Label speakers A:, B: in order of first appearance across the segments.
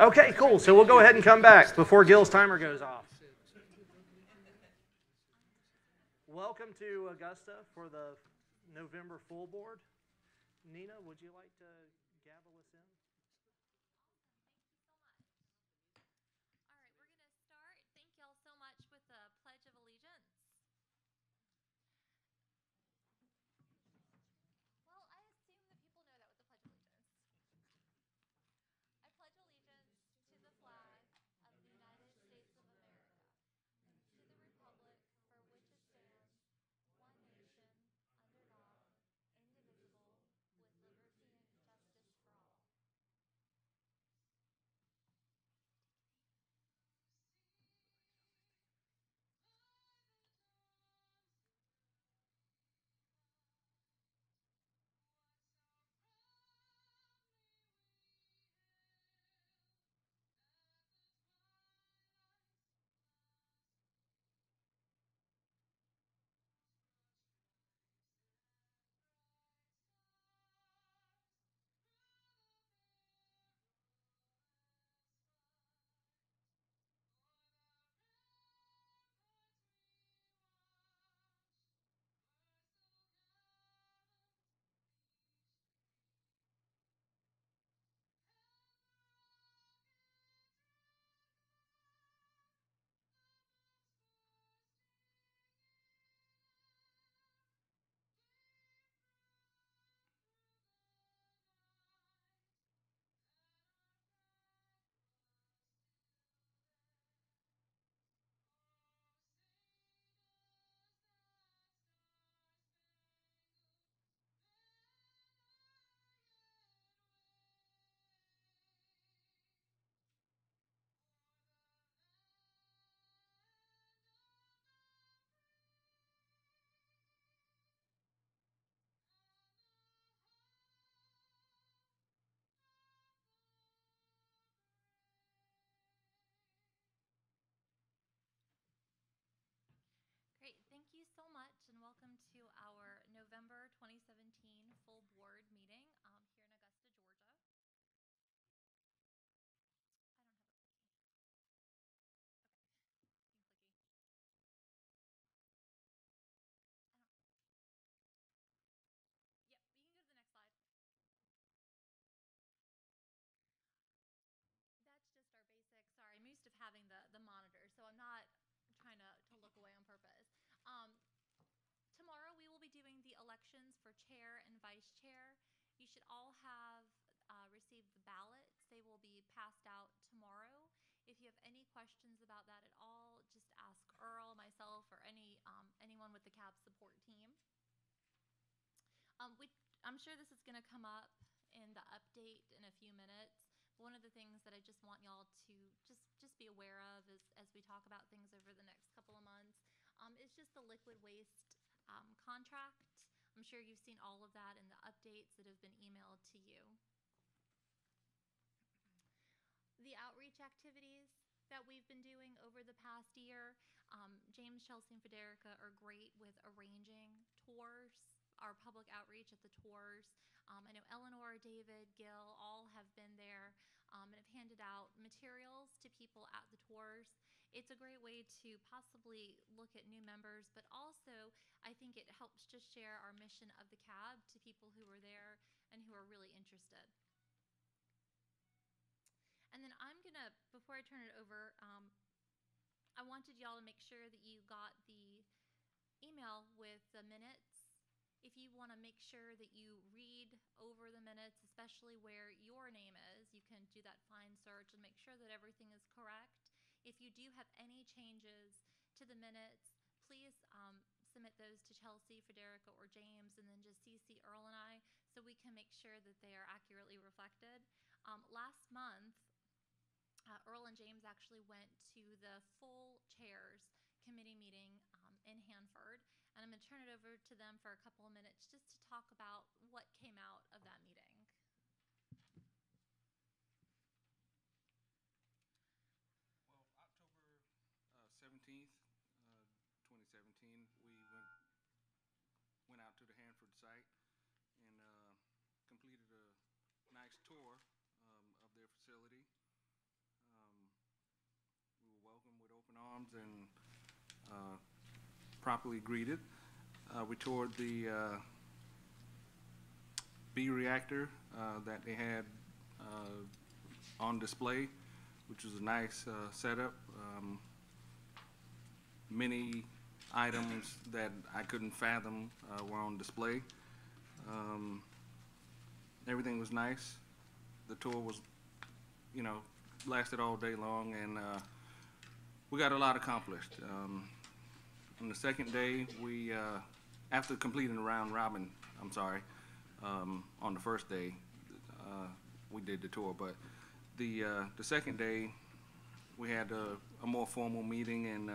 A: Okay, cool. So we'll go ahead and come back before Gil's timer goes off. Welcome to Augusta for the November full board. Nina, would you like to gavel us in?
B: All right, we're going to start. Thank y'all so much with the Pledge of Allegiance. Well, I assume that people know that with the Pledge of Allegiance. I pledge allegiance to the flag of the United States of America, to the republic for which it stands, one nation, under God, indivisible, with liberty and justice for all. Great, thank you so much, and welcome to our November 2017 full board meeting here in Augusta, Georgia. Sorry, I'm used to having the monitor, so I'm not trying to look away on purpose. Tomorrow we will be doing the elections for chair and vice chair. You should all have received the ballots. They will be passed out tomorrow. If you have any questions about that at all, just ask Earl, myself, or anyone with the CAB support team. I'm sure this is going to come up in the update in a few minutes. One of the things that I just want y'all to just be aware of as we talk about things over the next couple of months is just the liquid waste contract. I'm sure you've seen all of that in the updates that have been emailed to you. The outreach activities that we've been doing over the past year, James, Chelsea, and Federica are great with arranging tours, our public outreach at the tours. I know Eleanor, David, Gil, all have been there and have handed out materials to people at the tours. It's a great way to possibly look at new members, but also I think it helps just share our mission of the CAB to people who are there and who are really interested. And then I'm gonna, before I turn it over, I wanted y'all to make sure that you got the email with the minutes. If you want to make sure that you read over the minutes, especially where your name is, you can do that find search and make sure that everything is correct. If you do have any changes to the minutes, please submit those to Chelsea, Federica, or James, and then just CC Earl and I so we can make sure that they are accurately reflected. Last month, Earl and James actually went to the full chairs committee meeting in Hanford, and I'm going to turn it over to them for a couple of minutes just to talk about what came out of that meeting.
C: Well, October 17th, 2017, we went out to the Hanford site, and nice tour of their facility. We were welcomed with open arms and properly greeted. We toured the B reactor that they had on display, which was a nice setup. Many items that I couldn't fathom were on display. Everything was nice. The tour was, you know, lasted all day long, and we got a lot accomplished. On the second day, we, after completing the round robin, on the first day, we did the tour, but the second day, we had a more formal meeting, and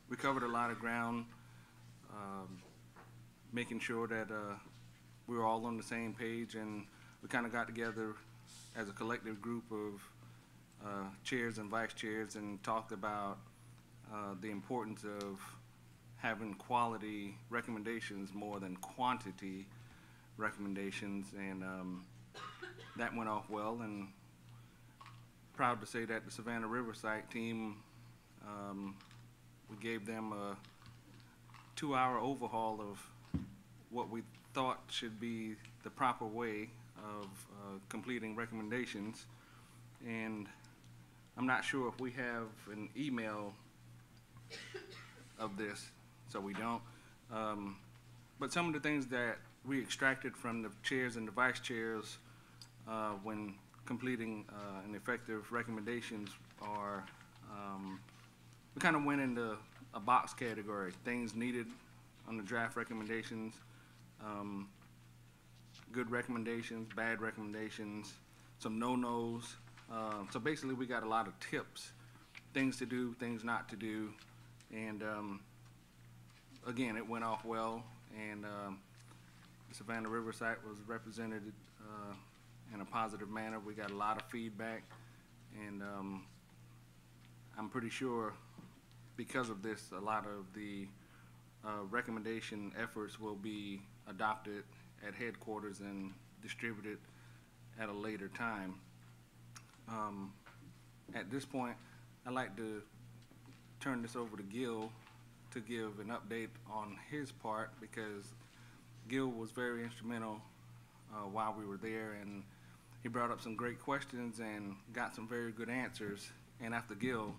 C: we covered a lot of ground, making sure that we were all on the same page, and we kind of got together as a collective group of chairs and vice chairs and talked about the importance of having quality recommendations more than quantity recommendations, and that went off well. And proud to say that the Savannah River site team, we gave them a 2-hour overhaul of what we thought should be the proper way of completing recommendations. And I'm not sure if we have an email of this, so we don't. But some of the things that we extracted from the chairs and the vice chairs when completing an effective recommendations are, we kind of went into a box category: things needed on the draft recommendations, good recommendations, bad recommendations, some no-nos. So basically we got a lot of tips, things to do, things not to do, and again, it went off well, and the Savannah River site was represented in a positive manner. We got a lot of feedback, and I'm pretty sure because of this, a lot of the recommendation efforts will be adopted at headquarters and distributed at a later time. At this point, I'd like to turn this over to Gil to give an update on his part, because Gil was very instrumental while we were there, and he brought up some great questions and got some very good answers. And after Gil,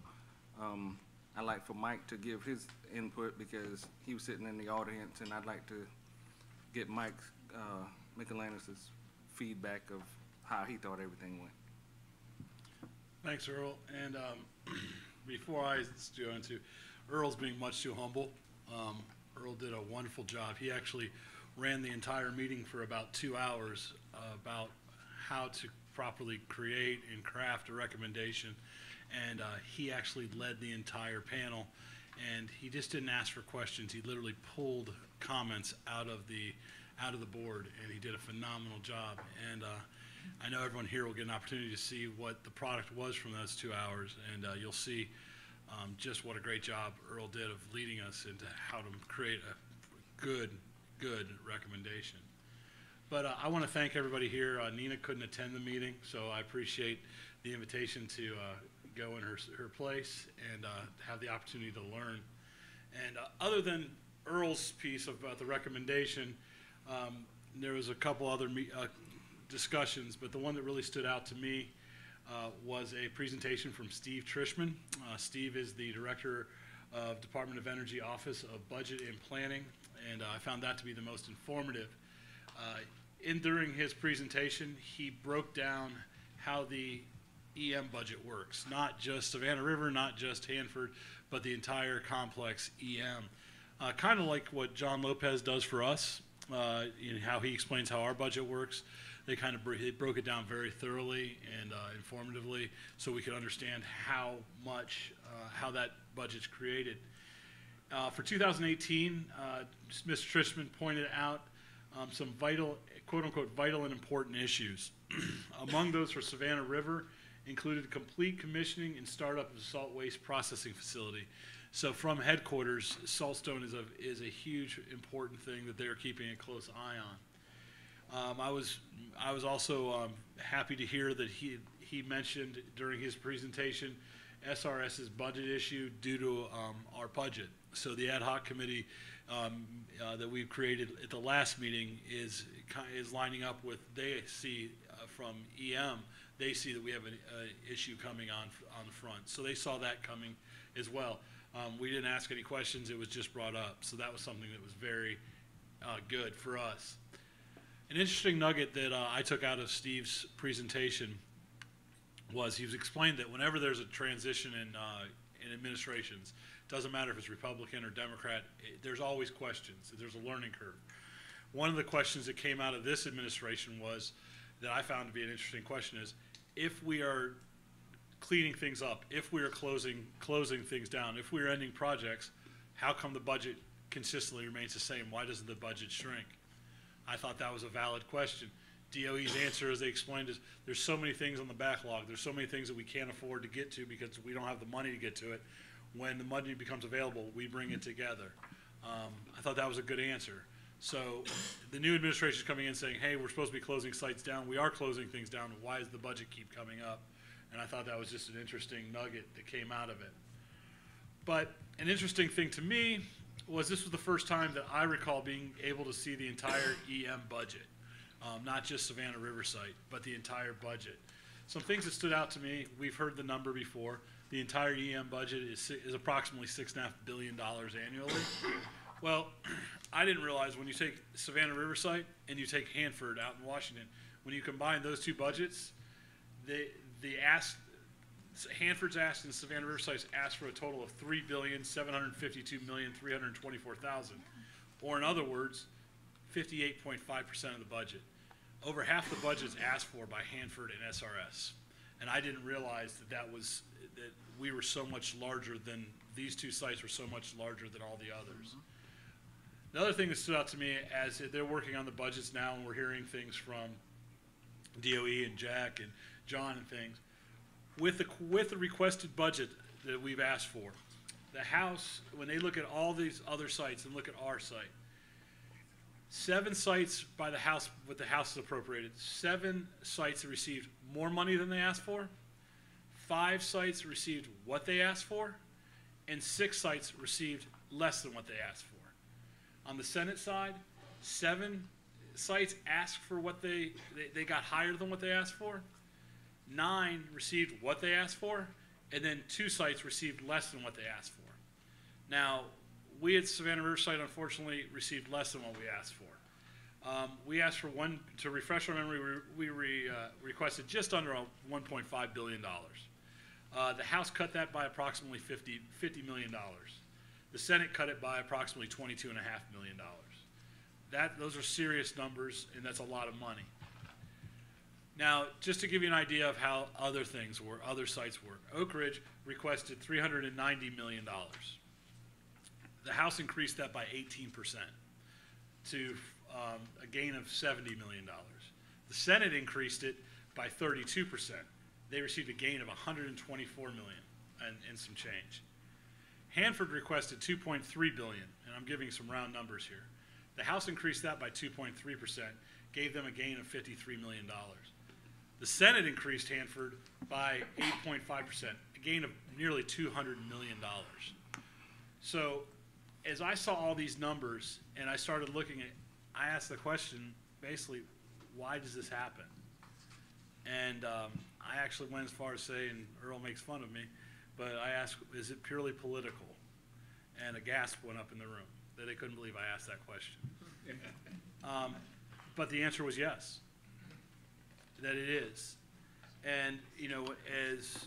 C: I'd like for Mike to give his input, because he was sitting in the audience, and I'd like to get Mike's Mikolanis' feedback of how he thought everything went.
D: Thanks, Earl. And before I go into, Earl's being much too humble. Earl did a wonderful job. He actually ran the entire meeting for about 2 hours about how to properly create and craft a recommendation. And he actually led the entire panel, and he just didn't ask for questions. He literally pulled comments out of the board, and he did a phenomenal job. And I know everyone here will get an opportunity to see what the product was from those 2 hours, and you'll see just what a great job Earl did of leading us into how to create a good recommendation. But I want to thank everybody here. Nina couldn't attend the meeting, so I appreciate the invitation to go in her place and have the opportunity to learn. And other than Earl's piece about the recommendation, there was a couple other discussions, but the one that really stood out to me was a presentation from Steve Trishman. Steve is the Director of Department of Energy Office of Budget and Planning, and I found that to be the most informative. During his presentation, he broke down how the EM budget works, not just Savannah River, not just Hanford, but the entire complex EM. Kind of like what John Lopez does for us, in how he explains how our budget works. They broke it down very thoroughly and informatively, so we could understand how that budget's created. For 2018, Mr. Trishman pointed out some vital, quote-unquote, vital and important issues. Among those for Savannah River included complete commissioning and startup of the salt waste processing facility. So from headquarters, Saltstone is a huge, important thing that they're keeping a close eye on. I was also happy to hear that he mentioned during his presentation SRS's budget issue due to our budget. So the ad hoc committee that we've created at the last meeting is lining up with, they see from EM, they see that we have an issue coming on the front. So they saw that coming as well. We didn't ask any questions, it was just brought up. So that was something that was very good for us. An interesting nugget that I took out of Steve's presentation was he was explained that whenever there's a transition in administrations, doesn't matter if it's Republican or Democrat, there's always questions. There's a learning curve. One of the questions that came out of this administration was, that I found to be an interesting question, is if we are cleaning things up, if we are closing things down, if we are ending projects, how come the budget consistently remains the same? Why doesn't the budget shrink? I thought that was a valid question. DOE's answer, as they explained, is there's so many things on the backlog. There's so many things that we can't afford to get to because we don't have the money to get to it. When the money becomes available, we bring it together. I thought that was a good answer. So the new administration is coming in saying, hey, we're supposed to be closing sites down. We are closing things down. Why does the budget keep coming up? And I thought that was just an interesting nugget that came out of it. But an interesting thing to me was this was the first time that I recall being able to see the entire EM budget. Not just Savannah River site, but the entire budget. Some things that stood out to me, we've heard the number before. The entire EM budget is approximately $6.5 billion annually. Well, I didn't realize when you take Savannah River site and you take Hanford out in Washington, when you combine those two budgets, Hanford's asked and Savannah River site's asked for a total of $3,752,324,000, or in other words, 58.5% of the budget. Over half the budget is asked for by Hanford and SRS, and I didn't realize that we were so much larger than these two sites were so much larger than all the others. The other thing that stood out to me as they're working on the budgets now, and we're hearing things from DOE and Jack and John and things, with the requested budget that we've asked for, the House, when they look at all these other sites and look at our site, 7 sites by the House, what the House has appropriated, 7 sites that received more money than they asked for, 5 sites received what they asked for, and 6 sites received less than what they asked for. On the Senate side, 7 sites asked for what they got higher than what they asked for, 9 received what they asked for, and then 2 sites received less than what they asked for. Now, we at Savannah River site unfortunately received less than what we asked for. We asked for to refresh our memory, we requested just under $1.5 billion. The House cut that by approximately $50 million. The Senate cut it by approximately $22.5 million. Those are serious numbers, and that's a lot of money. Now, just to give you an idea of how other sites work, Oak Ridge requested $390 million. The House increased that by 18% to a gain of $70 million. The Senate increased it by 32%. They received a gain of $124 million and some change. Hanford requested $2.3 billion, and I'm giving some round numbers here. The House increased that by 2.3%, gave them a gain of $53 million. The Senate increased Hanford by 8.5%, a gain of nearly $200 million. So as I saw all these numbers and I started looking at, I asked the question, basically, why does this happen? And I actually went as far as saying, Earl makes fun of me, but I asked, is it purely political? And a gasp went up in the room that they couldn't believe I asked that question. But the answer was yes, that it is. And, as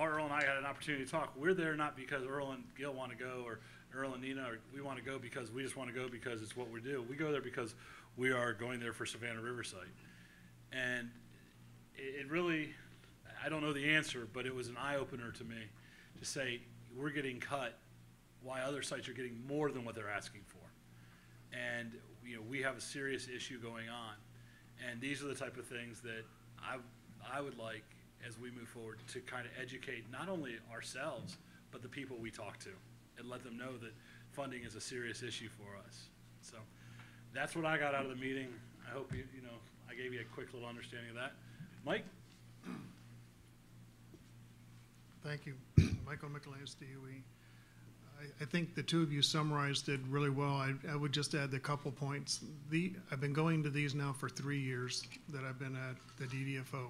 D: Earl and I had an opportunity to talk, we're there not because Earl and Gil want to go, or Earl and Nina, or we want to go because we just want to go because it's what we do. We go there because we are going there for Savannah River site. And it really, I don't know the answer, but it was an eye-opener to me to say we're getting cut while other sites are getting more than what they're asking for. And we have a serious issue going on. And these are the type of things that I would like, as we move forward, to kind of educate not only ourselves, but the people we talk to, and let them know that funding is a serious issue for us. So that's what I got out of the meeting. I hope I gave you a quick little understanding of that. Mike?
E: Thank you. Michael Mikolanis, DOE. I think the two of you summarized it really well. I would just add a couple points. I've been going to these now for 3 years that I've been at the DDFO.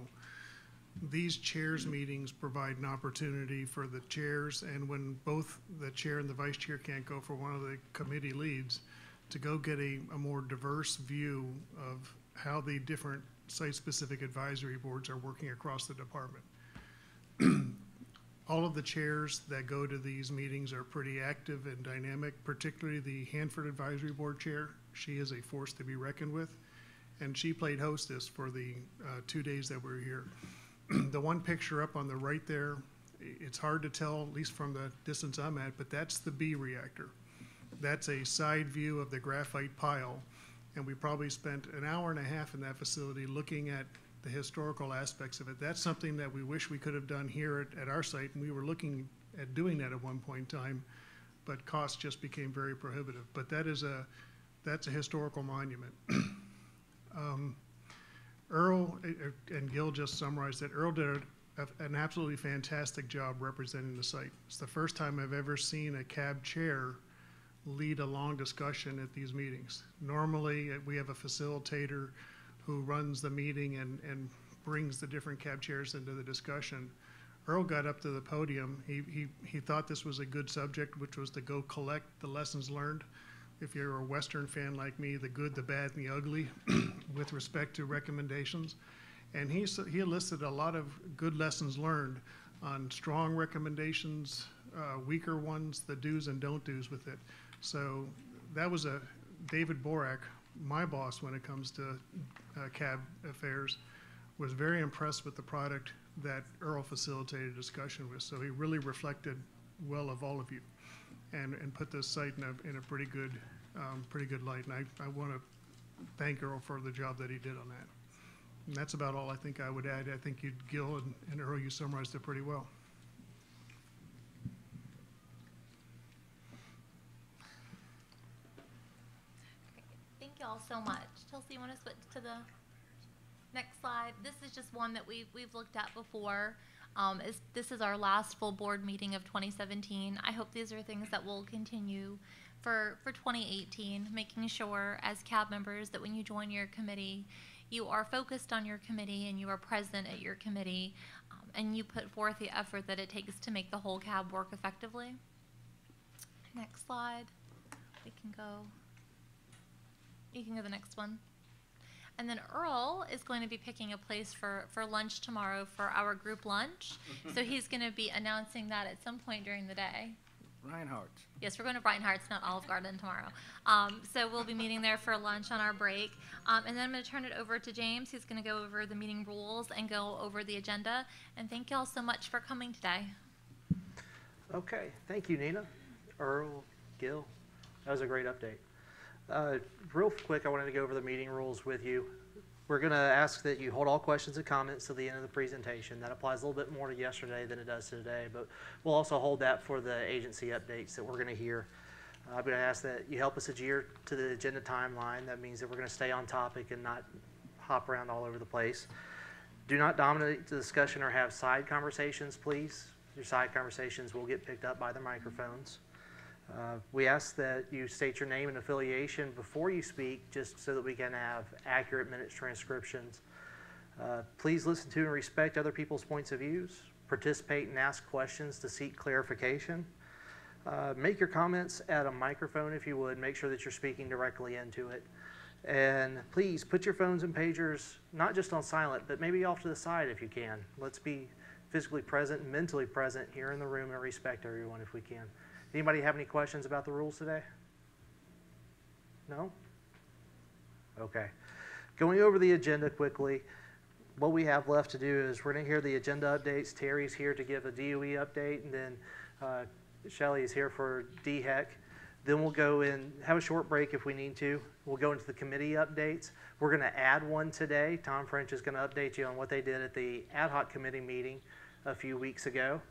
E: These chairs meetings provide an opportunity for the chairs, and when both the chair and the vice chair can't go for one of the committee leads, to go get a more diverse view of how the different site-specific advisory boards are working across the department. All of the chairs that go to these meetings are pretty active and dynamic, particularly the Hanford Advisory Board chair. She is a force to be reckoned with, and she played hostess for the 2 days that we were here. The one picture up on the right there, it's hard to tell, at least from the distance I'm at, but that's the B reactor. That's a side view of the graphite pile, and we probably spent an hour and a half in that facility looking at the historical aspects of it. That's something that we wish we could have done here at our site, and we were looking at doing that at one point in time, but cost just became very prohibitive. But that's a historical monument. Earl and Gil just summarized that. Earl did an absolutely fantastic job representing the site. It's the first time I've ever seen a CAB chair lead a long discussion at these meetings. Normally, we have a facilitator who runs the meeting and brings the different CAB chairs into the discussion. Earl got up to the podium. He thought this was a good subject, which was to go collect the lessons learned. If you're a Western fan like me, the good, the bad, and the ugly with respect to recommendations. And he listed a lot of good lessons learned on strong recommendations, weaker ones, the do's and don't do's with it. So that was David Borak, my boss when it comes to CAB affairs, was very impressed with the product that Earl facilitated discussion with. So he really reflected well of all of you and put this site in a pretty good light. And I want to thank Earl for the job that he did on that. And that's about all I think I would add. I think Gil and Earl, you summarized it pretty well.
B: Thank you all so much. Chelsea, you want to switch to the next slide? This is just one that we've looked at before. This is our last full board meeting of 2017. I hope these are things that will continue for 2018, making sure as CAB members that when you join your committee, you are focused on your committee and you are present at your committee, and you put forth the effort that it takes to make the whole CAB work effectively. Next slide. We can go. You can go to the next one. And then Earl is going to be picking a place for lunch tomorrow for our group lunch. So he's going to be announcing that at some point during the day.
C: Reinhardt's.
B: Yes, we're going to Reinhardt's, not Olive Garden tomorrow. So we'll be meeting there for lunch on our break. And then I'm going to turn it over to James, who's going to go over the meeting rules and go over the agenda. And thank you all so much for coming today.
A: Okay, thank you, Nina, Earl, Gil. That was a great update. Real quick, I wanted to go over the meeting rules with you. We're going to ask that you hold all questions and comments to the end of the presentation. That applies a little bit more to yesterday than it does to today, but we'll also hold that for the agency updates that we're going to hear. I'm going to ask that you help us adhere to the agenda timeline. That means that we're going to stay on topic and not hop around all over the place. Do not dominate the discussion or have side conversations, please. Your side conversations will get picked up by the microphones. We ask that you state your name and affiliation before you speak, just so that we can have accurate minutes transcriptions. Please listen to and respect other people's points of views. Participate and ask questions to seek clarification. Make your comments at a microphone if you would. Make sure that you're speaking directly into it. And please put your phones and pagers not just on silent, but maybe off to the side if you can. Let's be physically present and mentally present here in the room and respect everyone if we can. Anybody have any questions about the rules today? No? Okay. Going over the agenda quickly, what we have left to do is we're going to hear the agenda updates. Terry's here to give a DOE update, and then Shelley is here for DHEC. Then we'll go and have a short break if we need to. We'll go into the committee updates. We're going to add one today. Tom French is going to update you on what they did at the ad hoc committee meeting a few weeks ago.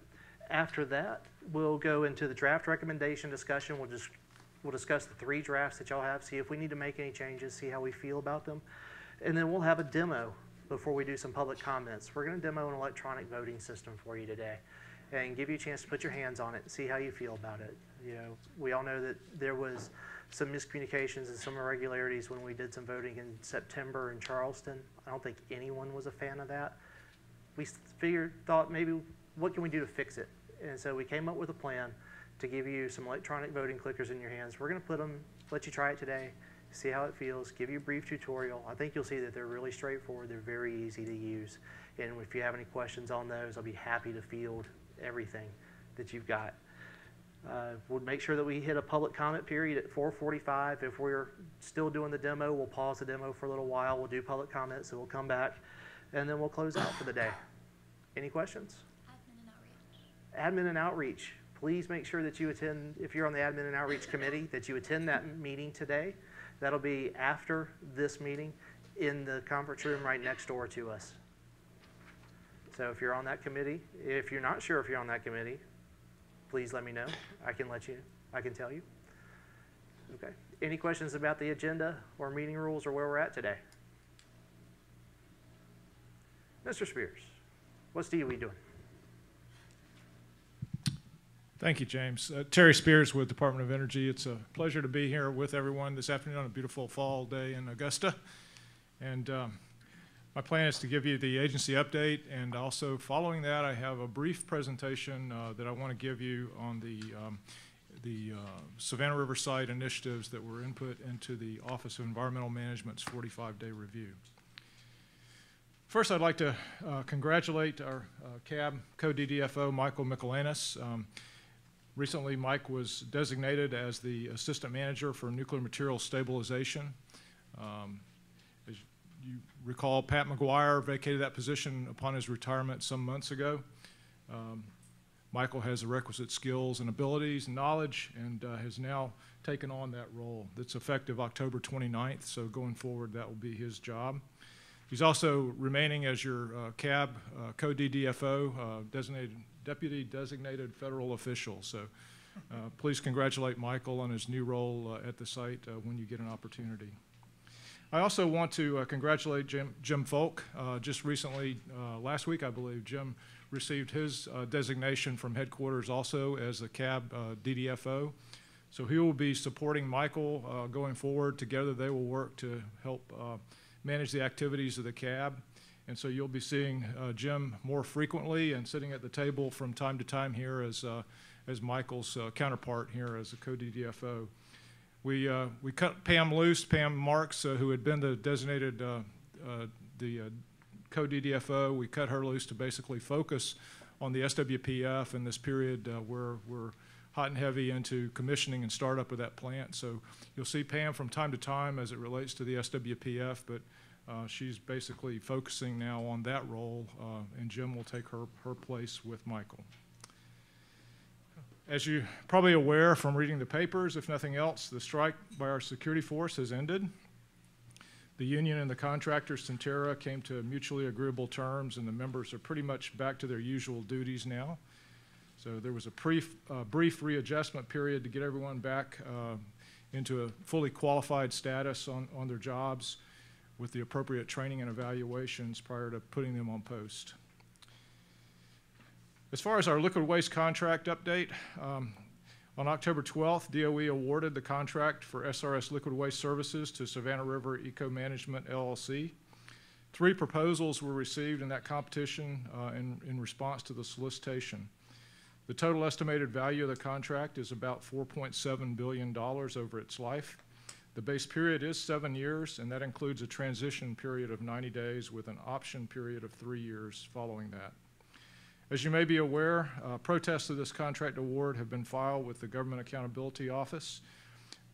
A: After that, we'll go into the draft recommendation discussion. We'll discuss the 3 drafts that y'all have, see if we need to make any changes, see how we feel about them. And then we'll have a demo before we do some public comments. We're going to demo an electronic voting system for you today and give you a chance to put your hands on it and see how you feel about it. You know, we all know that there was some miscommunications and some irregularities when we did some voting in September in Charleston. I don't think anyone was a fan of that. We thought maybe, what can we do to fix it? And so we came up with a plan to give you some electronic voting clickers in your hands. We're going to put them, let you try it today, see how it feels, give you a brief tutorial. I think you'll see that they're really straightforward. They're very easy to use. And if you have any questions on those, I'll be happy to field everything that you've got. We'll make sure that we hit a public comment period at 4:45. If we're still doing the demo, we'll pause the demo for a little while. We'll do public comments, so we'll come back, and then we'll close out for the day. Any questions?
B: Admin and outreach.
A: Admin and outreach. Please make sure that you attend, if you're on the admin and outreach committee, that you attend that meeting today. That'll be after this meeting in the conference room right next door to us. So if you're on that committee, if you're not sure if you're on that committee, please let me know. I can tell you. Okay. Any questions about the agenda or meeting rules or where we're at today? Mr. Spears, what's DOE doing?
F: Thank you, James. Terry Spears with Department of Energy. It's a pleasure to be here with everyone this afternoon on a beautiful fall day in Augusta. And my plan is to give you the agency update, and also following that I have a brief presentation that I want to give you on the Savannah River site initiatives that were input into the Office of Environmental Management's 45-day review. First, I'd like to congratulate our CAB co-DDFO, Michael Mikolanis. Recently, Mike was designated as the Assistant Manager for Nuclear Material Stabilization. As you recall, Pat McGuire vacated that position upon his retirement some months ago. Michael has the requisite skills and abilities and knowledge, and has now taken on that role. That's effective October 29th, so going forward that will be his job. He's also remaining as your CAB co-DDFO, Deputy Designated Federal Official. So please congratulate Michael on his new role at the site when you get an opportunity. I also want to congratulate Jim Folk. Just recently, last week I believe, Jim received his designation from headquarters also as the CAB DDFO. So he will be supporting Michael going forward. Together they will work to help manage the activities of the CAB. And so you'll be seeing Jim more frequently and sitting at the table from time to time here as Michael's counterpart here as a co-DDFO. We cut Pam loose, Pam Marks, who had been the designated co-DDFO. We cut her loose to basically focus on the SWPF in this period where we're hot and heavy into commissioning and startup of that plant. So you'll see Pam from time to time as it relates to the SWPF, but she's basically focusing now on that role, and Jim will take her place with Michael. As you're probably aware from reading the papers, if nothing else, the strike by our security force has ended. The union and the contractor, Centera, came to mutually agreeable terms, and the members are pretty much back to their usual duties now. So there was a brief readjustment period to get everyone back into a fully qualified status on their jobs with the appropriate training and evaluations prior to putting them on post. As far as our liquid waste contract update, on October 12th, DOE awarded the contract for SRS liquid waste services to Savannah River Eco Management, LLC. 3 proposals were received in that competition in response to the solicitation. The total estimated value of the contract is about $4.7 billion over its life. The base period is 7 years, and that includes a transition period of 90 days with an option period of 3 years following that. As you may be aware, protests of this contract award have been filed with the Government Accountability Office,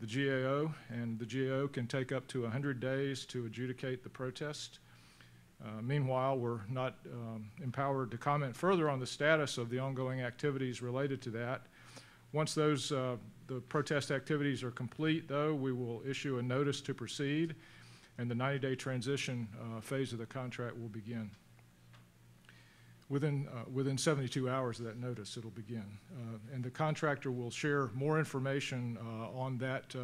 F: the GAO, and the GAO can take up to 100 days to adjudicate the protest. Meanwhile, we're not empowered to comment further on the status of the ongoing activities related to that. Once those the protest activities are complete, though, we will issue a notice to proceed, and the 90-day transition phase of the contract will begin. Within 72 hours of that notice, it'll begin. And the contractor will share more information on that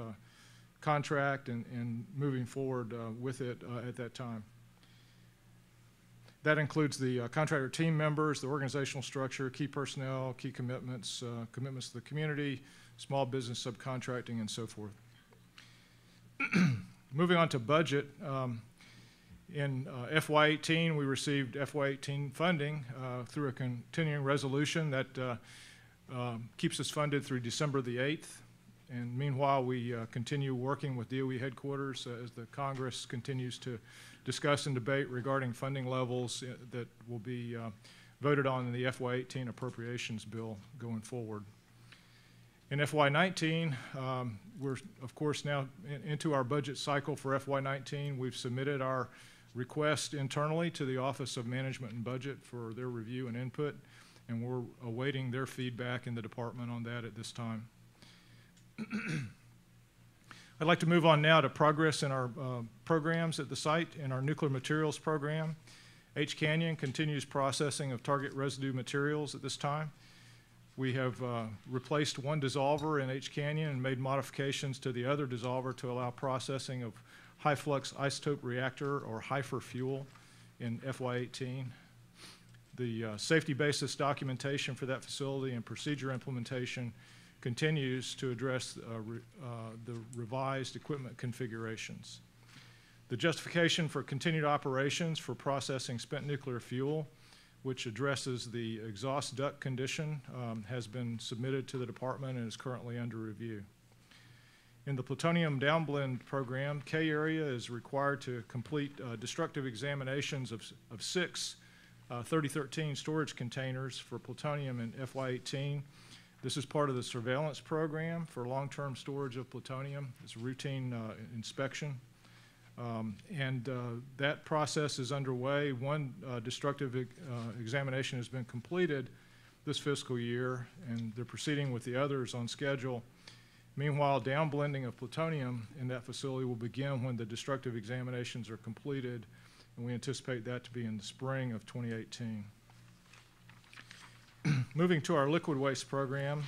F: contract and moving forward with it at that time. That includes the contractor team members, the organizational structure, key personnel, key commitments, commitments to the community, small business subcontracting, and so forth. Moving on to budget, in FY18, we received FY18 funding through a continuing resolution that keeps us funded through December the 8th. And meanwhile, we continue working with DOE headquarters as the Congress continues to discuss and debate regarding funding levels that will be voted on in the FY18 appropriations bill going forward. In FY19, we're of course now into our budget cycle for FY19. We've submitted our request internally to the Office of Management and Budget for their review and input, and we're awaiting their feedback in the department on that at this time. I'd like to move on now to progress in our programs at the site. In our nuclear materials program, H Canyon continues processing of target residue materials at this time. We have replaced one dissolver in H Canyon and made modifications to the other dissolver to allow processing of high flux isotope reactor or HIFER fuel in FY18. The safety basis documentation for that facility and procedure implementation continues to address the revised equipment configurations. The justification for continued operations for processing spent nuclear fuel, which addresses the exhaust duct condition, has been submitted to the department and is currently under review. In the plutonium downblend program, K area is required to complete destructive examinations of 6 3013 storage containers for plutonium in FY18. This is part of the surveillance program for long-term storage of plutonium. It's a routine inspection. That process is underway. One destructive examination has been completed this fiscal year, and they're proceeding with the others on schedule. Meanwhile, downblending of plutonium in that facility will begin when the destructive examinations are completed, and we anticipate that to be in the spring of 2018. Moving to our liquid waste program,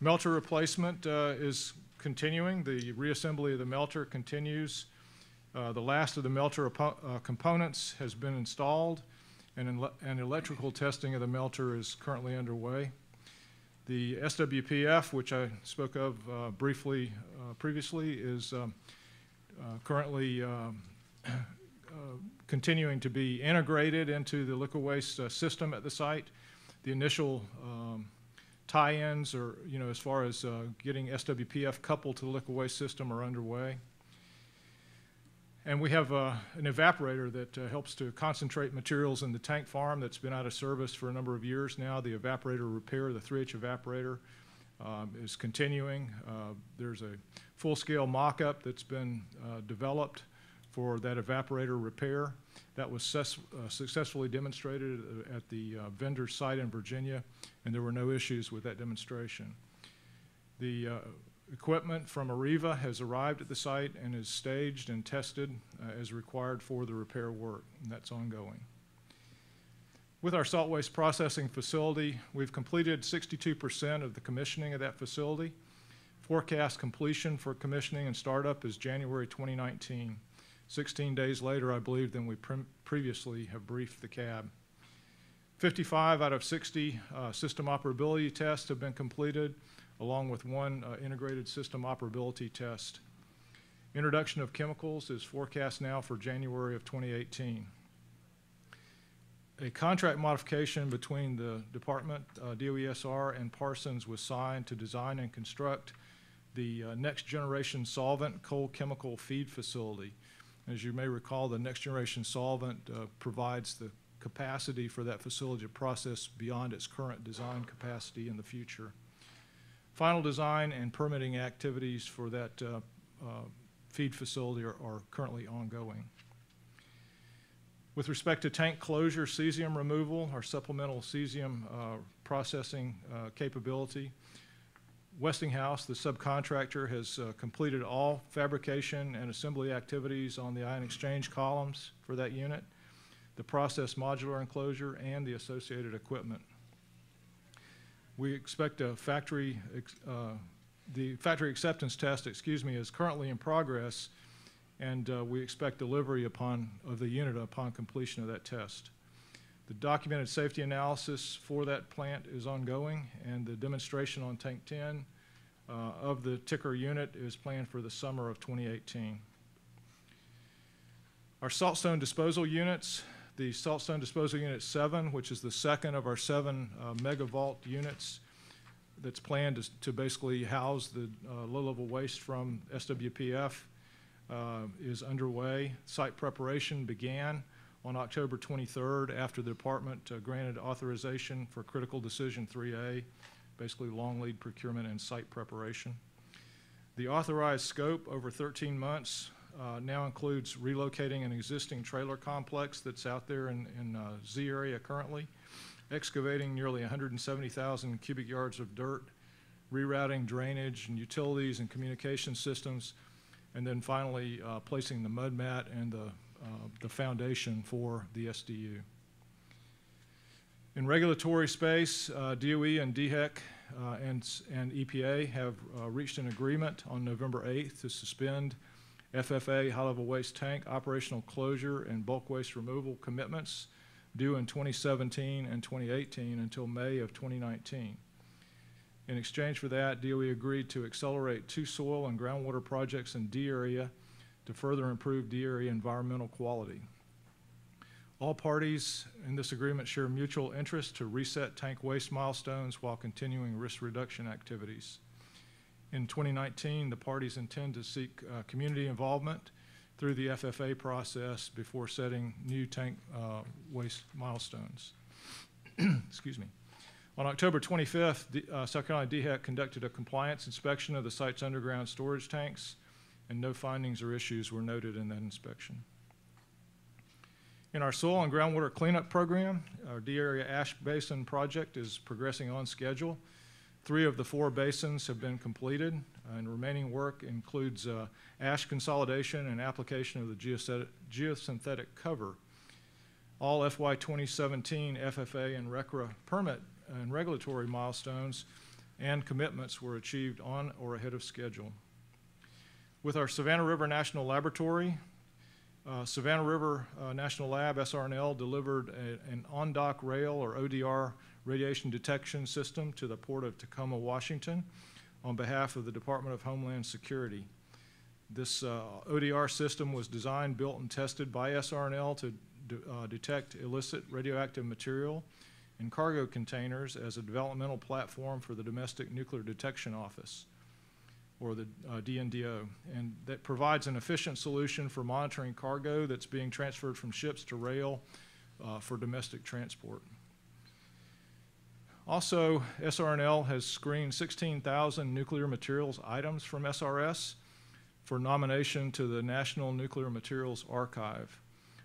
F: melter replacement is continuing. The reassembly of the melter continues. The last of the melter components has been installed, and electrical testing of the melter is currently underway. The SWPF, which I spoke of briefly previously, is currently continuing to be integrated into the liquid waste system at the site. The initial tie-ins, or as far as getting SWPF coupled to the liquid waste system, are underway. And we have an evaporator that helps to concentrate materials in the tank farm that's been out of service for a number of years now. The evaporator repair, the 3H evaporator, is continuing. There's a full-scale mock-up that's been developed for that evaporator repair. That was successfully demonstrated at the vendor site in Virginia, and there were no issues with that demonstration. The equipment from Arriva has arrived at the site and is staged and tested as required for the repair work, and that's ongoing. With our salt waste processing facility, we've completed 62% of the commissioning of that facility. Forecast completion for commissioning and startup is January 2019. 16 days later, I believe, than we previously have briefed the CAB. 55 out of 60 system operability tests have been completed, along with one integrated system operability test. Introduction of chemicals is forecast now for January of 2018. A contract modification between the department, DOE-SR, and Parsons was signed to design and construct the next generation solvent coal chemical feed facility. As you may recall, the next generation solvent provides the capacity for that facility to process beyond its current design capacity in the future. Final design and permitting activities for that feed facility are currently ongoing. With respect to tank closure cesium removal, our supplemental cesium processing capability, Westinghouse, the subcontractor, has completed all fabrication and assembly activities on the ion exchange columns for that unit, the process modular enclosure, and the associated equipment. We expect a factory the factory acceptance test, is currently in progress, and we expect delivery of the unit upon completion of that test. The documented safety analysis for that plant is ongoing, and the demonstration on Tank 10 of the ticker unit is planned for the summer of 2018. Our saltstone disposal units, the saltstone disposal unit 7, which is the second of our 7 megavault units that's planned to basically house the low-level waste from SWPF, is underway. Site preparation began on October 23rd after the department granted authorization for critical decision 3A, basically long lead procurement and site preparation. The authorized scope over 13 months now includes relocating an existing trailer complex that's out there in Z area currently, excavating nearly 170,000 cubic yards of dirt, rerouting drainage and utilities and communication systems, and then finally placing the mud mat and the foundation for the SDU. In regulatory space, DOE and DHEC and EPA have reached an agreement on November 8th to suspend FFA high-level waste tank operational closure and bulk waste removal commitments due in 2017 and 2018 until May of 2019. In exchange for that, DOE agreed to accelerate 2 soil and groundwater projects in D area to further improve D area environmental quality. All parties in this agreement share mutual interest to reset tank waste milestones while continuing risk reduction activities. In 2019, the parties intend to seek community involvement through the FFA process before setting new tank waste milestones. Excuse me. On October 25th, South Carolina DHEC conducted a compliance inspection of the site's underground storage tanks, and no findings or issues were noted in that inspection. In our soil and groundwater cleanup program, our D area ash basin project is progressing on schedule. 3 of the 4 basins have been completed, and remaining work includes ash consolidation and application of the geosynthetic cover. All FY 2017 FFA and RECRA permit and regulatory milestones and commitments were achieved on or ahead of schedule. With our Savannah River National Laboratory, Savannah River National Lab, SRNL, delivered an on-dock rail or ODR radiation detection system to the Port of Tacoma, Washington on behalf of the Department of Homeland Security. This ODR system was designed, built, and tested by SRNL to detect illicit radioactive material in cargo containers as a developmental platform for the Domestic Nuclear Detection Office, or the DNDO, and that provides an efficient solution for monitoring cargo that's being transferred from ships to rail for domestic transport. Also, SRNL has screened 16,000 nuclear materials items from SRS for nomination to the National Nuclear Materials Archive,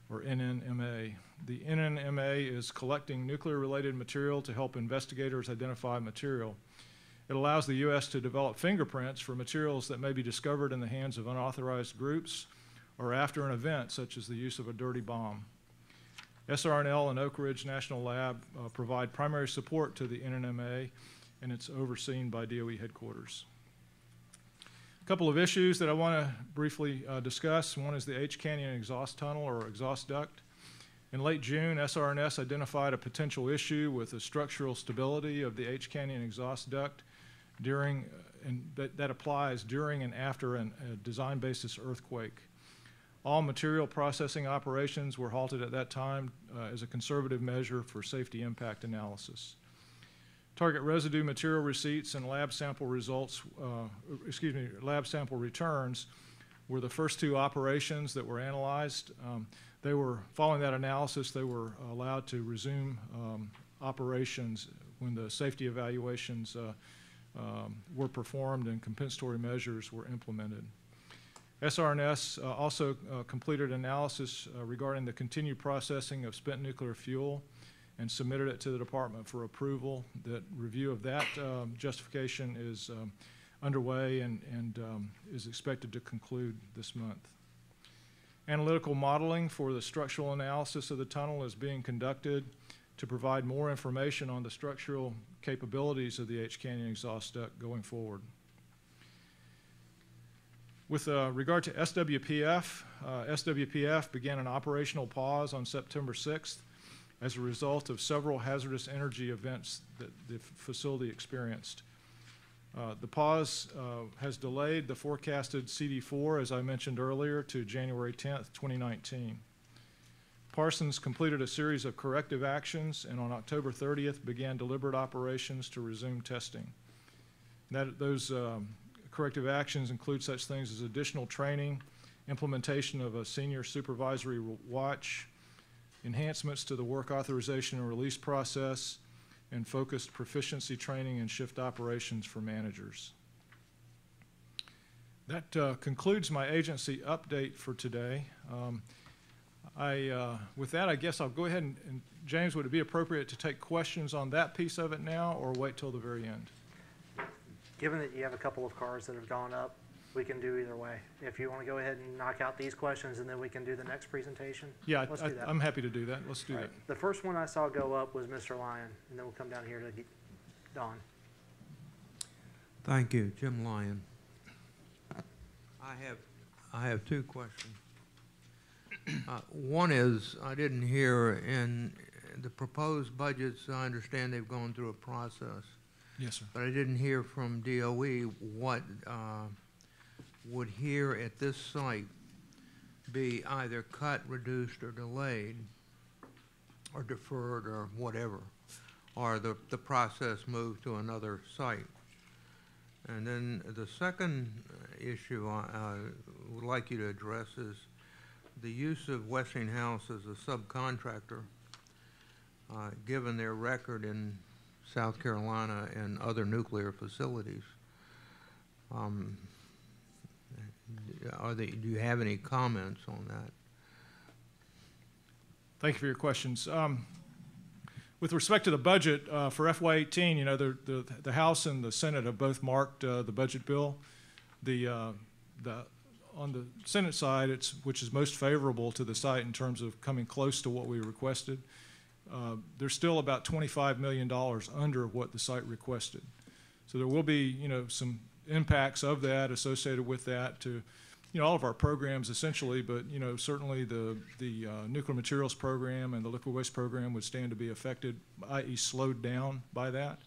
F: or NNMA. The NNMA is collecting nuclear-related material to help investigators identify material. It allows the U.S. to develop fingerprints for materials that may be discovered in the hands of unauthorized groups or after an event, such as the use of a dirty bomb. SRNL and Oak Ridge National Lab provide primary support to the NNMA, and it's overseen by DOE headquarters. A couple of issues that I want to briefly discuss. One is the H Canyon exhaust tunnel or exhaust duct. In late June, SRNS identified a potential issue with the structural stability of the H Canyon exhaust duct that applies during and after a design basis earthquake. All material processing operations were halted at that time as a conservative measure for safety impact analysis. Target residue material receipts and lab sample results, lab sample returns were the first 2 operations that were analyzed. Following that analysis, they were allowed to resume operations when the safety evaluations were performed and compensatory measures were implemented. SRNS also completed analysis regarding the continued processing of spent nuclear fuel and submitted it to the department for approval. That review of that justification is underway and is expected to conclude this month. Analytical modeling for the structural analysis of the tunnel is being conducted to provide more information on the structural capabilities of the H Canyon exhaust duct going forward. With regard to SWPF, SWPF began an operational pause on September 6th as a result of several hazardous energy events that the facility experienced. The pause has delayed the forecasted CD4, as I mentioned earlier, to January 10th, 2019. Parsons completed a series of corrective actions and on October 30th began deliberate operations to resume testing. Those corrective actions include such things as additional training, implementation of a senior supervisory watch, enhancements to the work authorization and release process, and focused proficiency training and shift operations for managers. That concludes my agency update for today. With that, I guess I'll go ahead and James, would it be appropriate to take questions on that piece of it now or wait till the very end?
A: Given that you have a couple of cars that have gone up, we can do either way. If you want to go ahead and knock out these questions and then we can do the next presentation,
F: Yeah,
A: let's do that.
F: I'm happy to do that. Let's do that.
A: The first one I saw go up was Mr. Lyon, and then we'll come down here to Don.
G: Thank you, Jim Lyon. I have two questions. One is, I didn't hear in the proposed budgets, I understand they've gone through a process.
F: Yes, sir.
G: But I didn't hear from DOE what would here at this site be either cut, reduced, or delayed, or deferred, or whatever, or the process moved to another site. And then the second issue I would like you to address is the use of Westinghouse as a subcontractor, given their record in South Carolina and other nuclear facilities. Do you have any comments on that?
F: Thank you for your questions. With respect to the budget for FY18, you know, the House and the Senate have both marked the budget bill. On the Senate side, which is most favorable to the site in terms of coming close to what we requested, there's still about $25 million under what the site requested. So there will be, you know, some impacts of that associated with that to, you know, all of our programs essentially, but, you know, certainly the nuclear materials program and the liquid waste program would stand to be affected, i.e. slowed down by that,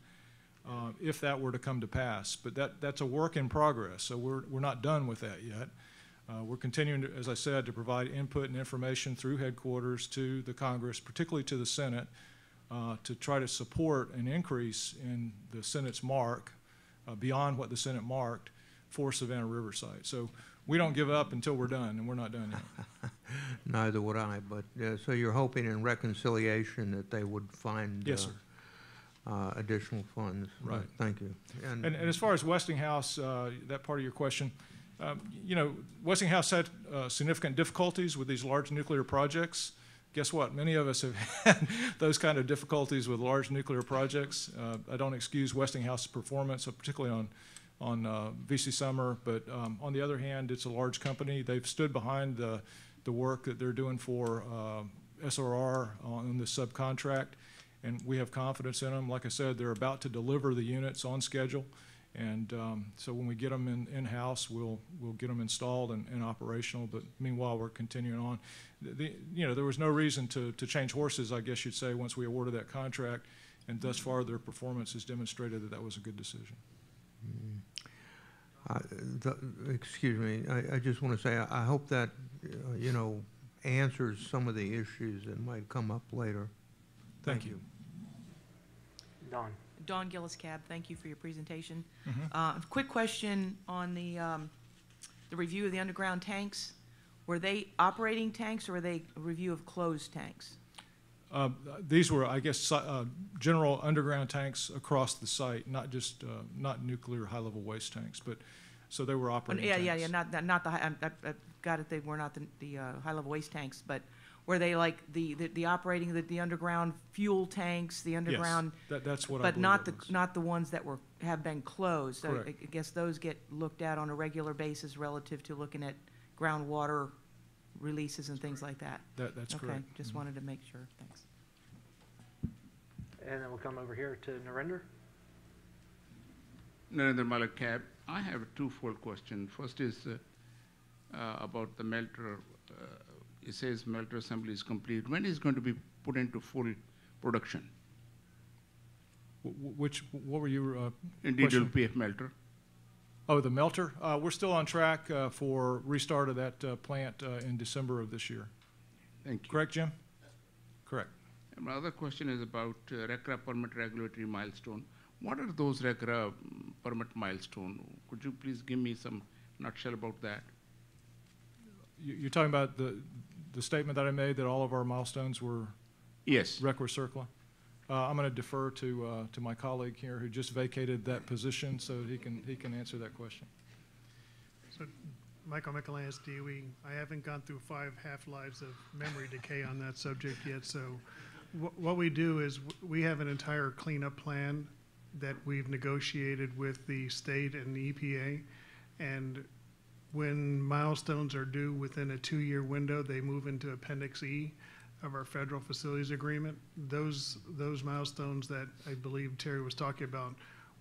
F: if that were to come to pass. But that's a work in progress, so we're not done with that yet. We're continuing, to, as I said, to provide input and information through headquarters to the Congress, particularly to the Senate, to try to support an increase in the Senate's mark, beyond what the Senate marked, for Savannah Riverside. So we don't give up until we're done, and we're not done yet.
G: Neither would I, but so you're hoping in reconciliation that they would find
F: yes, sir.
G: Additional funds.
F: Right.
G: Thank you.
F: And as far as Westinghouse, that part of your question, you know, Westinghouse had significant difficulties with these large nuclear projects. Guess what? Many of us have had those kind of difficulties with large nuclear projects. I don't excuse Westinghouse's performance, particularly on VC Summer, but on the other hand, it's a large company. They've stood behind the work that they're doing for SRR on the subcontract, and we have confidence in them. Like I said, they're about to deliver the units on schedule. And so when we get them in-house, we'll get them installed and operational. But meanwhile, we're continuing on. You know, there was no reason to change horses, I guess you'd say, once we awarded that contract. And thus far, their performance has demonstrated that that was a good decision.
G: Excuse me. I just want to say I hope that you know, answers some of the issues that might come up later.
F: Thank you.
A: Don.
H: Dawn Gillis Cab, thank you for your presentation.
F: Mm-hmm.
H: Quick question on the review of the underground tanks. Were they operating tanks or were they a review of closed tanks?
F: These were, I guess, general underground tanks across the site, not just not nuclear high-level waste tanks, but so they were operating tanks.
H: Yeah, not the high, I got it. They were not the high-level waste tanks, but were they like the operating the underground fuel tanks, the underground?
F: Yes, that's what I
H: but
F: believe
H: not the ones that have been closed. So
F: Correct.
H: I guess those get looked at on a regular basis relative to looking at groundwater releases and things like that.
F: That's
H: okay,
F: correct.
H: just wanted to make sure. Thanks.
A: And then we'll come over here to Narendra.
I: Narendra Malak Cab. I have a twofold question. First is, about the melter. It says melter assembly is complete. When is it going to be put into full production?
F: What were your
I: In
F: question?
I: DWPF melter?
F: Oh, the melter? We're still on track for restart of that plant in December of this year.
I: Thank you.
F: Correct, Jim? Correct.
I: And my other question is about RECRA permit regulatory milestone. What are those RECRA permit milestone? Could you please give me some nutshell about that?
F: You're talking about the statement that I made that all of our milestones were
I: Yes.
F: RECRA CERCLA? I'm going to defer to my colleague here who just vacated that position, so he can answer that question.
E: So, Mikolanis, DOE, I haven't gone through 5 half-lives of memory decay on that subject yet, so what we do is we have an entire cleanup plan that we've negotiated with the state and the EPA, and when milestones are due within a 2-year window, they move into Appendix E of our federal facilities agreement. Those milestones that I believe Terry was talking about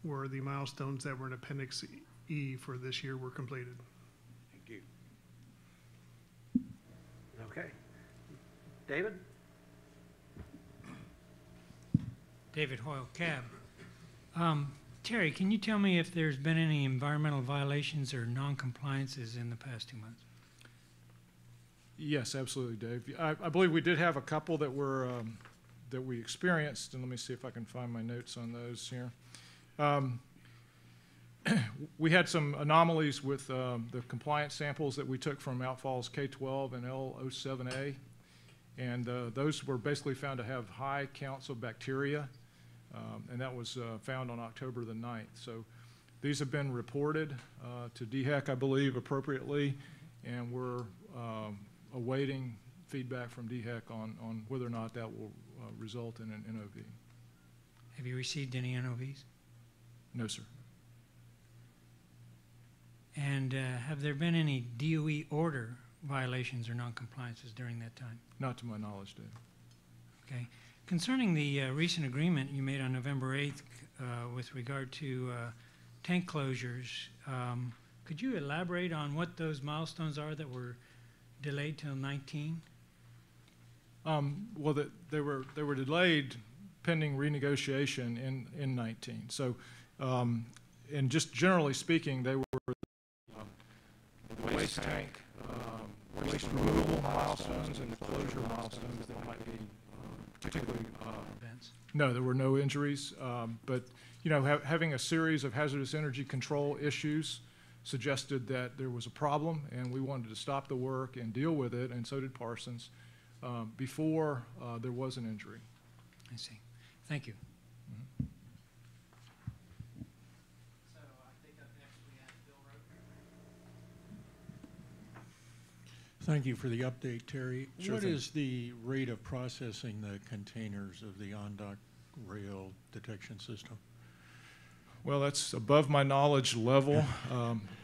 E: were the milestones that were in Appendix E for this year were completed.
I: Thank you.
A: Okay. David?
J: David Hoyle, cab. Terry, can you tell me if there's been any environmental violations or non-compliances in the past 2 months?
F: Yes, absolutely, Dave. I believe we did have a couple that were that we experienced, and let me see if I can find my notes on those here. We had some anomalies with the compliance samples that we took from Outfalls K-12 and L07A, and those were basically found to have high counts of bacteria, and that was found on October the 9th. So these have been reported to DHEC, I believe, appropriately, and we're awaiting feedback from DHEC on whether or not that will result in an NOV.
J: Have you received any NOVs?
F: No, sir.
J: And have there been any DOE order violations or non-compliances during that time?
F: Not to my knowledge, Dave.
J: Okay. Concerning the recent agreement you made on November 8th with regard to tank closures, could you elaborate on what those milestones are that were delayed till 19?
F: Well, they were delayed pending renegotiation in 19. So, and just generally speaking, they were the waste tank, waste removal milestones, and the closure milestones that might be particularly
J: Events.
F: No, there were no injuries, but you know, having a series of hazardous energy control issues suggested that there was a problem, and we wanted to stop the work and deal with it, and so did Parsons, before there was an injury.
J: I see. Thank you.
F: Mm-hmm.
H: So I think up next we have Bill Roper.
K: Thank you for the update, Terry.
F: Sure
K: What
F: thing.
K: is the rate of processing the containers of the on-dock rail detection system?
F: Well, that's above my knowledge level.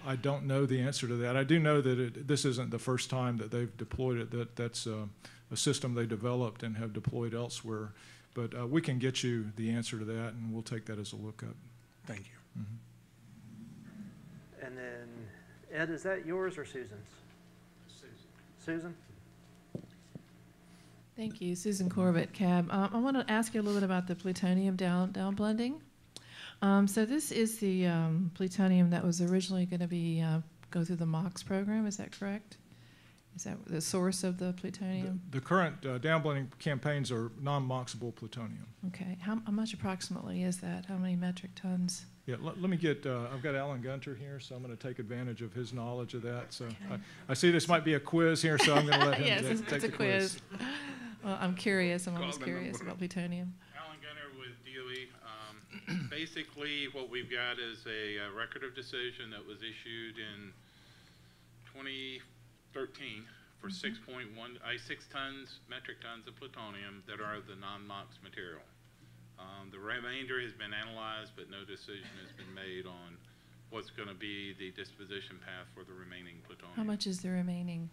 F: I don't know the answer to that. I do know that this isn't the first time that they've deployed it. That's a system they developed and have deployed elsewhere. But we can get you the answer to that, and we'll take that as a lookup.
K: Thank you.
F: Mm-hmm.
A: And then, Ed, is that yours or Susan's? Susan?
L: Thank you. Susan Corbett, CAB. I want to ask you a little bit about the plutonium down blending. So this is the plutonium that was originally going to be go through the MOX program. Is that correct? Is that the source of the plutonium?
F: The current downblending campaigns are non-MOXable plutonium.
L: Okay. How much approximately is that? How many metric tons?
F: Yeah, let me get, I've got Alan Gunter here, so I'm going to take advantage of his knowledge of that. So
L: Okay.
F: I see this might be a quiz here, so I'm going to let him
L: Yes,
F: take
L: it's a
F: the quiz.
L: Well, I'm curious. I'm
C: Call
L: always
C: the
L: curious
C: number.
L: about plutonium.
M: Alan Gunner with DOE. Basically, what we've got is a record of decision that was issued in 2013 for 6 metric tons of plutonium that are the non-MOX material. The remainder has been analyzed, but no decision has been made on what's going to be the disposition path for the remaining plutonium.
L: How much is the remaining?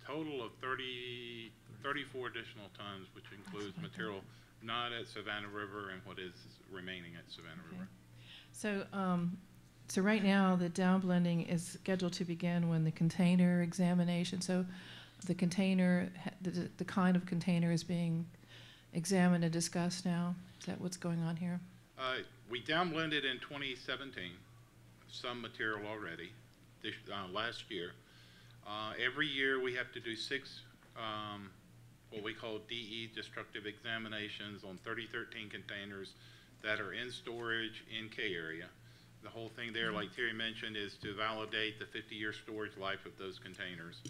M: Total of 30 34 additional tons, which includes material not at Savannah River and what is remaining at Savannah River.
L: So, so right now, the downblending is scheduled to begin when the container examination, so the container, the kind of container is being examined and discussed now? Is that what's going on here?
M: We downblended in 2017 some material already, this, last year. Every year we have to do 6 what we call DE destructive examinations on 3013 containers that are in storage in K area. The whole thing there, like Terry mentioned, is to validate the 50-year storage life of those containers.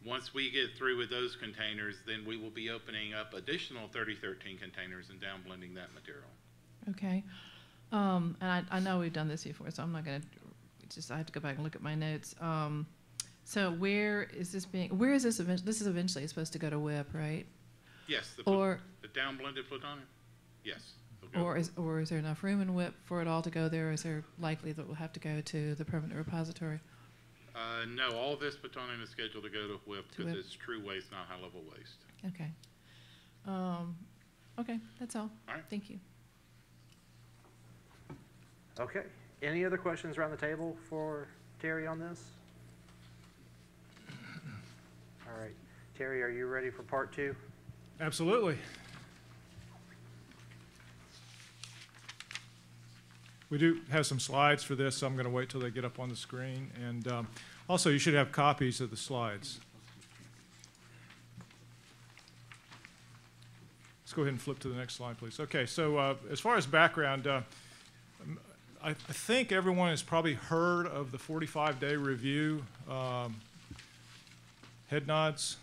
M: Once we get through with those containers, then we will be opening up additional 3013 containers and downblending that material.
L: Okay. And I know we've done this before, so I'm not going to, I have to go back and look at my notes. So where is this being, where is this, this is eventually supposed to go to WIP, right?
M: Yes, the downblended plutonium, yes.
L: Or is there enough room in WIP for it all to go there, or is there likely that we'll have to go to the permanent repository?
M: No, all this plutonium is scheduled to go to WIP because it's true waste, not high-level waste.
L: Okay. Okay, that's all.
M: All right.
L: Thank you.
A: Okay. Any other questions around the table for Terry on this? All right. Terry, are you ready for part 2?
F: Absolutely. We do have some slides for this, so I'm going to wait till they get up on the screen. And also, you should have copies of the slides. Let's go ahead and flip to the next slide, please. Okay, so as far as background, I think everyone has probably heard of the 45-day review. Head nods?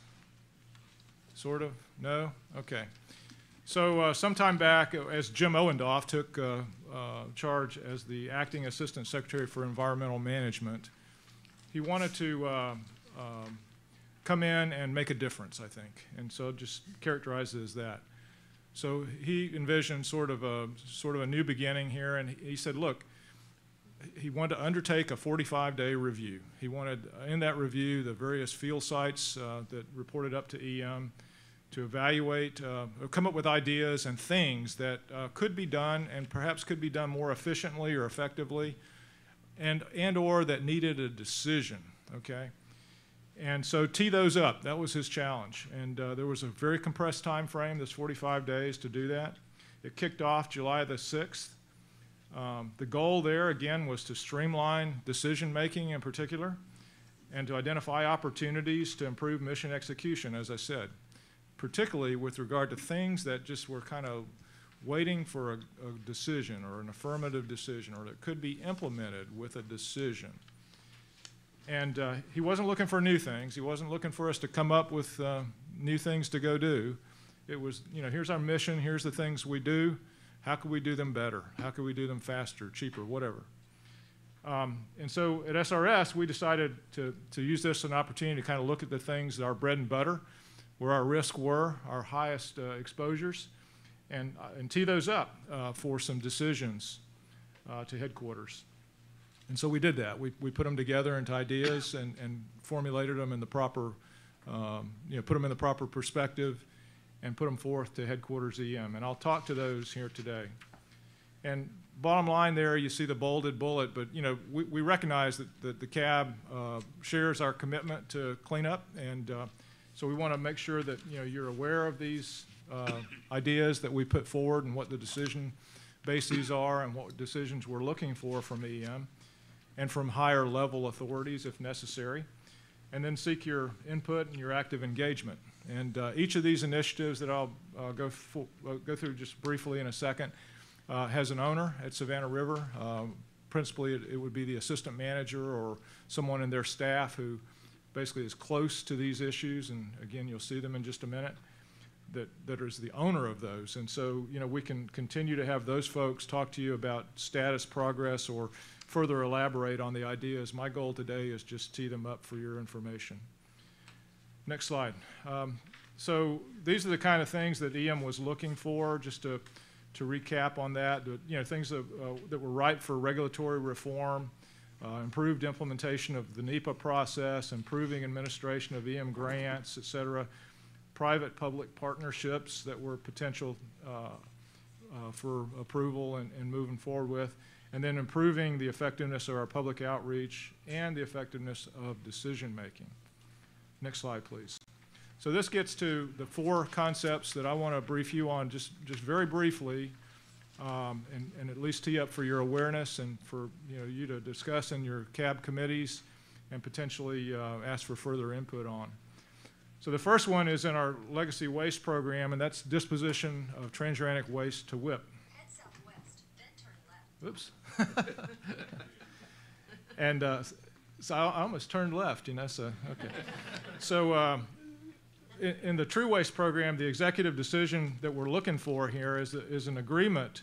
F: Sort of? No? Okay. So sometime back, as Jim Owendorf took charge as the Acting Assistant Secretary for Environmental Management, he wanted to come in and make a difference, I think, and so just characterize it as that. So he envisioned sort of a new beginning here, and he said, look, he wanted to undertake a 45-day review. He wanted, in that review, the various field sites that reported up to EM to evaluate, come up with ideas and things that could be done and perhaps could be done more efficiently or effectively, and or that needed a decision, okay? And so tee those up. That was his challenge. And there was a very compressed time frame, this 45 days, to do that. It kicked off July the 6th. The goal there, again, was to streamline decision-making in particular and to identify opportunities to improve mission execution, as I said, particularly with regard to things that just were kind of waiting for a decision or an affirmative decision or that could be implemented with a decision. And he wasn't looking for new things. He wasn't looking for us to come up with new things to go do. It was, you know, here's our mission, here's the things we do. How can we do them better? How can we do them faster, cheaper, whatever? And so at SRS, we decided to use this as an opportunity to kind of look at the things that are bread and butter, where our risks were, our highest exposures, and tee those up for some decisions to headquarters. And so we did that. We put them together into ideas and formulated them in the proper, put them in the proper perspective and put them forth to headquarters EM. And I'll talk to those here today. And bottom line there, you see the bolded bullet, but you know, we recognize that the CAB shares our commitment to cleanup, and so we want to make sure that you're aware of these ideas that we put forward and what the decision bases are and what decisions we're looking for from EM and from higher level authorities if necessary, and then seek your input and your active engagement. And each of these initiatives that I'll go through just briefly in a second has an owner at Savannah River. Principally, it would be the assistant manager or someone in their staff who basically is close to these issues, and again, you'll see them in just a minute, that is the owner of those. And so, we can continue to have those folks talk to you about status, progress, or further elaborate on the ideas. My goal today is just tee them up for your information. Next slide. So these are the kind of things that EM was looking for, just to recap on that. Things that were ripe for regulatory reform, improved implementation of the NEPA process, improving administration of EM grants, et cetera, private-public partnerships that were potential for approval and moving forward with, and then improving the effectiveness of our public outreach and the effectiveness of decision-making. Next slide, please. So this gets to the 4 concepts that I want to brief you on just very briefly, and at least tee up for your awareness and for you to discuss in your CAB committees and potentially ask for further input on. So the first one is in our legacy waste program, and that's disposition of transuranic waste to WIP.
N: Head southwest, then turn left.
F: Oops. And so I almost turned left, so, okay. So in the True Waste program, the executive decision that we're looking for here is an agreement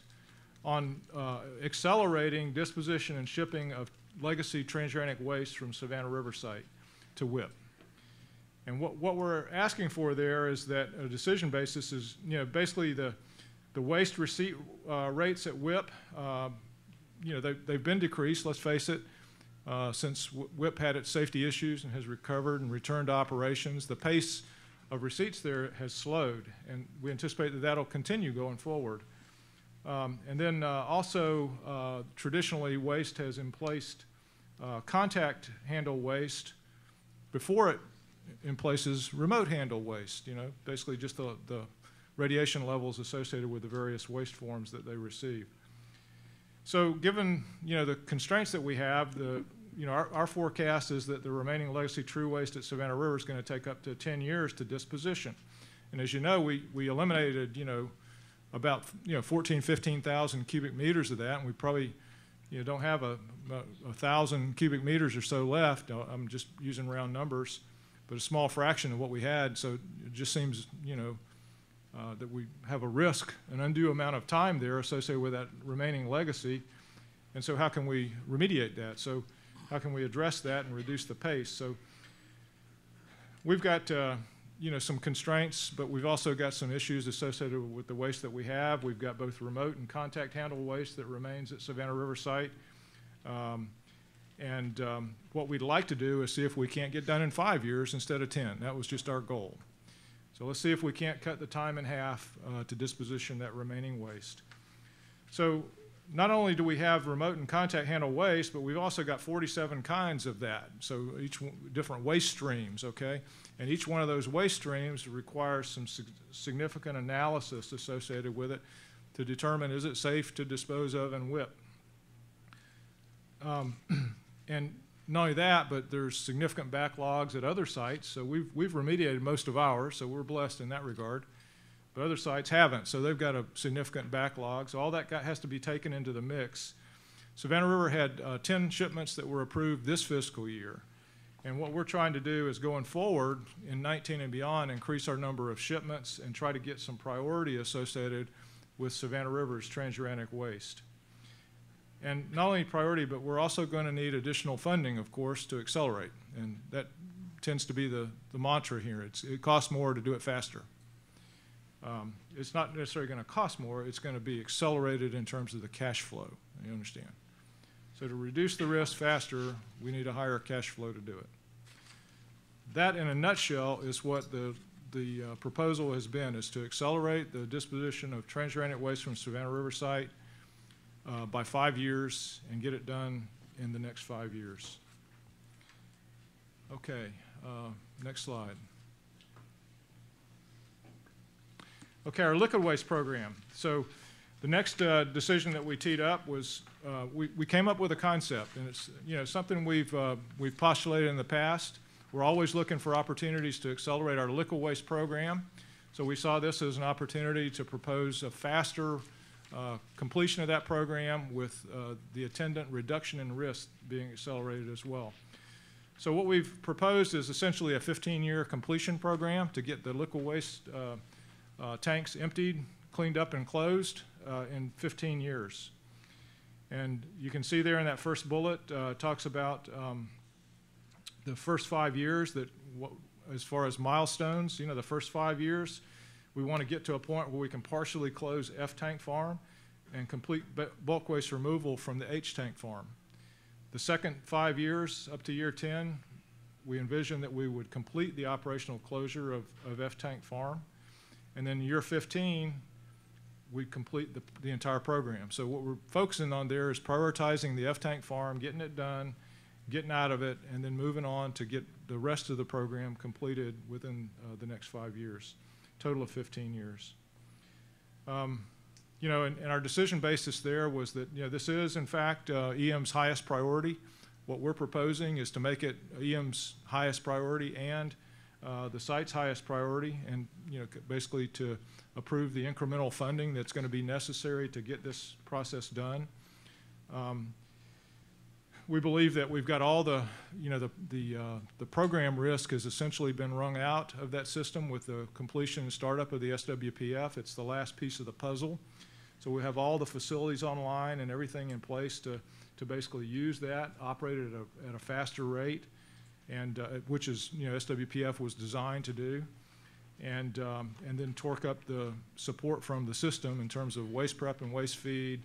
F: on accelerating disposition and shipping of legacy transuranic waste from Savannah River site to WIP. And what we're asking for there is that a decision basis is, basically the waste receipt rates at WIP, they've been decreased, let's face it, since WIP had its safety issues and has recovered and returned to operations. The pace of receipts there has slowed, and we anticipate that that'll continue going forward. And then also, traditionally, waste has emplaced contact handle waste before it emplaces remote handle waste, basically just the radiation levels associated with the various waste forms that they receive. So given, the constraints that we have, our forecast is that the remaining legacy true waste at Savannah River is going to take up to 10 years to disposition. And as you know, we eliminated, about 15,000 cubic meters of that, and we probably don't have a 1,000 cubic meters or so left. I'm just using round numbers, but a small fraction of what we had. So it just seems that we have a risk, an undue amount of time there associated with that remaining legacy. And so how can we remediate that? So how can we address that and reduce the pace? So we've got some constraints, but we've also got some issues associated with the waste that we have. We've got both remote and contact handle waste that remains at Savannah River site. What we'd like to do is see if we can't get done in 5 years instead of 10. That was just our goal. So let's see if we can't cut the time in half to disposition that remaining waste. So not only do we have remote and contact handle waste, but we've also got 47 kinds of that. So each different waste streams, okay? And each one of those waste streams requires some significant analysis associated with it to determine, is it safe to dispose of and WIP? And not only that, but there's significant backlogs at other sites. So we've remediated most of ours, so we're blessed in that regard. But other sites haven't, so they've got a significant backlog. So all that has to be taken into the mix. Savannah River had 10 shipments that were approved this fiscal year. And what we're trying to do is going forward in 19 and beyond, increase our number of shipments and try to get some priority associated with Savannah River's transuranic waste. And not only priority, but we're also going to need additional funding, of course, to accelerate. And that tends to be the mantra here. It costs more to do it faster. It's not necessarily going to cost more. It's going to be accelerated in terms of the cash flow. You understand? So to reduce the risk faster, we need a higher cash flow to do it. That, in a nutshell, is what the proposal has been, is to accelerate the disposition of transuranic waste from Savannah River site by 5 years and get it done in the next 5 years. Okay, next slide. Okay, our liquid waste program. So the next decision that we teed up was we came up with a concept, and it's something we've postulated in the past. We're always looking for opportunities to accelerate our liquid waste program. So we saw this as an opportunity to propose a faster completion of that program with the attendant reduction in risk being accelerated as well. So what we've proposed is essentially a 15-year completion program to get the liquid waste tanks emptied, cleaned up, and closed in 15 years. And you can see there in that first bullet, talks about the first 5 years, that as far as milestones, the first 5 years, we want to get to a point where we can partially close F-tank farm and complete bulk waste removal from the H-tank farm. The second 5 years, up to year 10, we envisioned that we would complete the operational closure of F-Tank Farm. And then year 15, we complete the entire program. So what we're focusing on there is prioritizing the F-Tank Farm, getting it done, getting out of it, and then moving on to get the rest of the program completed within the next 5 years, total of 15 years. You know, and our decision basis there was that, you know, this is, in fact, EM's highest priority. What we're proposing is to make it EM's highest priority and the site's highest priority, and, you know, basically to approve the incremental funding that's going to be necessary to get this process done. We believe that we've got all the, you know, the program risk has essentially been wrung out of that system with the completion and startup of the SWPF. It's the last piece of the puzzle. So we have all the facilities online and everything in place to basically use that, operate it at a faster rate, and which is, you know, SWPF was designed to do, and then torque up the support from the system in terms of waste prep and waste feed,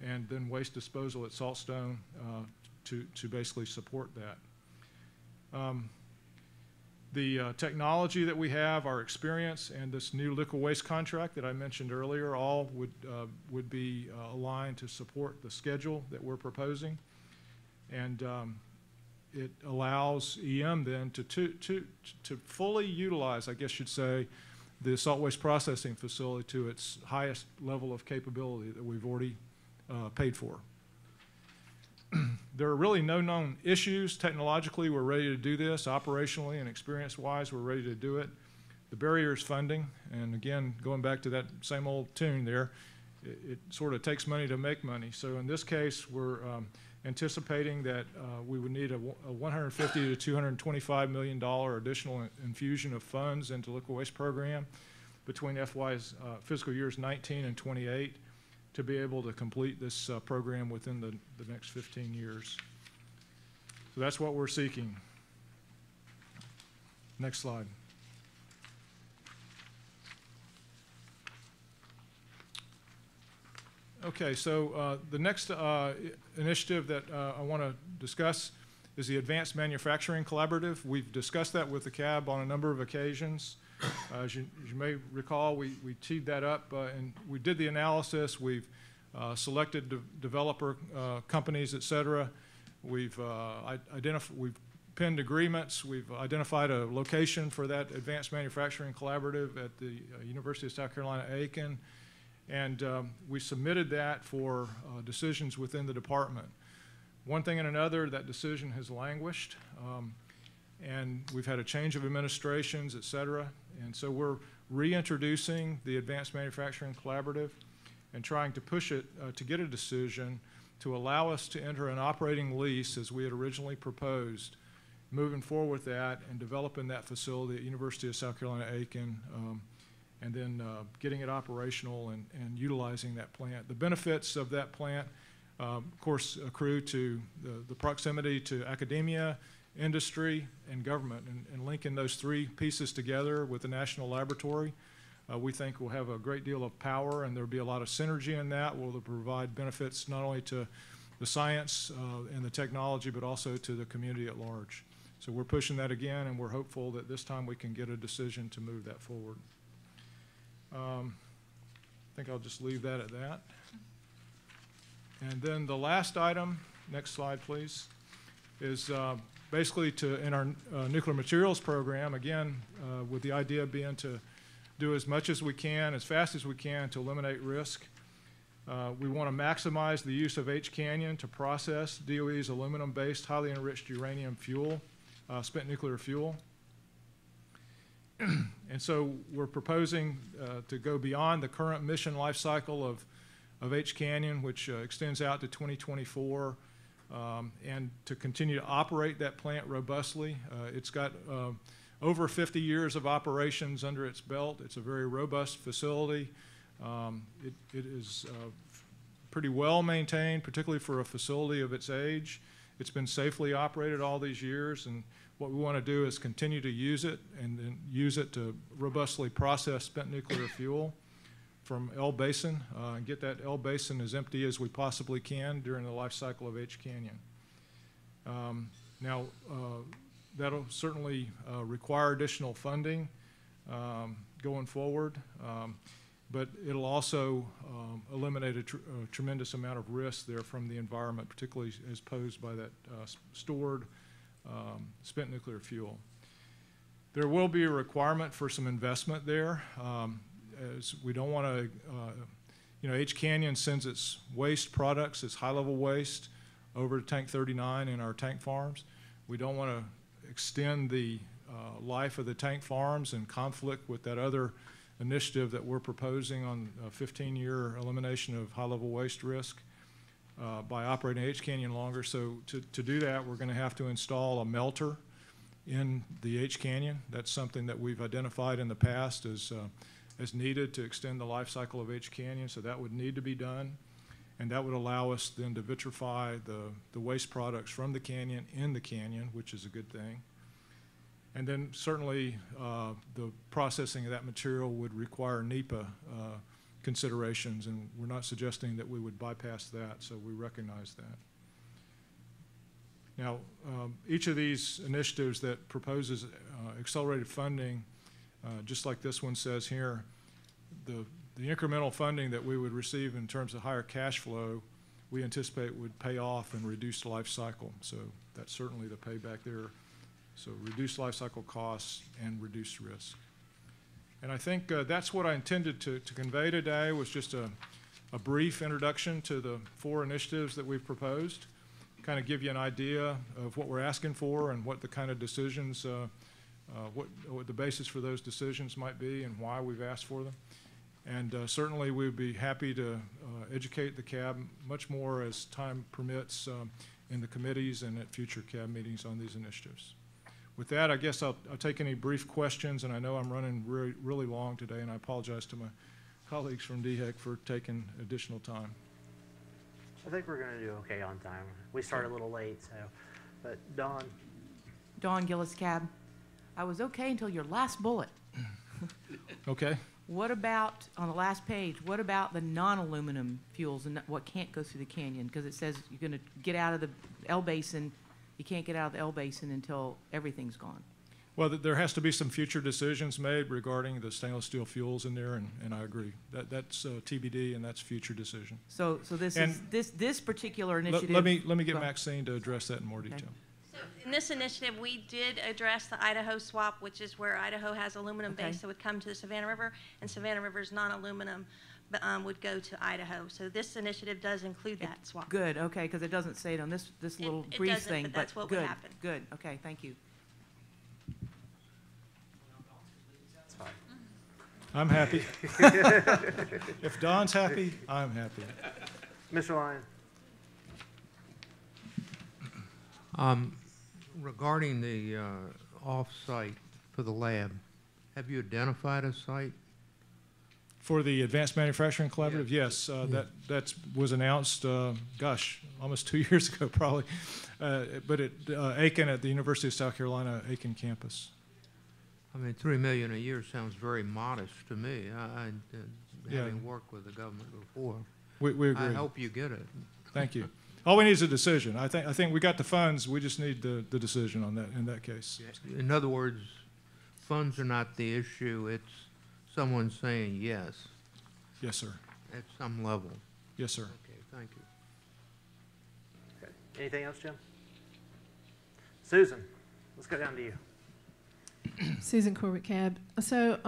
F: and then waste disposal at Saltstone to basically support that. The technology that we have, our experience, and this new liquid waste contract that I mentioned earlier, all would be aligned to support the schedule that we're proposing, and it allows EM then to fully utilize, I guess you'd say, the salt waste processing facility to its highest level of capability that we've already paid for. There are really no known issues. Technologically, we're ready to do this. Operationally and experience-wise, we're ready to do it. The barrier is funding, and again, going back to that same old tune there, it sort of takes money to make money. So in this case, we're anticipating that we would need a $150 to $225 million additional infusion of funds into the liquid waste program between FY's fiscal years 19 and 28 to be able to complete this program within the next 15 years. So that's what we're seeking. Next slide. Okay, so the next initiative that I want to discuss is the Advanced Manufacturing Collaborative. We've discussed that with the CAB on a number of occasions. As you may recall, we teed that up and we did the analysis. We've selected developer companies, et cetera. We've penned agreements. We've identified a location for that Advanced Manufacturing Collaborative at the University of South Carolina, Aiken. And we submitted that for decisions within the department. One thing and another, that decision has languished. And we've had a change of administrations, et cetera. And so we're reintroducing the Advanced Manufacturing Collaborative and trying to push it to get a decision to allow us to enter an operating lease as we had originally proposed, moving forward with that and developing that facility at University of South Carolina, Aiken, and then getting it operational and utilizing that plant. The benefits of that plant, of course, accrue to the proximity to academia, industry, and government, and linking those three pieces together with the National Laboratory, we think will have a great deal of power, and there'll be a lot of synergy in that. Will provide benefits not only to the science and the technology, but also to the community at large. So we're pushing that again, and we're hopeful that this time we can get a decision to move that forward. I think I'll just leave that at that. And then the last item, next slide please, is basically in our nuclear materials program, again, with the idea being to do as much as we can, as fast as we can to eliminate risk. We want to maximize the use of H Canyon to process DOE's aluminum-based, highly enriched uranium fuel, spent nuclear fuel. And so we're proposing to go beyond the current mission life cycle of H Canyon, which extends out to 2024, and to continue to operate that plant robustly. It's got over 50 years of operations under its belt. It's a very robust facility. It is pretty well maintained, particularly for a facility of its age. It's been safely operated all these years, and what we want to do is continue to use it and then use it to robustly process spent nuclear fuel from L Basin and get that L Basin as empty as we possibly can during the life cycle of H Canyon. Now, that'll certainly require additional funding going forward, but it'll also eliminate a tremendous amount of risk there from the environment, particularly as posed by that stored spent nuclear fuel. There will be a requirement for some investment there, as we don't want to, you know, H Canyon sends its waste products, its high-level waste, over to Tank 39 in our tank farms. We don't want to extend the life of the tank farms in conflict with that other initiative that we're proposing on a 15-year elimination of high-level waste risk by operating H Canyon longer. So to do that, we're going to have to install a melter in the H Canyon. That's something that we've identified in the past as needed to extend the life cycle of H Canyon, so that would need to be done. And that would allow us then to vitrify the waste products from the canyon in the canyon, which is a good thing. And then certainly the processing of that material would require NEPA considerations, and we're not suggesting that we would bypass that, so we recognize that. Now, each of these initiatives that proposes accelerated funding, just like this one says here, the incremental funding that we would receive in terms of higher cash flow, we anticipate would pay off and reduce the life cycle. So that's certainly the payback there. So reduce life cycle costs and reduce risk. And I think that's what I intended to convey today, was just a brief introduction to the 4 initiatives that we've proposed, kind of give you an idea of what we're asking for and what the kind of decisions, what the basis for those decisions might be and why we've asked for them. And certainly we would be happy to educate the CAB much more as time permits in the committees and at future CAB meetings on these initiatives. With that, I guess I'll take any brief questions, and I know I'm running really long today, and I apologize to my colleagues from DHEC for taking additional time.
A: I think we're going to do okay on time. We started a little late, so, but Dawn.
H: Dawn Gillis, CAB. I was okay until your last bullet.
F: Okay.
H: What about, on the last page, what about the non-aluminum fuels and what can't go through the canyon? Because it says you're going to get out of the L basin. You can't get out of the L basin until everything's gone.
F: Well, there has to be some future decisions made regarding the stainless steel fuels in there, and I agree. That's TBD, and that's future decision.
H: So this is this particular initiative.
F: Let me get Maxine to address that in more detail.
O: So in this initiative, we did address the Idaho swap, which is where Idaho has aluminum base that would come to the Savannah River, and Savannah River's non-aluminum would go to Idaho. So this initiative does include that swap.
H: Good, okay, because it doesn't say it on this little
O: It
H: brief
O: doesn't,
H: thing,
O: but that's what
H: good,
O: would happen.
H: Good, okay, thank you.
A: That's fine.
F: I'm happy. If Don's happy, I'm happy.
A: Mr. Lyon.
G: Regarding the off-site for the lab, have you identified a site?
F: For the Advanced Manufacturing Collaborative, yes, that was announced, gosh, almost 2 years ago probably, but at Aiken, at the University of South Carolina, Aiken campus.
G: I mean, $3 million a year sounds very modest to me. Having worked with the government before,
F: we agree.
G: I hope you get it.
F: Thank you. All we need is a decision. I think we got the funds. We just need the decision on that in that case.
G: In other words, funds are not the issue. It's someone saying yes.
F: Yes, sir.
G: At some level.
F: Yes, sir.
G: Okay, thank you.
A: Okay. Anything else, Jim? Susan, let's go down to you.
L: Susan Corbett, CAB. So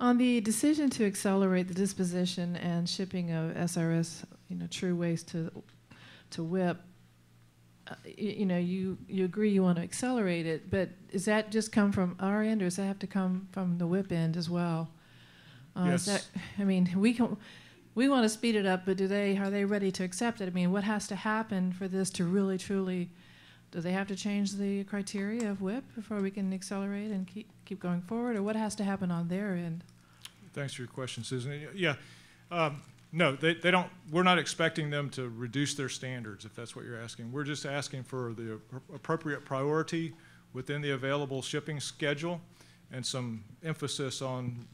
L: on the decision to accelerate the disposition and shipping of SRS, true waste to WIP, you agree you want to accelerate it, but does that just come from our end, or does that have to come from the WIP end as well?
F: Yes.
L: We want to speed it up, but are they ready to accept it? I mean, what has to happen for this to really, truly, do they have to change the criteria of WIP before we can accelerate and keep going forward, or what has to happen on their end?
F: Thanks for your question, Susan. Yeah. No, they don't. We're not expecting them to reduce their standards, if that's what you're asking. We're just asking for the appropriate priority within the available shipping schedule and some emphasis on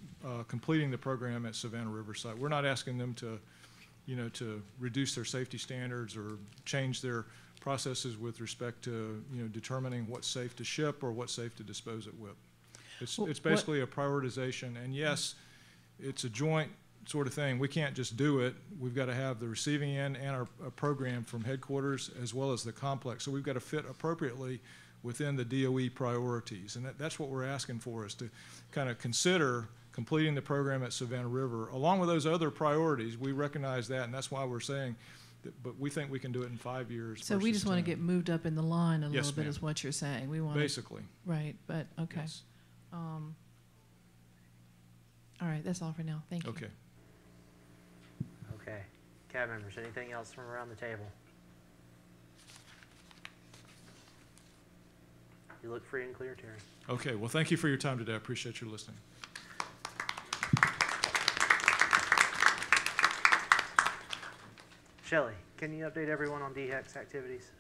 F: completing the program at Savannah Riverside. We're not asking them to, to reduce their safety standards or change their processes with respect to, determining what's safe to ship or what's safe to dispose at WIP. It's basically a prioritization, and yes, it's a joint sort of thing. We can't just do it. We've got to have the receiving end and our program from headquarters as well as the complex. So we've got to fit appropriately within the DOE priorities. And that's what we're asking for, is to kind of consider completing the program at Savannah River along with those other priorities. We recognize that, and that's why we're saying that, but we think we can do it in 5 years.
L: So we just want to get moved up in the line a
F: Yes,
L: little bit,
F: ma'am.
L: is what you're saying. We want
F: Basically.
L: Right, but okay.
F: Yes.
L: All right, that's all for now. Thank you.
F: Okay.
A: Okay. Cab members, anything else from around the table? You look free and clear, Terry.
F: Okay, well, thank you for your time today. I appreciate your listening.
A: Shelley, can you update everyone on DHEC's activities?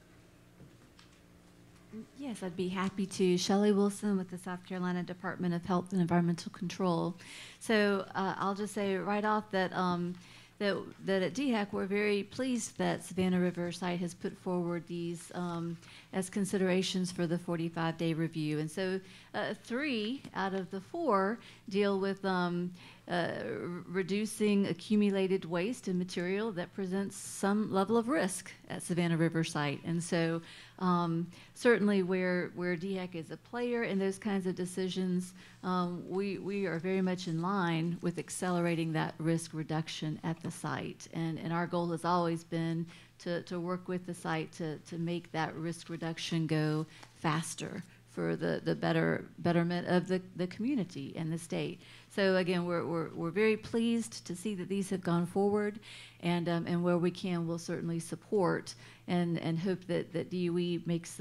P: Yes, I'd be happy to. Shelley Wilson with the South Carolina Department of Health and Environmental Control. So I'll just say right off that that at DHEC we're very pleased that Savannah River site has put forward these as considerations for the 45-day review. And so 3 out of the 4 deal with reducing accumulated waste and material that presents some level of risk at Savannah River site. And so certainly where DHEC is a player in those kinds of decisions, we are very much in line with accelerating that risk reduction at the site. And our goal has always been to work with the site to make that risk reduction go faster for the betterment of the community and the state. So again, we're very pleased to see that these have gone forward, and where we can, we'll certainly support and hope that DOE makes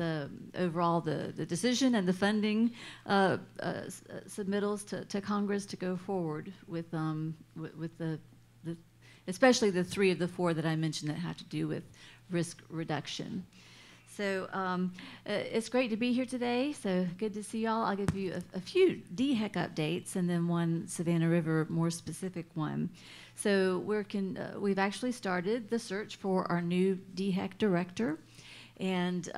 P: overall the decision and the funding submittals to Congress to go forward with the especially the 3 of the 4 that I mentioned that have to do with risk reduction. So it's great to be here today. So good to see y'all. I'll give you a few DHEC updates and then one Savannah River more specific one. So we've actually started the search for our new DHEC director, and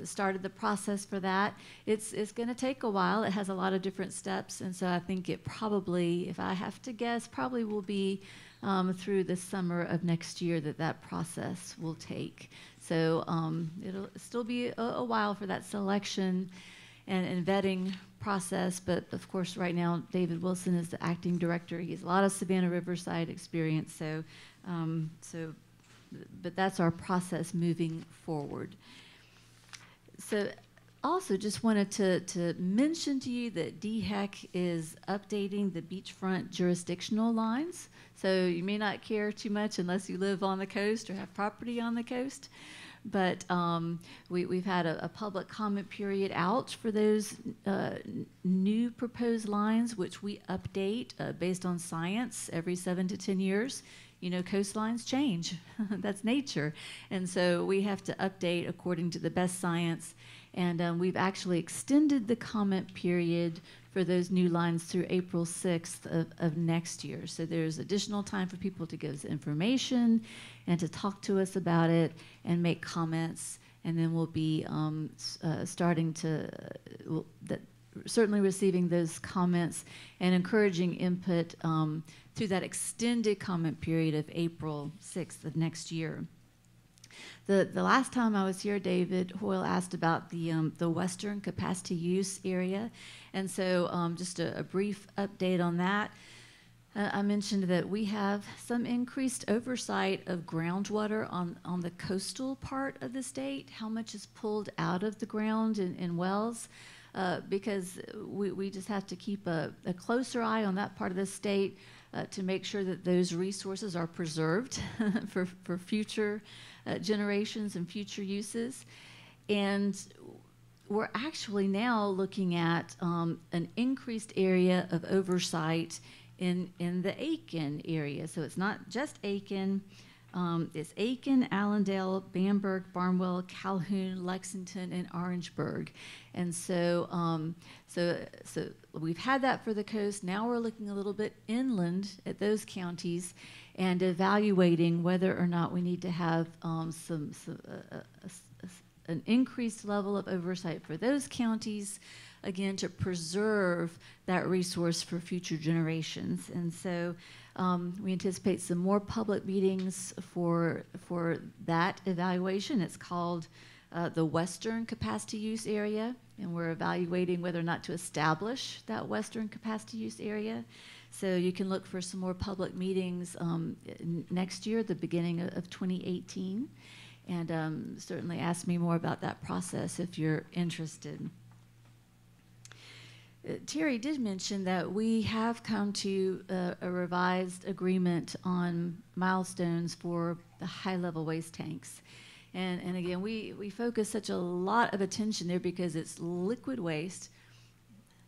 P: started the process for that. It's going to take a while. It has a lot of different steps, and so I think it probably, if I have to guess, probably will be through the summer of next year that process will take. So it'll still be a while for that selection and vetting process, but of course right now David Wilson is the acting director. He has a lot of Savannah Riverside experience, but that's our process moving forward. So also just wanted to mention to you that DHEC is updating the beachfront jurisdictional lines. So you may not care too much unless you live on the coast or have property on the coast. But we've had a public comment period out for those new proposed lines, which we update based on science every 7 to 10 years. You know, coastlines change. That's nature. And so we have to update according to the best science. And we've actually extended the comment period for those new lines through April 6th of next year. So there's additional time for people to give us information and to talk to us about it and make comments. And then we'll be starting to, certainly receiving those comments and encouraging input through that extended comment period of April 6th of next year. The last time I was here, David Hoyle asked about the western capacity use area, and so just a brief update on that. I mentioned that we have some increased oversight of groundwater on the coastal part of the state, how much is pulled out of the ground in wells, because we just have to keep a closer eye on that part of the state to make sure that those resources are preserved for future generations and future uses. And we're actually now looking at an increased area of oversight in the Aiken area. So it's not just Aiken, It's Aiken, Allendale, Bamberg, Barnwell, Calhoun, Lexington, and Orangeburg. And so, so we've had that for the coast. Now we're looking a little bit inland at those counties and evaluating whether or not we need to have an increased level of oversight for those counties, again, to preserve that resource for future generations. And so we anticipate some more public meetings for that evaluation. It's called the Western Capacity Use Area, and we're evaluating whether or not to establish that Western Capacity Use Area. So you can look for some more public meetings next year, the beginning of 2018, and certainly ask me more about that process if you're interested. Terry did mention that we have come to a revised agreement on milestones for the high-level waste tanks. And again, we focus such a lot of attention there because it's liquid waste,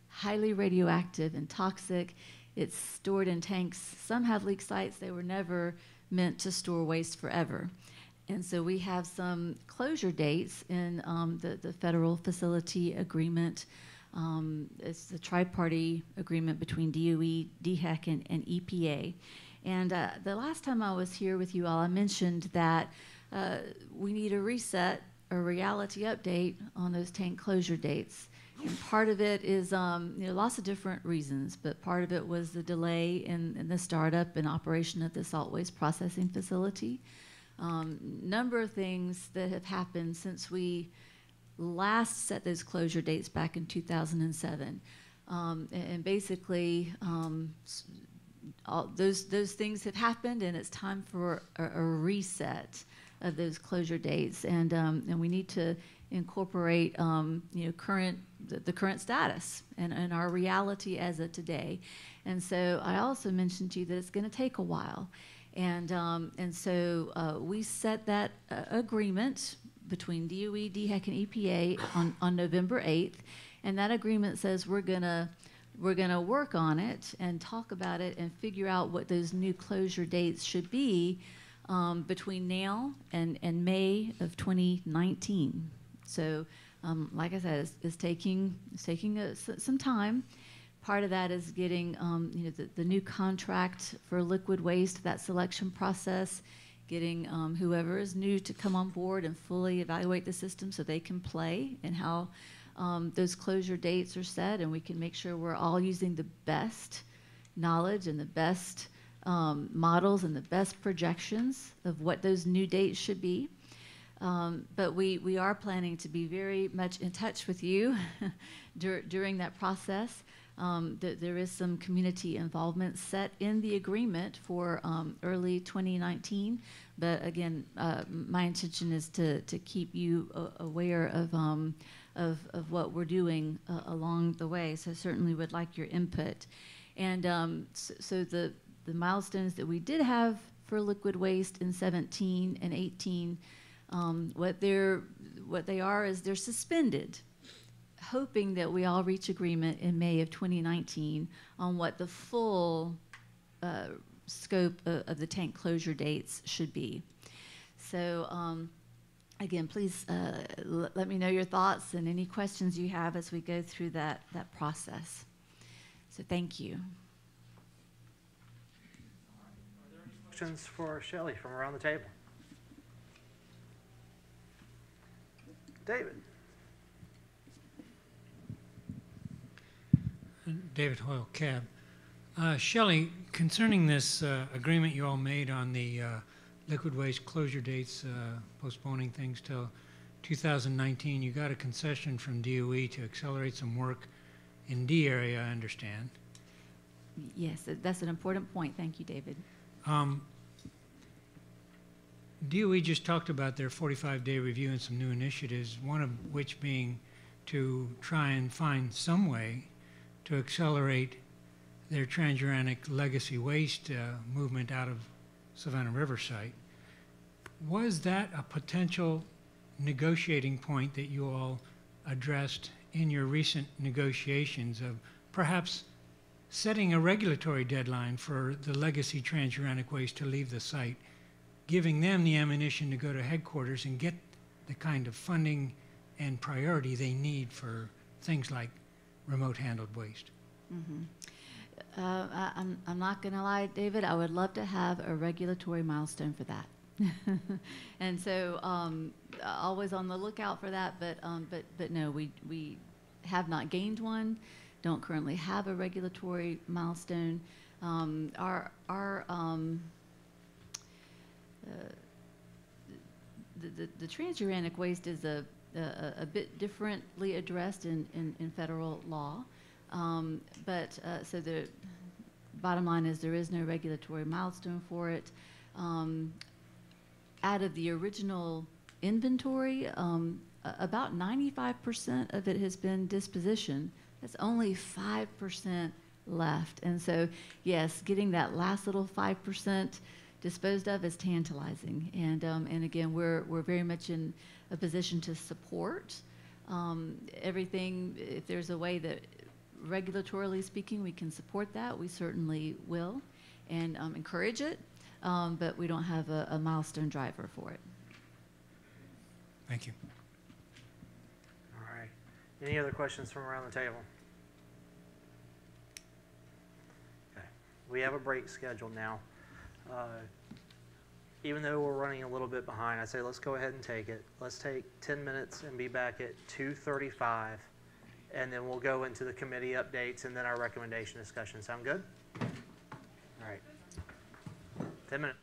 P: highly radioactive and toxic. It's stored in tanks. Some have leak sites. They were never meant to store waste forever. And so we have some closure dates in the federal facility agreement. It's the tri-party agreement between DOE, DHEC, and EPA. And the last time I was here with you all, I mentioned that we need a reset, a reality update on those tank closure dates. And part of it is lots of different reasons, but part of it was the delay in the startup and operation of the salt waste processing facility. Number of things that have happened since we last set those closure dates back in 2007. And basically, all those things have happened, and it's time for a reset of those closure dates. And we need to incorporate the current status and our reality as of today. And so I also mentioned to you that it's going to take a while. And so we set that agreement between DOE, DHEC, and EPA on November 8th, and that agreement says we're gonna work on it and talk about it and figure out what those new closure dates should be between now and May of 2019. So, like I said, it's taking some time. Part of that is getting the new contract for liquid waste, that selection process, getting whoever is new to come on board and fully evaluate the system so they can play and how those closure dates are set, and we can make sure we're all using the best knowledge and the best models and the best projections of what those new dates should be. But we are planning to be very much in touch with you during that process. There is some community involvement set in the agreement for early 2019, but again, my intention is to keep you aware of what we're doing along the way. So certainly would like your input. And so the milestones that we did have for liquid waste in 17 and 18, what they are is they're suspended, hoping that we all reach agreement in May of 2019 on what the full scope of the tank closure dates should be. So again, please let me know your thoughts and any questions you have as we go through that process. So thank you.
A: Are there any questions for Shelley from around the table? David.
J: David Hoyle, CAB. Shelley, concerning this agreement you all made on the liquid waste closure dates, postponing things till 2019, you got a concession from DOE to accelerate some work in D area, I understand.
P: Yes, that's an important point. Thank you, David.
J: DOE just talked about their 45-day review and some new initiatives, one of which being to try and find some way to accelerate their transuranic legacy waste movement out of Savannah River site. Was that a potential negotiating point that you all addressed in your recent negotiations of perhaps setting a regulatory deadline for the legacy transuranic waste to leave the site giving them the ammunition to go to headquarters and get the kind of funding and priority they need for things like remote handled waste.
P: I'm not going to lie, David, I would love to have a regulatory milestone for that. And so always on the lookout for that, but no, we have not gained one, don't currently have a regulatory milestone. The transuranic waste is a bit differently addressed in federal law. So the bottom line is there is no regulatory milestone for it. Out of the original inventory, about 95% of it has been dispositioned. That's only 5% left. And so, yes, getting that last little 5% disposed of is tantalizing. And again, we're very much in a position to support everything. If there's a way that, regulatorily speaking, we can support that, we certainly will, and encourage it. But we don't have a milestone driver for it.
J: Thank you.
A: All right. Any other questions from around the table? Okay. We have a break scheduled now. Even though we're running a little bit behind, I say let's go ahead and take it. Let's take 10 minutes and be back at 2:35, and then we'll go into the committee updates and then our recommendation discussion. Sound good? All right. 10 minutes.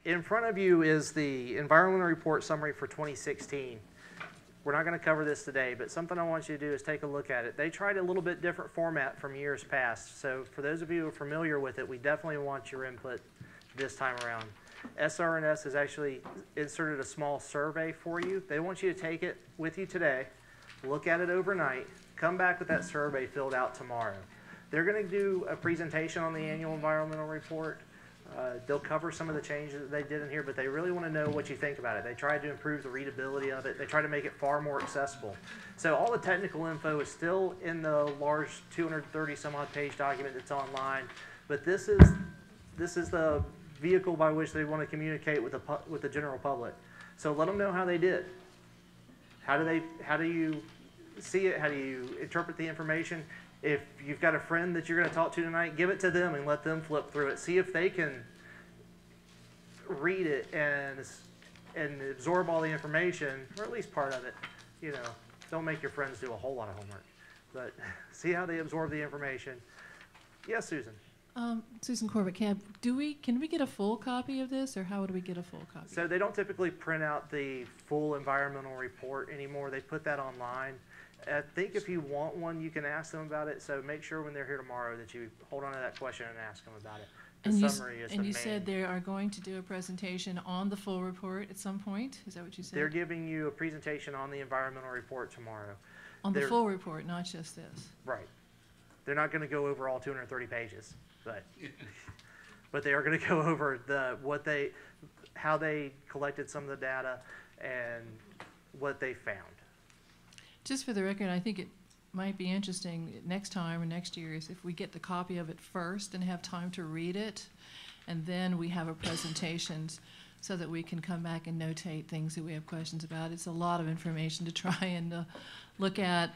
A: In front of you is the environmental report summary for 2016. We're not going to cover this today, but something I want you to do is take a look at it. They tried a little bit different format from years past, so for those of you who are familiar with it, we definitely want your input this time around. SRS has actually inserted a small survey for you. They want you to take it with you today, look at it overnight, come back with that survey filled out tomorrow. They're going to do a presentation on the annual environmental report. They'll cover some of the changes that they did in here, but they really want to know what you think about it. They tried to improve the readability of it. They try to make it far more accessible. So all the technical info is still in the large 230 some odd page document that's online, but this is the vehicle by which they want to communicate with the general public. So let them know how they did. How do you see it? How do you interpret the information? If you've got a friend that you're going to talk to tonight, give it to them and let them flip through it. See if they can read it and absorb all the information, or at least part of it. You know, don't make your friends do a whole lot of homework, but see how they absorb the information. Yes, Susan.
L: Susan Corbett, can we get a full copy of this, or how would we get a full copy?
A: So they don't typically print out the full environmental report anymore. They put that online. I think if you want one, you can ask them about it. So make sure when they're here tomorrow that you hold on to that question and ask them about it. The summary is the main.
L: And you said they are going to do a presentation on the full report at some point? Is that what you said?
A: They're giving you a presentation on the environmental report tomorrow.
L: On the full report, not just this?
A: Right. They're not going to go over all 230 pages, but they are going to go over how they collected some of the data and what they found.
L: Just for the record, I think it might be interesting next time or next year is if we get the copy of it first and have time to read it, and then we have a presentation so that we can come back and notate things that we have questions about. It's a lot of information to try and look at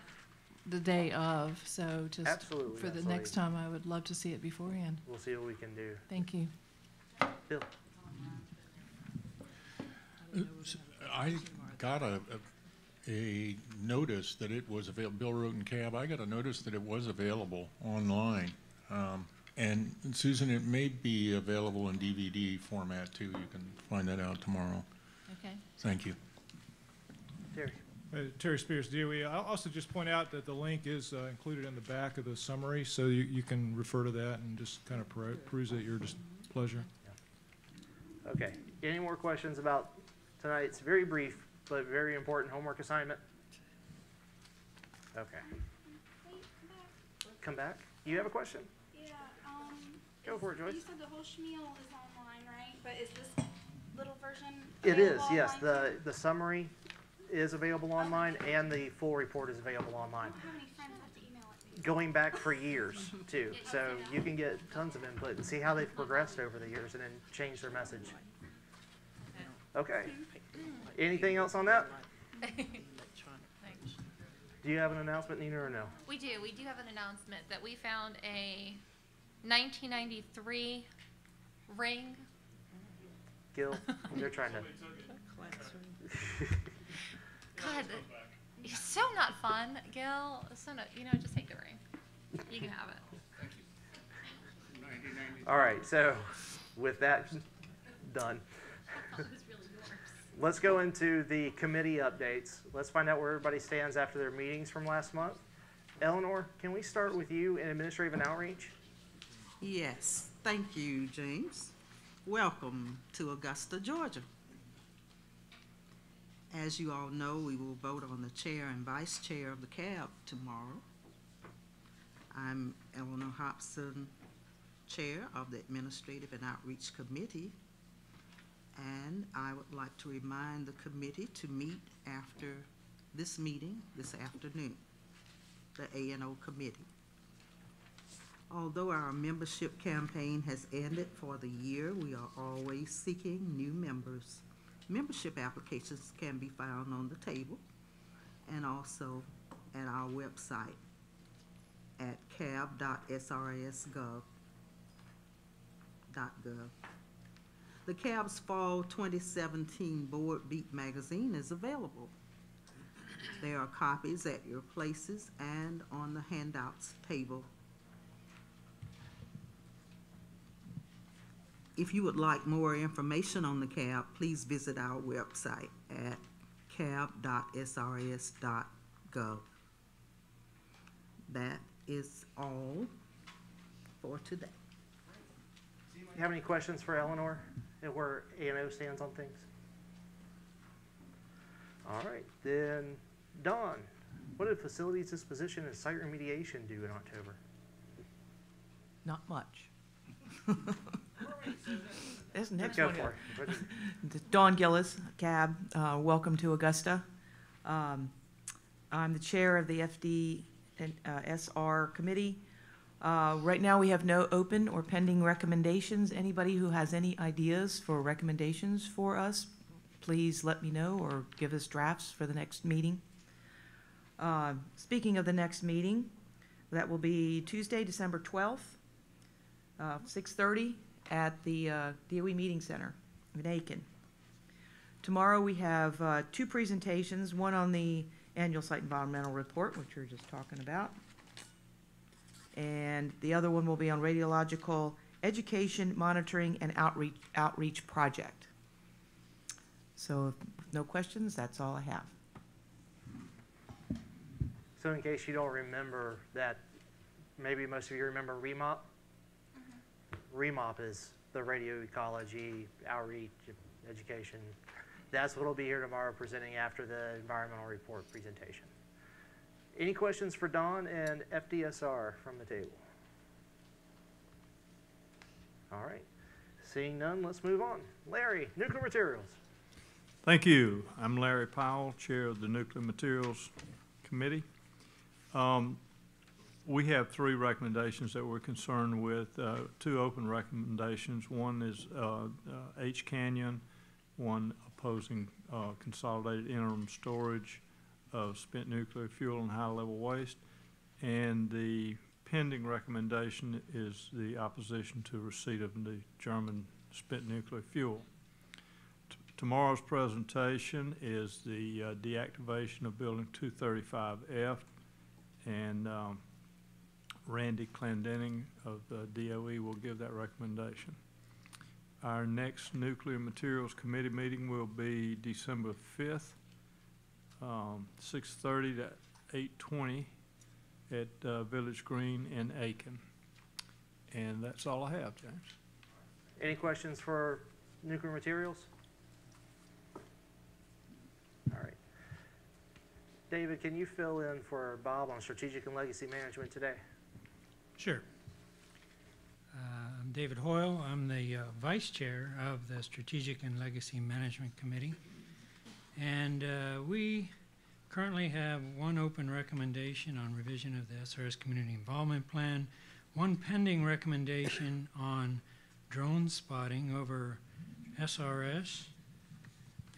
L: the day of. So just
A: Absolutely.
L: the next time, I would love to see it beforehand.
A: We'll see what we can do.
L: Thank you.
A: Bill.
K: I got a notice that it was available. Bill wrote in cab. I got a notice that it was available online. And Susan, it may be available in DVD format too. You can find that out tomorrow.
L: Okay.
K: Thank you.
A: Terry.
F: Terry Spears, DOE. I'll also just point out that the link is included in the back of the summary, so you can refer to that and just kind of peruse it at your pleasure.
A: Yeah. Okay. Any more questions about tonight's very brief but very important homework assignment? Okay. Come back. You have a question?
Q: Yeah.
A: Go for it, Joyce.
Q: You said the whole schmeal is online, right? But is this little version
A: It is,
Q: available
A: yes.
Q: online?
A: The summary is available online, and the full report is available online.
Q: How many friends have to email it to?
A: Going back for years, too. So you can get tons of input and see how they've progressed over the years and then change their message. Okay. Anything else on that? Do you have an announcement, Nina, or no?
B: We do. We do have an announcement that we found a 1993 ring.
A: Gil, they're trying to.
B: God, it's so not fun, Gil. So not, just take the ring. You can have it.
A: All right, so with that done, let's go into the committee updates. Let's find out where everybody stands after their meetings from last month. Eleanor, can we start with you in administrative and outreach?
R: Yes, thank you, James. Welcome to Augusta, Georgia. As you all know, we will vote on the chair and vice chair of the CAB tomorrow. I'm Eleanor Hobson, chair of the Administrative and Outreach Committee, and I would like to remind the committee to meet after this meeting this afternoon, the A&O committee. Although our membership campaign has ended for the year, we are always seeking new members. Membership applications can be found on the table and also at our website at cab.srs.gov. The CAB's Fall 2017 Board Beat magazine is available. There are copies at your places and on the handouts table. if you would like more information on the CAB, please visit our website at cab.srs.gov. That is all for today.
A: Do you have any questions for Eleanor and where A&O stands on things? All right, then Dawn, what did facilities disposition and site remediation do in October?
H: Not much. This next
A: Go
H: one.
A: for it.
H: Dawn Gillis, CAB. Welcome to Augusta. I'm the chair of the DOE-SR committee. Right now, we have no open or pending recommendations. Anybody who has any ideas for recommendations for us, please let me know or give us drafts for the next meeting. Speaking of the next meeting, that will be Tuesday, December 12th, 6:30 at the DOE Meeting Center in Aiken. Tomorrow we have two presentations, one on the annual site environmental report, which we were just talking about, and the other one will be on radiological education, monitoring, and outreach project. So if no questions, that's all I have.
A: So in case you don't remember that, maybe most of you remember REMOP. REMOP is the radio ecology, outreach, education. That's what will be here tomorrow presenting after the environmental report presentation. Any questions for Dawn and FDSR from the table? All right, seeing none, let's move on. Larry, nuclear materials.
S: Thank you. I'm Larry Powell, Chair of the Nuclear Materials Committee. We have three recommendations that we're concerned with, two open recommendations. One is H Canyon, one opposing consolidated interim storage of spent nuclear fuel and high-level waste, and the pending recommendation is the opposition to receipt of the German spent nuclear fuel. Tomorrow's presentation is the deactivation of Building 235F, and Randy Clendenning of the DOE will give that recommendation. Our next Nuclear Materials Committee meeting will be December 5th, 6:30 to 8:20 at Village Green in Aiken. And that's all I have, James.
A: Any questions for nuclear materials? All right. David, can you fill in for Bob on strategic and legacy management today?
J: Sure. I'm David Hoyle. I'm the vice chair of the Strategic and Legacy Management Committee. And we currently have one open recommendation on revision of the SRS Community Involvement Plan, one pending recommendation on drone spotting over SRS,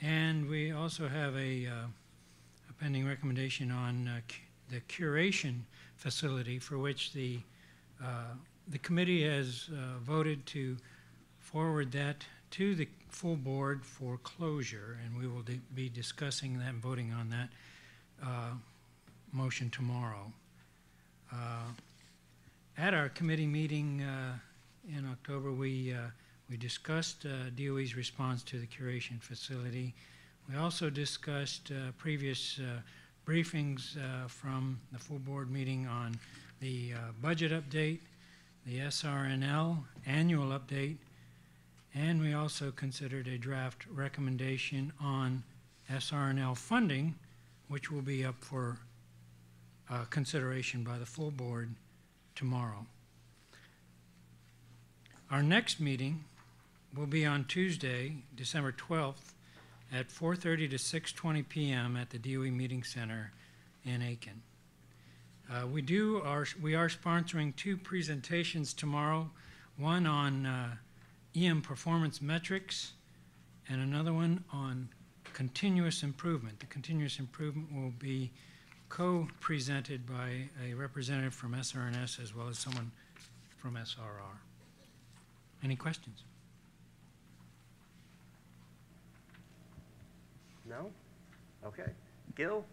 J: and we also have a pending recommendation on the curation facility, for which the committee has voted to forward that to the full board for closure, and we will be discussing that and voting on that motion tomorrow. At our committee meeting in October, we discussed DOE's response to the curation facility. We also discussed previous briefings from the full board meeting on the budget update, the SRNL annual update, and we also considered a draft recommendation on SRNL funding, which will be up for consideration by the full board tomorrow. Our next meeting will be on Tuesday, December 12th at 4:30 to 6:20 p.m. at the DOE Meeting Center in Aiken. We are sponsoring two presentations tomorrow, one on EM performance metrics and another one on continuous improvement. The continuous improvement will be co-presented by a representative from SRS as well as someone from SRR. Any questions?
A: No? Okay. Gil?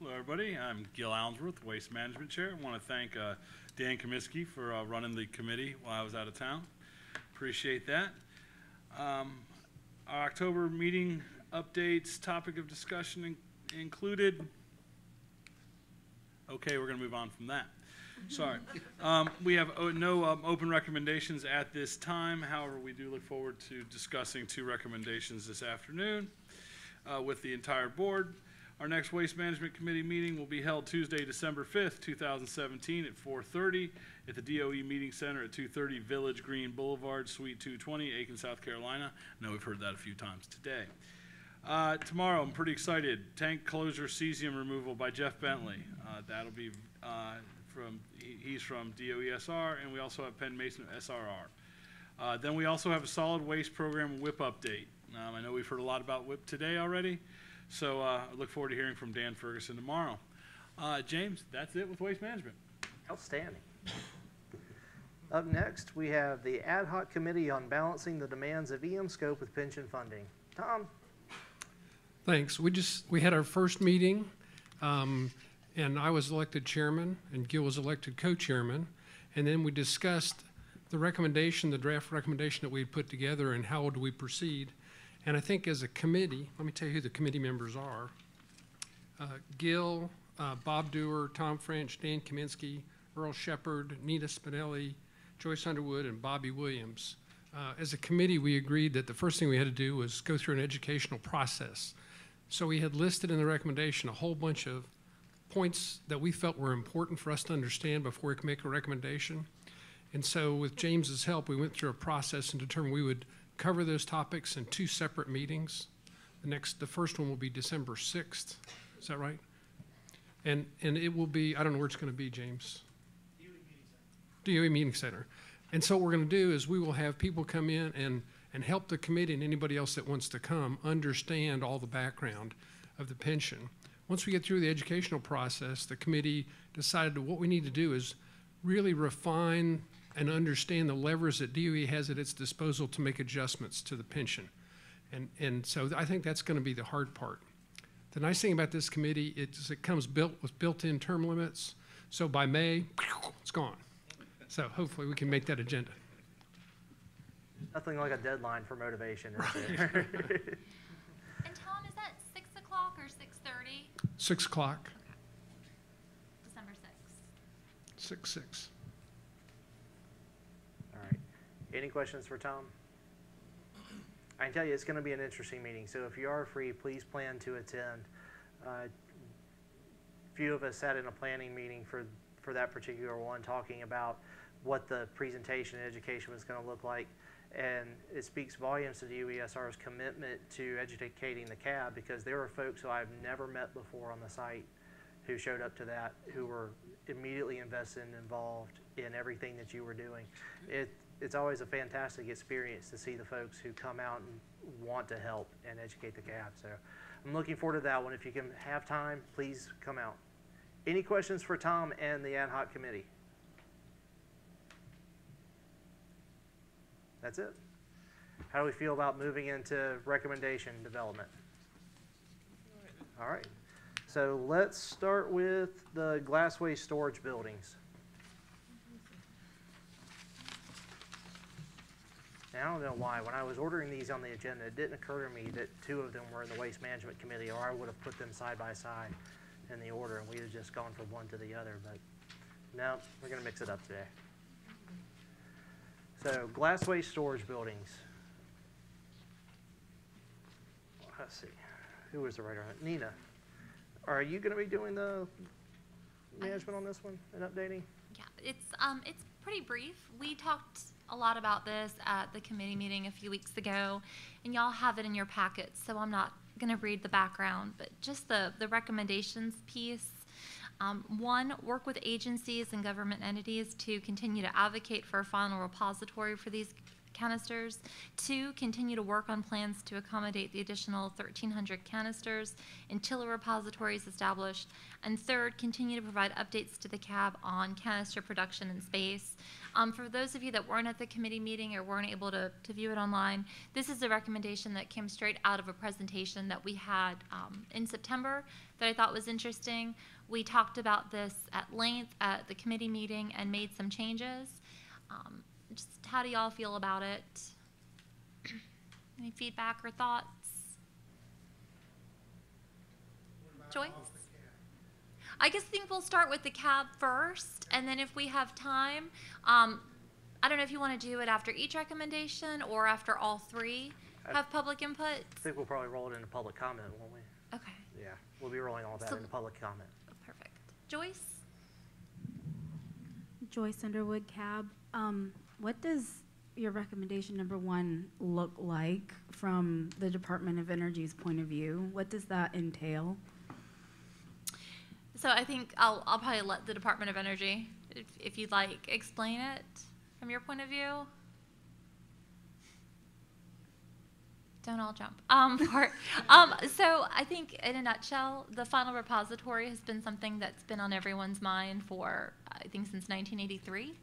D: Hello, everybody. I'm Gil Allensworth, Waste Management Chair. I want to thank Dan Kaminsky for running the committee while I was out of town. Appreciate that. Our October meeting updates, topic of discussion included. Okay, we're going to move on from that. Sorry. We have no open recommendations at this time. However, we do look forward to discussing 2 recommendations this afternoon with the entire board. Our next Waste Management Committee meeting will be held Tuesday, December 5th, 2017 at 4:30 at the DOE Meeting Center at 230 Village Green Boulevard, Suite 220, Aiken, South Carolina. I know we've heard that a few times today. Tomorrow, I'm pretty excited. Tank closure cesium removal by Jeff Bentley. That'll be he's from DOE-SR, and we also have Penn Mason SRR. Then we also have a solid waste program WIP update. I know we've heard a lot about WIP today already, so I look forward to hearing from Dan Ferguson tomorrow. James, that's it with waste management.
A: Outstanding. Up next, we have the Ad Hoc Committee on Balancing the Demands of EM Scope with Pension Funding. Tom?
T: Thanks. We had our first meeting, and I was elected chairman, and Gil was elected co-chairman, and then we discussed the recommendation, the draft recommendation that we put together, and how would we proceed. And I think as a committee, let me tell you who the committee members are. Gil, Bob Dewar, Tom French, Dan Kaminsky, Earl Sheppard, Nita Spinelli, Joyce Underwood, and Bobby Williams. As a committee, we agreed that the first thing we had to do was go through an educational process. So we had listed in the recommendation a whole bunch of points that we felt were important for us to understand before we could make a recommendation. And so with James's help, we went through a process and determined we would cover those topics in 2 separate meetings. The first one will be December 6th. Is that right? And it will be, I don't know where it's going to be, James. DOE Meeting Center. And so what we're going to do is we will have people come in and help the committee and anybody else that wants to come understand all the background of the pension. Once we get through the educational process, the committee decided that what we need to do is really refine and understand the levers that DOE has at its disposal to make adjustments to the pension. And so I think that's going to be the hard part. The nice thing about this committee is it comes with built-in term limits. So by May, it's gone. So hopefully we can make that agenda.
A: Nothing like a deadline for motivation, is
B: And Tom, is that 6 o'clock or 6:30?
T: 6 o'clock.
B: December 6th.
T: 6.
A: All right. Any questions for Tom? I can tell you it's going to be an interesting meeting, so if you are free, please plan to attend. A few of us sat in a planning meeting for that particular one, talking about what the presentation and education was going to look like. And it speaks volumes to DOE-SR's commitment to educating the cab, because there were folks who I've never met before on the site who showed up to that, who were immediately invested and involved in everything that you were doing. It's always a fantastic experience to see the folks who come out and want to help and educate the cab. So I'm looking forward to that one. If you can have time, please come out. Any questions for Tom and the Ad Hoc Committee? That's it. How do we feel about moving into recommendation development? All right. So let's start with the glass waste storage buildings. Now, I don't know why. When I was ordering these on the agenda, it didn't occur to me that 2 of them were in the Waste Management Committee, or I would have put them side by side in the order, and we would have just gone from one to the other. But no, we're going to mix it up today. So, glass waste storage buildings. Let's see. Who was the writer on it? Nina. Are you going to be doing the management on this one and updating?
B: Yeah, it's pretty brief. We talked a lot about this at the committee meeting a few weeks ago, and y'all have it in your packets, so I'm not going to read the background, but just the recommendations piece. 1, work with agencies and government entities to continue to advocate for a final repository for these canisters. 2, continue to work on plans to accommodate the additional 1,300 canisters until a repository is established. And 3rd, continue to provide updates to the CAB on canister production in space. For those of you that weren't at the committee meeting or weren't able to view it online, this is a recommendation that came straight out of a presentation that we had in September that I thought was interesting. We talked about this at length at the committee meeting and made some changes. Just how do y'all feel about it? Any feedback or thoughts? Joyce? I guess I think we'll start with the CAB first, and then if we have time, I don't know if you want to do it after each recommendation or after all 3 have public input.
A: I think we'll probably roll it into public comment, won't we?
B: Okay.
A: Yeah, we'll be rolling all that into public comment.
B: Perfect. Joyce?
Q: Joyce Underwood, CAB. What does your recommendation number 1 look like from the Department of Energy's point of view? What does that entail?
B: So I think I'll probably let the Department of Energy, if you'd like, explain it from your point of view. Don't all jump. So I think in a nutshell, the final repository has been something that's been on everyone's mind for, I think, since 1983.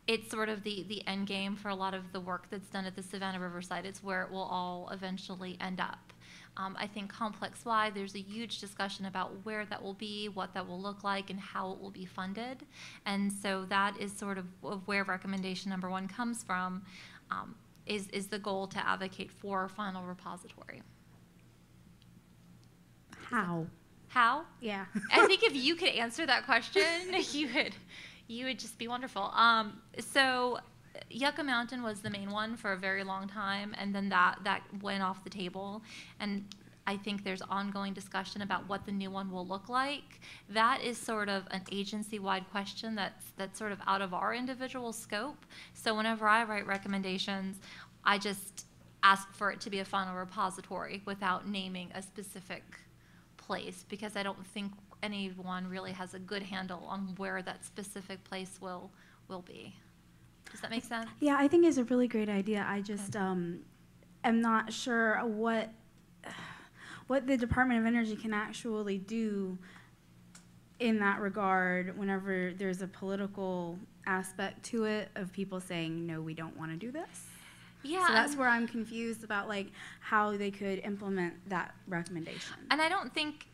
B: It's sort of the end game for a lot of the work that's done at the Savannah River site. It's where it will all eventually end up. I think complex-wide, there's a huge discussion about where that will be, what that will look like, and how it will be funded. And so that is sort of where recommendation number 1 comes from, is the goal to advocate for a final repository.
Q: How?
B: How?
Q: Yeah.
B: I think if you could answer that question, you would just be wonderful. So Yucca Mountain was the main one for a very long time, and then that went off the table. And I think there's ongoing discussion about what the new one will look like. That is sort of an agency-wide question that's sort of out of our individual scope. So whenever I write recommendations, I just ask for it to be a final repository without naming a specific place, because I don't think anyone really has a good handle on where that specific place will be. Does that make sense?
Q: Yeah, I think it's a really great idea. I just am not sure what the Department of Energy can actually do in that regard whenever there's a political aspect to it of people saying, no, we don't want to do this.
B: Yeah.
Q: So that's where I'm confused about like how they could implement that recommendation.
B: And I don't think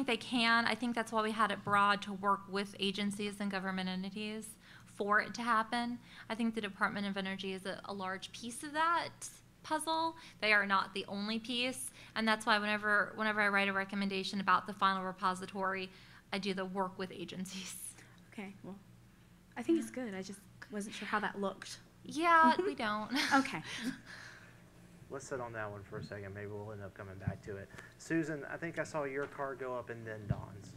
B: they can. I think that's why we had it broad, to work with agencies and government entities for it to happen. I think the Department of Energy is a large piece of that puzzle. They are not the only piece, and that's why whenever I write a recommendation about the final repository, I do the work with agencies.
Q: Okay, well, I think it's good. I just wasn't sure how that looked.
B: Yeah, we don't.
Q: Okay.
A: Let's sit on that one for a second. Maybe we'll end up coming back to it. Susan, I think I saw your card go up and then Dawn's.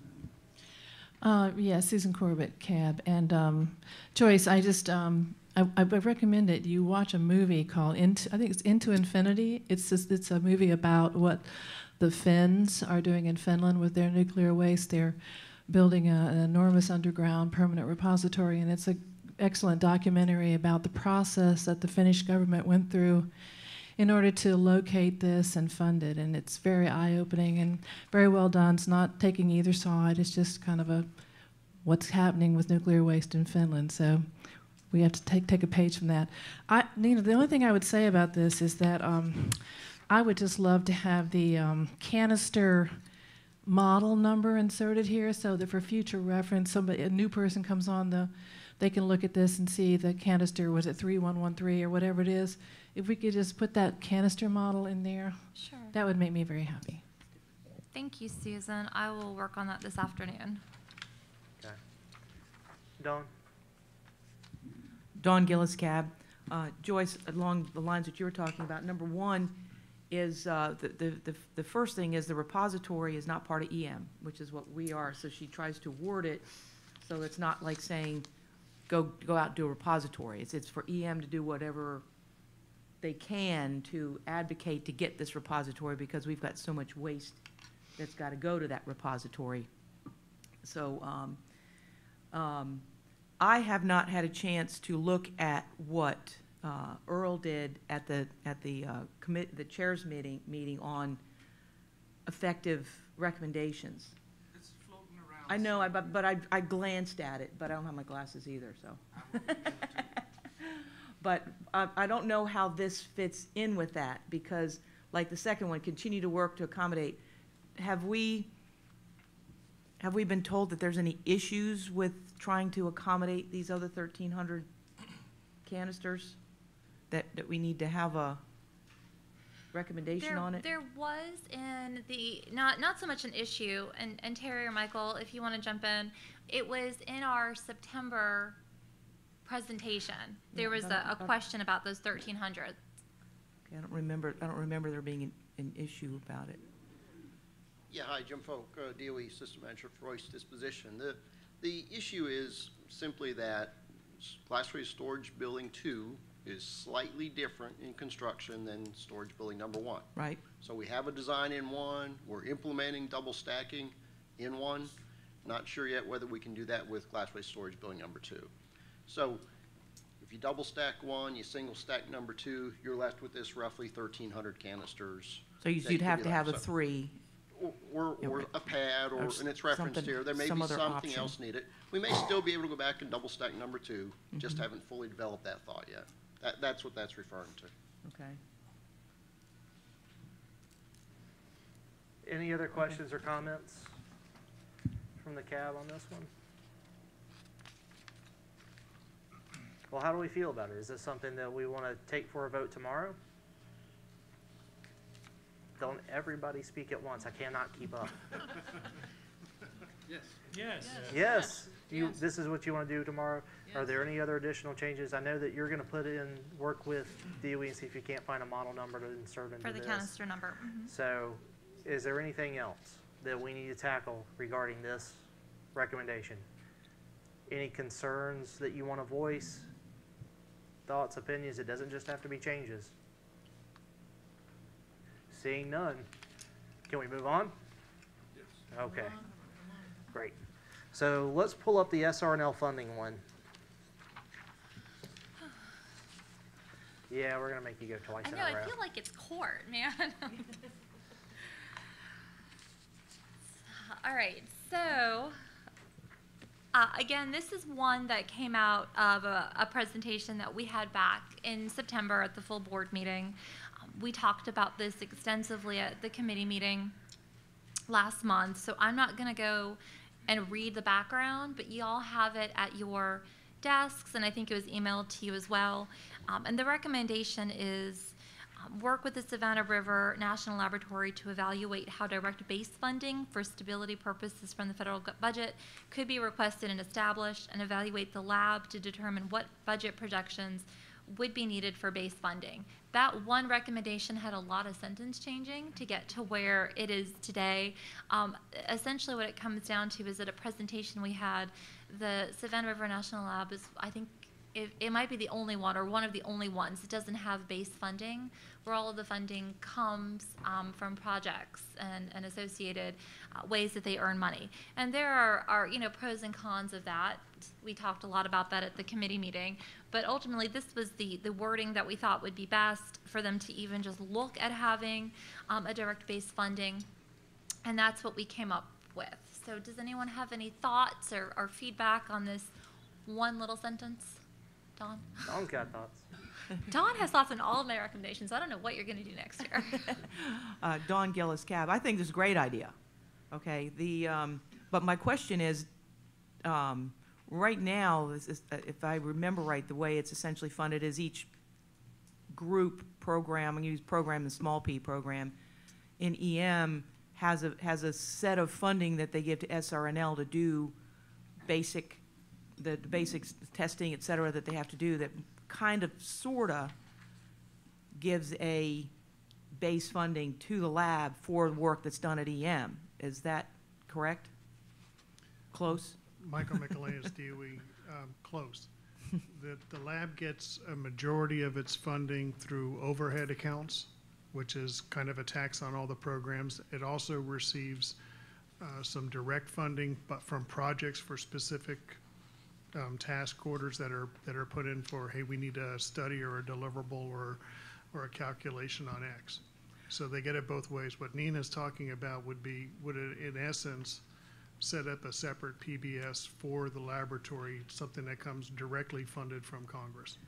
L: Yeah, Susan Corbett, CAB. And Joyce, I just, I recommend that you watch a movie called I think it's Into Infinity. It's a movie about what the Finns are doing in Finland with their nuclear waste. They're building an enormous underground permanent repository, and it's an excellent documentary about the process that the Finnish government went through in order to locate this and fund it. And it's very eye-opening and very well done. It's not taking either side. It's just kind of what's happening with nuclear waste in Finland. So we have to take a page from that. Nina, the only thing I would say about this is that I would just love to have the canister model number inserted here, so that for future reference, a new person comes on they can look at this and see the canister, was it 3113 or whatever it is. If we could just put that canister model in there,
B: sure,
L: that would make me very happy.
B: Thank you, Susan. I will work on that this afternoon.
A: Okay. Dawn?
H: Dawn Gillis, CAB. Joyce, along the lines that you were talking about, number 1 is the first thing is the repository is not part of EM, which is what we are. So she tries to word it so it's not like saying go out and do a repository. It's for EM to do whatever they can to advocate to get this repository, because we've got so much waste that's got to go to that repository. So I have not had a chance to look at what Earl did at the chairs meeting on effective recommendations.
C: It's floating around.
H: I know, but I glanced at it, but I don't have my glasses either, so. But I don't know how this fits in with that, because like the second one, continue to work to accommodate. Have we been told that there's any issues with trying to accommodate these other 1,300 canisters? That we need to have a recommendation on it?
B: There was in the, not so much an issue, and Terry or Michael, if you want to jump in, it was in our September presentation. There was a question about those 1,300.
H: Okay, I don't remember there being an issue about it.
U: Yeah, hi, Jim Folk, DOE System Manager for Waste Disposition. The issue is simply that Class Waste Storage Building 2 is slightly different in construction than Storage Building Number 1.
H: Right.
U: So we have a design in one, we're implementing double stacking in one. Not sure yet whether we can do that with Class Waste Storage Building Number 2. So if you double stack one, you single stack number 2, you're left with this roughly 1,300 canisters.
H: So you'd have to have a 3.
U: Or a pad, and it's referenced here. There may be something else needed. We may still be able to go back and double stack number 2, just haven't fully developed that thought yet. That's what that's referring to.
H: Okay.
A: Any other questions or comments from the cab on this one? Well, how do we feel about it? Is this something that we want to take for a vote tomorrow? Don't everybody speak at once. I cannot keep up.
J: Yes. Yes.
A: Yes. This is what you want to do tomorrow? Yes. Are there any other additional changes? I know that you're going to put in, work with DOE and see if you can't find a model number to insert into
B: For the canister number. Mm-hmm.
A: So is there anything else that we need to tackle regarding this recommendation? Any concerns that you want to voice? Thoughts, opinions? It doesn't just have to be changes. Seeing none, can we move on?
C: Yes.
A: Okay, great. So let's pull up the SR&L funding one. Yeah, we're gonna make you go twice in a row.
B: I feel like it's court, man. All right, so again, this is one that came out of a presentation that we had back in September at the full board meeting. We talked about this extensively at the committee meeting last month, so I'm not going to go and read the background, but you all have it at your desks, and I think it was emailed to you as well. And the recommendation is work with the Savannah River National Laboratory to evaluate how direct base funding for stability purposes from the federal budget could be requested and established, and evaluate the lab to determine what budget projections would be needed for base funding. That one recommendation had a lot of sentence changing to get to where it is today. Essentially what it comes down to is that a presentation we had, the Savannah River National Lab is, I think, it might be the only one or one of the only ones that doesn't have base funding, where all of the funding comes from projects and associated ways that they earn money. And there are pros and cons of that. We talked a lot about that at the committee meeting, but ultimately this was the wording that we thought would be best for them to even just look at having a direct base funding, and that's what we came up with. So does anyone have any thoughts or feedback on this one little sentence? Don?
A: Don's got thoughts.
B: Don has thoughts on all of my recommendations. I don't know what you're going to do next year.
H: Don Gillis Cab. I think this is a great idea. Okay. But my question is, right now, this is, if I remember right, the way it's essentially funded is each group program, and use program the small p program, in EM has a set of funding that they give to SR&L to do the basics testing, et cetera, that they have to do, that kind of sorta gives a base funding to the lab for the work that's done at EM. Is that correct? Close?
E: Michael Mikolanis, DOE, close. The lab gets a majority of its funding through overhead accounts, which is kind of a tax on all the programs. It also receives some direct funding, but from projects for specific task orders that are put in for, hey, we need a study or a deliverable or a calculation on X. So they get it both ways. What Nina's talking about would in essence set up a separate PBS for the laboratory, something that comes directly funded from Congress.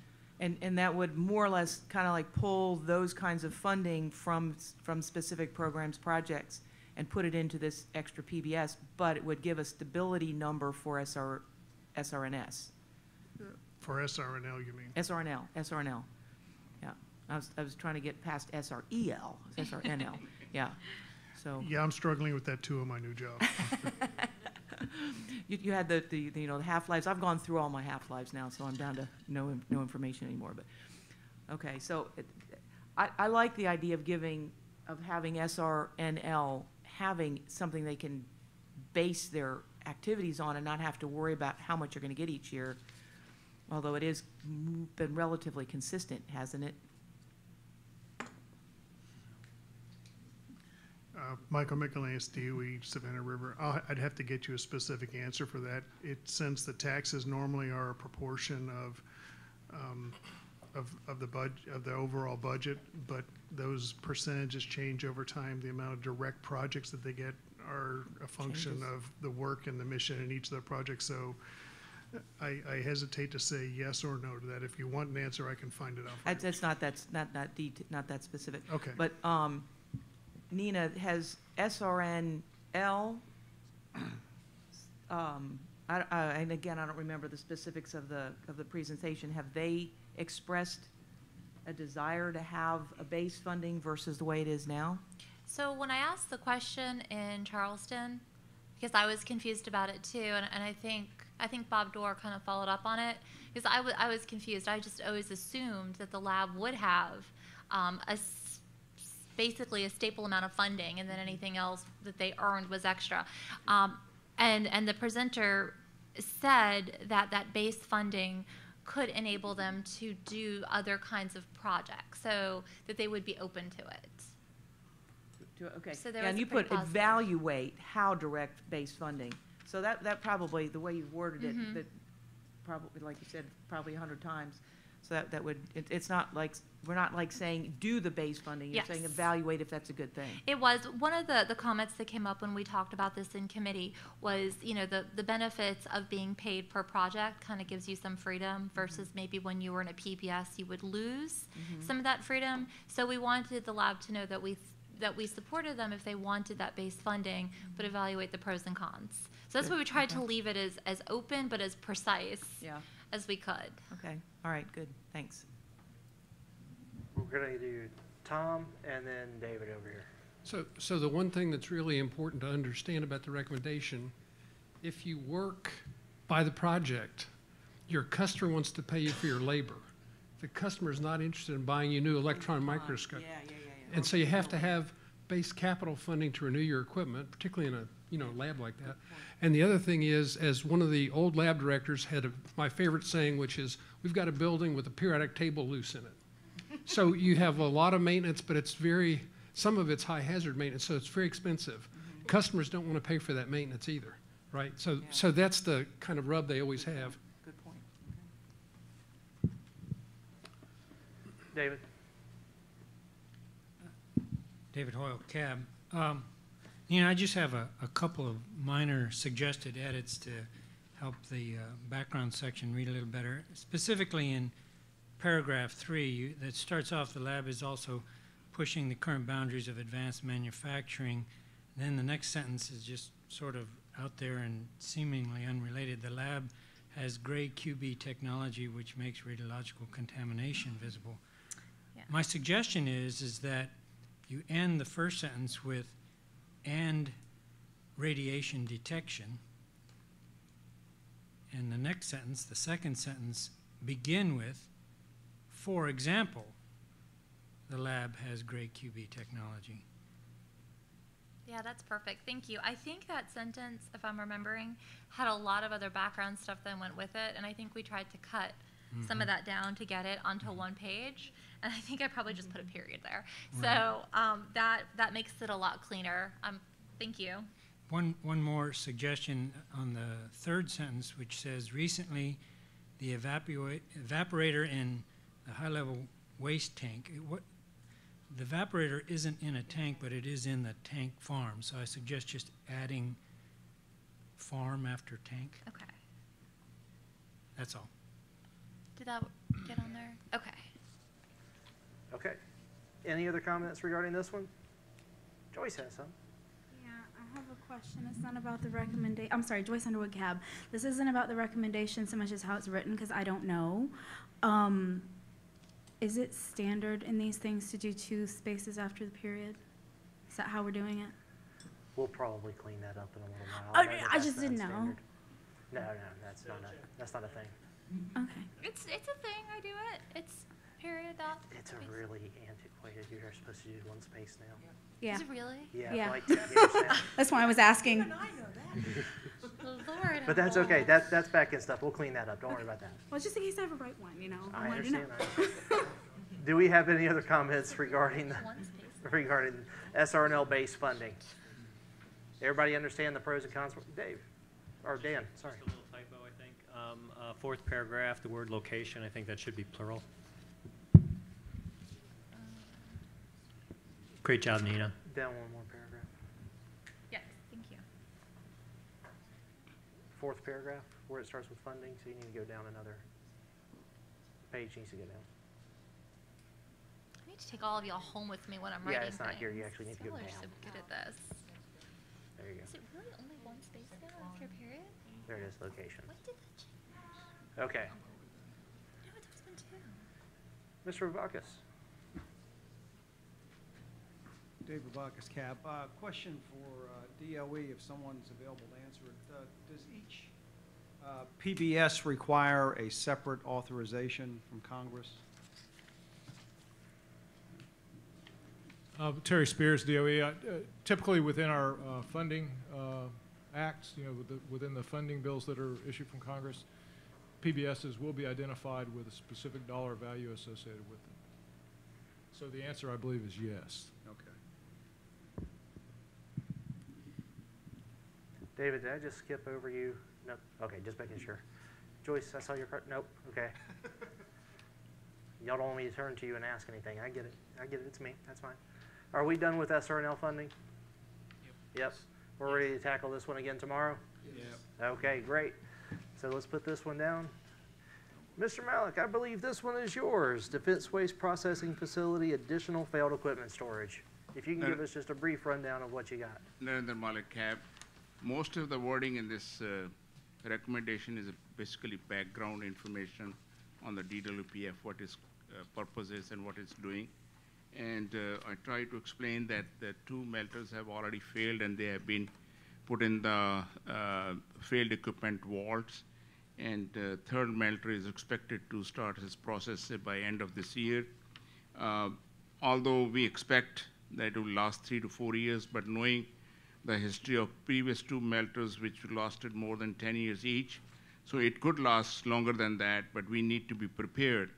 H: And that would more or less kind of like pull those kinds of funding from specific programs, projects, and put it into this extra PBS, but it would give a stability number for SRNS.
E: For SRNL, you mean?
H: SRNL. Yeah. I was trying to get past SREL, SRNL. Yeah. So.
E: Yeah, I'm struggling with that too in my new job.
H: You had the half-lives. I've gone through all my half-lives now, so I'm down to no information anymore. But okay, so I like the idea of having SRNL having something they can base their activities on and not have to worry about how much you're going to get each year. Although it has been relatively consistent, hasn't it?
E: Michael Mikolanis, DOE, Savannah River. I'd have to get you a specific answer for that. Since the taxes normally are a proportion of the overall budget, but those percentages change over time. The amount of direct projects that they get are a function of the work and the mission in each of the projects. So I hesitate to say yes or no to that. If you want an answer, I can find it out.
H: It's not that specific.
E: Okay.
H: But Nina, has SRNL, and again, I don't remember the specifics of the presentation, have they expressed a desire to have a base funding versus the way it is now?
B: So when I asked the question in Charleston, because I was confused about it too, and I think Bob Dorr kind of followed up on it, because I was confused. I just always assumed that the lab would have basically a staple amount of funding, and then anything else that they earned was extra. And the presenter said that base funding could enable them to do other kinds of projects, so that they would be open to it.
H: Okay.
B: So there
H: and
B: was
H: you
B: a pretty
H: put
B: positive.
H: evaluate how direct base funding. So that probably, the way you've worded it, that probably, like you said, probably 100 times. So that would, it's not like, we're not like saying do the base funding. You're
B: Yes.
H: saying evaluate if that's a good thing.
B: It was one of the comments that came up when we talked about this in committee was, the benefits of being paid per project kind of gives you some freedom versus maybe when you were in a PBS you would lose some of that freedom. So we wanted the lab to know that we supported them if they wanted that base funding, but evaluate the pros and cons. So that's why we tried to leave it as open but as precise as we could.
H: Okay. All right. Good. Thanks.
A: We're going to do Tom and then David over here.
T: So the one thing that's really important to understand about the recommendation, if you work by the project, your customer wants to pay you for your labor. The customer is not interested in buying you a new electron microscope. And so you have to have base capital funding to renew your equipment, particularly in a lab like that. And the other thing is, as one of the old lab directors had my favorite saying, which is, we've got a building with a periodic table loose in it. So you have a lot of maintenance, but some of it's high hazard maintenance, so it's very expensive. Customers don't want to pay for that maintenance either, right? So that's the kind of rub they always have.
H: Good point.
A: David.
J: David Hoyle, CAB. I just have a couple of minor suggested edits to help the background section read a little better. Specifically in paragraph 3, that starts off, the lab is also pushing the current boundaries of advanced manufacturing. Then the next sentence is just sort of out there and seemingly unrelated. The lab has gray QB technology, which makes radiological contamination visible. Yeah. My suggestion is that you end the first sentence with "and radiation detection," and the next sentence, the second sentence, begin with, "For example, the lab has gray QB technology."
B: Yeah, that's perfect. Thank you. I think that sentence, if I'm remembering, had a lot of other background stuff that went with it, and I think we tried to cut some of that down to get it onto one page, and I think I probably just put a period there. Right. So that makes it a lot cleaner. Thank you.
J: one more suggestion on the third sentence, which says, recently, the evaporator in the high-level waste tank. The evaporator isn't in a tank, but it is in the tank farm. So I suggest just adding farm after tank.
B: Okay.
J: That's all.
B: Did that get on there? Okay.
A: Okay. Any other comments regarding this one? Joyce has some.
Q: Yeah, I have a question. It's not about the recommendation. I'm sorry, Joyce Underwood Cab. This isn't about the recommendation so much as how it's written, because I don't know. Is it standard in these things to do 2 spaces after the period? Is that how we're doing it?
A: We'll probably clean that up in a little while.
Q: Oh,
A: know that
Q: I
A: that's
Q: just didn't know.
A: non-standard. No, that's not a thing.
Q: Okay.
B: It's a thing. I do it. It's period dot.
A: It's a really antiquated. You're supposed to do 1 space now.
Q: Yeah.
B: Is it really?
A: Yeah,
Q: Yeah.
A: for like 10 years now.
Q: That's why I was asking.
B: Lord.
A: But that's okay. That's back in stuff. We'll clean that up. Don't worry about that.
Q: Well, just in case I have a right one, you know.
A: I
Q: wanted to know.
A: understand. Do we have any other comments regarding SRNL based funding? Everybody understand the pros and cons? Dave, or Dan, sorry.
I: Just a little typo, I think. 4th paragraph, the word location, I think that should be plural. Great job, Nina.
A: Down 1 more paragraph.
B: Yes, thank you.
A: 4th paragraph, where it starts with funding, so you need to go down another page, needs to go down.
B: I need to take all of y'all home with me when I'm
A: Yeah,
B: writing
A: it's not
B: things.
A: here. You actually need to go
B: Y'all are
A: down.
B: so good at this.
A: There you go.
B: Is it really only 1 space now after a period?
A: There it is, location.
B: When did that change?
A: Okay.
B: No, it's always been 2.
A: Mr. Vavakis.
V: Dave Babakis, Cab. Question for DOE, if someone's available to answer it. Does each PBS require a separate authorization from Congress?
F: Terry Spears, DOE. Typically within our funding acts, within the funding bills that are issued from Congress, PBSs will be identified with a specific dollar value associated with them. So the answer, I believe, is yes.
V: Okay.
A: David, did I just skip over you? Nope. Okay, just making sure. Joyce, I saw your card. Nope. Okay. Y'all don't want me to turn to you and ask anything. I get it. I get it. It's me. That's fine. Are we done with SRNL funding? Yep. We're ready to tackle this one again tomorrow?
V: Yep.
A: Okay, great. So let's put this one down. Mr. Malik, I believe this one is yours. Defense Waste Processing Facility, additional failed equipment storage. If you can give us just a brief rundown of what you got.
C: Narendra Malik, Cab. Most of the wording in this recommendation is basically background information on the DWPF, what its purpose is and what it's doing. And I try to explain that the 2 melters have already failed and they have been put in the failed equipment vaults. And the 3rd melter is expected to start its process by end of this year. Although we expect that it will last 3 to 4 years, but knowing the history of previous 2 melters which lasted more than 10 years each, so it could last longer than that, but we need to be prepared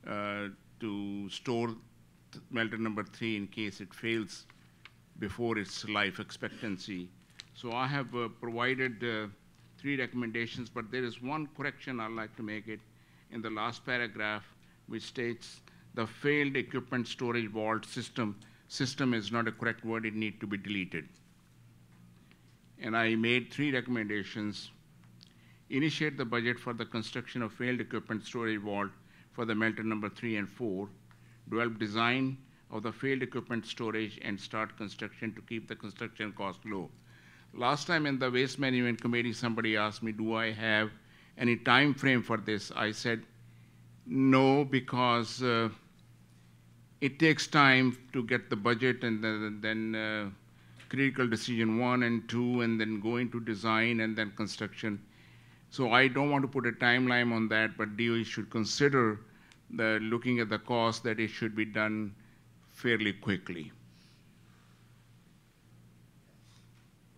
C: to store melter number 3 in case it fails before its life expectancy. So I have provided 3 recommendations, but there is one correction I'd like to make it in the last paragraph, which states the failed equipment storage vault system. System is not a correct word, it needs to be deleted. And I made 3 recommendations. Initiate the budget for the construction of failed equipment storage vault for the melter number 3 and 4. Develop design of the failed equipment storage and start construction to keep the construction cost low. Last time in the Waste Management Committee, somebody asked me, do I have any time frame for this? I said, no, because it takes time to get the budget and then critical decision 1 and 2, and then go into design and then construction. So I don't want to put a timeline on that, but DOE should consider looking at the cost that it should be done fairly quickly.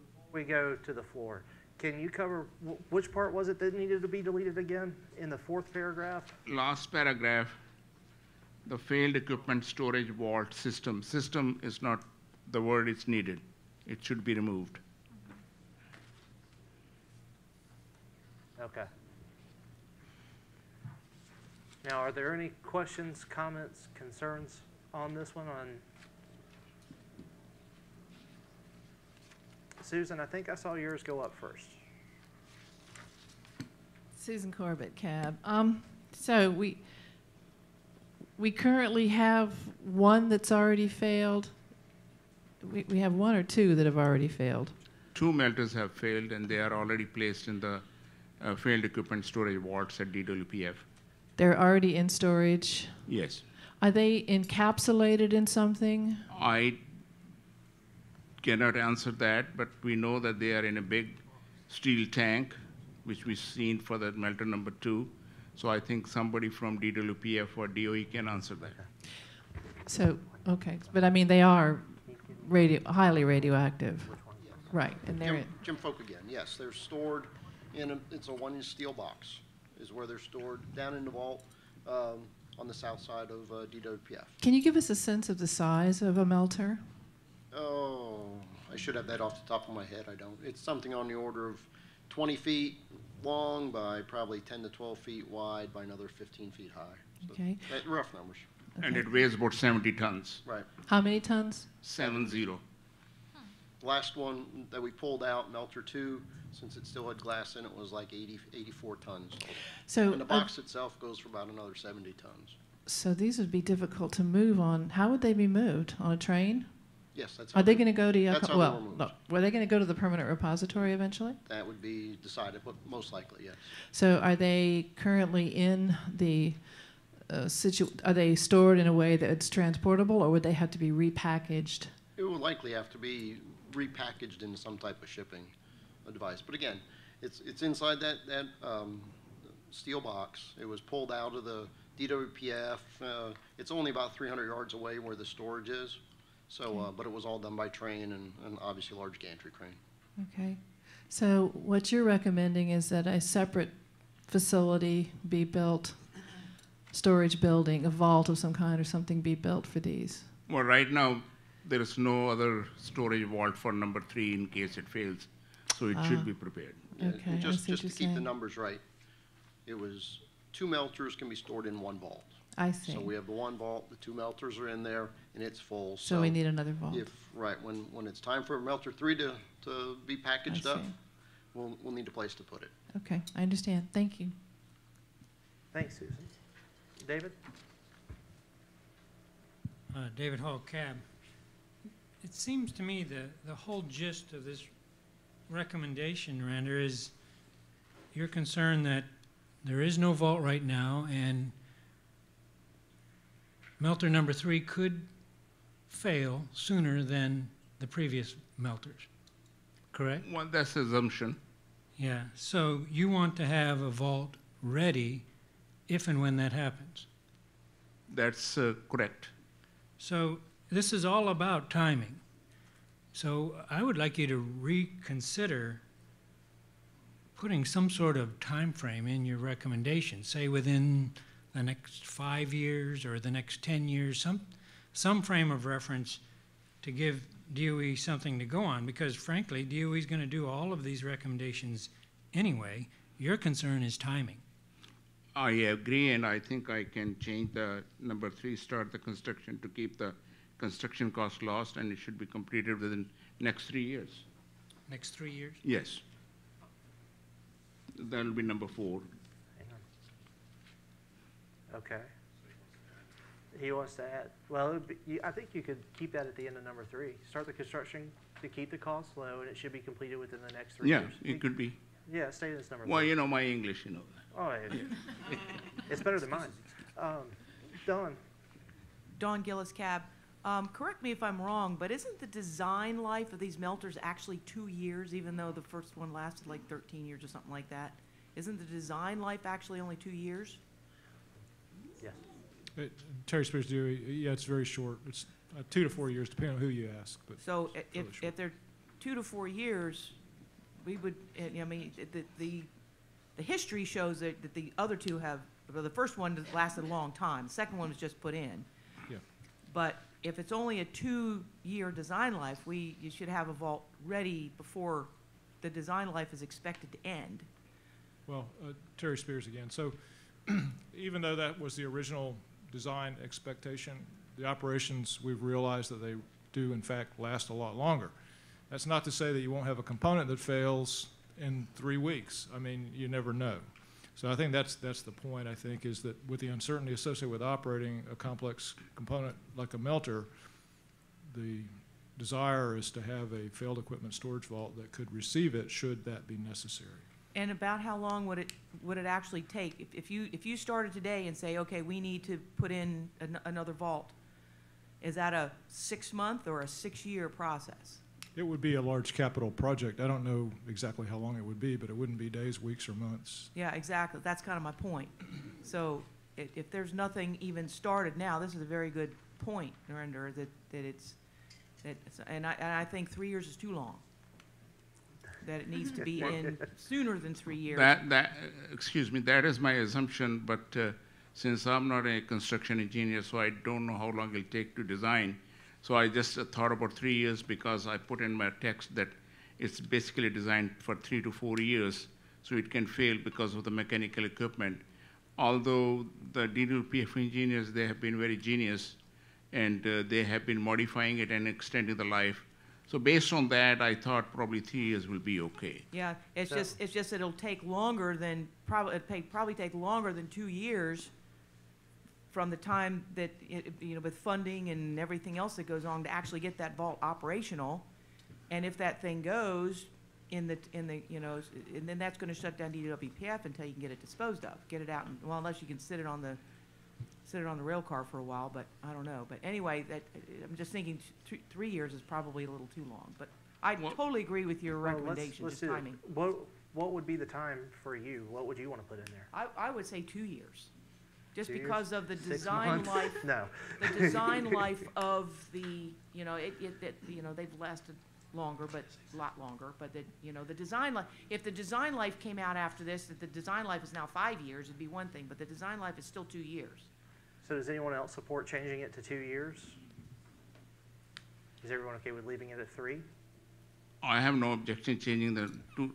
A: Before we go to the floor, can you cover which part was it that needed to be deleted again in the 4th paragraph?
C: Last paragraph, the failed equipment storage vault system. System is not the word it's needed. It should be removed.
A: Okay. Now, are there any questions, comments, concerns on this one? Susan, I think I saw yours go up first.
L: Susan Corbett, CAB. So we currently have one that's already failed. We have one or two that have already failed.
M: 2 melters have failed, and they are already placed in the failed equipment storage vaults at DWPF.
L: They're already in storage.
M: Yes.
L: Are they encapsulated in something?
M: I cannot answer that, but we know that they are in a big steel tank, which we've seen for that melter number 2. So I think somebody from DWPF or DOE can answer that.
L: So, okay, but I mean, they are highly radioactive. Right, and they're
U: Jim Folk again, yes, they're stored in it's a 1-inch steel box is where they're stored down in the vault on the south side of DWPF.
L: Can you give us a sense of the size of a melter?
U: Oh, I should have that off the top of my head. I don't. It's something on the order of 20 feet long by probably 10 to 12 feet wide by another 15 feet high. So
L: Okay.
U: rough numbers.
L: Okay.
M: And it weighs about 70 tons.
U: Right.
L: How many tons?
M: 70.
U: The last one that we pulled out, Melter 2, since it still had glass in it, was like 84 tons.
L: So,
U: and the box itself goes for about another 70 tons.
L: So these would be difficult to move on. How would they be moved? On a train?
U: Yes, that's.
L: Are they going to go to?
U: That's how
L: Well,
U: they were moved.
L: no, were they going to go to the permanent repository eventually?
U: That would be decided, but most likely, yes.
L: So are they currently in the are they stored in a way that it's transportable, or would they have to be repackaged?
U: It would likely have to be repackaged into some type of shipping device. But again, it's inside that steel box. It was pulled out of the DWPF. It's only about 300 yards away where the storage is. So, but it was all done by train and obviously large gantry crane.
L: Okay. So what you're recommending is that a separate facility be built, storage building, a vault of some kind or something be built for these?
M: Well, right now, there is no other storage vault for number 3 in case it fails. So it should be prepared.
U: Yeah,
L: Okay,
U: and
L: I
U: just
L: see what
U: to
L: you're
U: keep the
L: saying.
U: numbers right, it was 2 melters can be stored in 1 vault.
L: I see.
U: So we have the 1 vault, the 2 melters are in there, and it's full.
L: So we need another vault.
U: When it's time for melter 3 to be packaged up,
L: see.
U: we'll need a place to put it.
L: Okay, I understand. Thank you.
A: Thanks, Susan. David?
J: David Hall, CAB. It seems to me the whole gist of this recommendation, Randa, is you're concerned that there is no vault right now, and melter number 3 could fail sooner than the previous melters, correct?
M: Well, that's the assumption.
J: Yeah, so you want to have a vault ready if and when that happens.
M: That's correct.
J: So this is all about timing. So I would like you to reconsider putting some sort of time frame in your recommendation, say within the next 5 years or the next 10 years, some frame of reference to give DOE something to go on, because frankly, DOE is going to do all of these recommendations anyway. Your concern is timing.
M: I agree, and I think I can change the number 3, start the construction to keep the construction cost lost, and it should be completed within next 3 years.
J: Next 3 years?
M: Yes. That'll be number 4.
A: Hang on. Okay. He wants to add, well, I think you could keep that at the end of number 3. Start the construction to keep the costs low, and it should be completed within the next 3 years.
M: Yeah, it could be.
A: Yeah, stay in this number 3.
M: Well, you know my English, you know that.
A: Oh, yeah. It's better than mine. Dawn?
H: Dawn Gillis, CAB. Correct me if I'm wrong, but isn't the design life of these melters actually 2 years, even though the first one lasted like 13 years or something like that? Isn't the design life actually only 2 years?
A: Yes.
F: Terry Spears, DOE, yeah, it's very short. It's 2 to 4 years, depending on who you ask. But
H: So
F: really
H: if they're 2 to 4 years, we would, I mean, the history shows that the other two have, well, the first one lasted a long time. The second one was just put in.
F: Yeah.
H: But if it's only a 2-year design life, you should have a vault ready before the design life is expected to end.
F: Well, Terry Spears again. So even though that was the original design expectation, the operations, we've realized that they do in fact last a lot longer. That's not to say that you won't have a component that fails in 3 weeks. I mean, you never know. So I think that's the point, I think, is that with the uncertainty associated with operating a complex component like a melter, the desire is to have a failed equipment storage vault that could receive it should that be necessary.
H: And about how long would it actually take? If you started today and say, okay, we need to put in another vault, is that a 6-month or a 6-year process?
F: It would be a large capital project. I don't know exactly how long it would be, but it wouldn't be days, weeks, or months.
H: Yeah, exactly. That's kind of my point. So if there's nothing even started now, this is a very good point, Narendra, and I think 3 years is too long. That it needs to be in sooner than 3 years.
M: Excuse me, that is my assumption, but since I'm not a construction engineer, so I don't know how long it'll take to design. So I just thought about 3 years because I put in my text that it's basically designed for 3 to 4 years, so it can fail because of the mechanical equipment. Although the DDFO engineers, they have been very genius, and they have been modifying it and extending the life. So based on that, I thought probably 3 years will be okay.
H: Yeah, it's just that it'll take longer than probably take longer than 2 years from the time that with funding and everything else that goes on to actually get that vault operational. And if that thing goes and then that's going to shut down DWPF until you can get it disposed of, get it out, well, unless you can sit it on the rail car for a while, but I don't know. But anyway, I'm just thinking 3 years is probably a little too long. But I totally agree with your recommendation,
A: let's
H: just timing.
A: What would be the time for you? What would you want to put in there?
H: I would say 2 years. Just
A: 2
H: because
A: years?
H: of the
A: 6
H: design
A: months?
H: life.
A: No.
H: The design life of the, they've lasted longer, but a lot longer. But the design life, if the design life came out after this, that the design life is now 5 years, it'd be one thing. But the design life is still 2 years.
A: So does anyone else support changing it to 2 years? Is everyone okay with leaving it at 3?
M: I have no objection changing the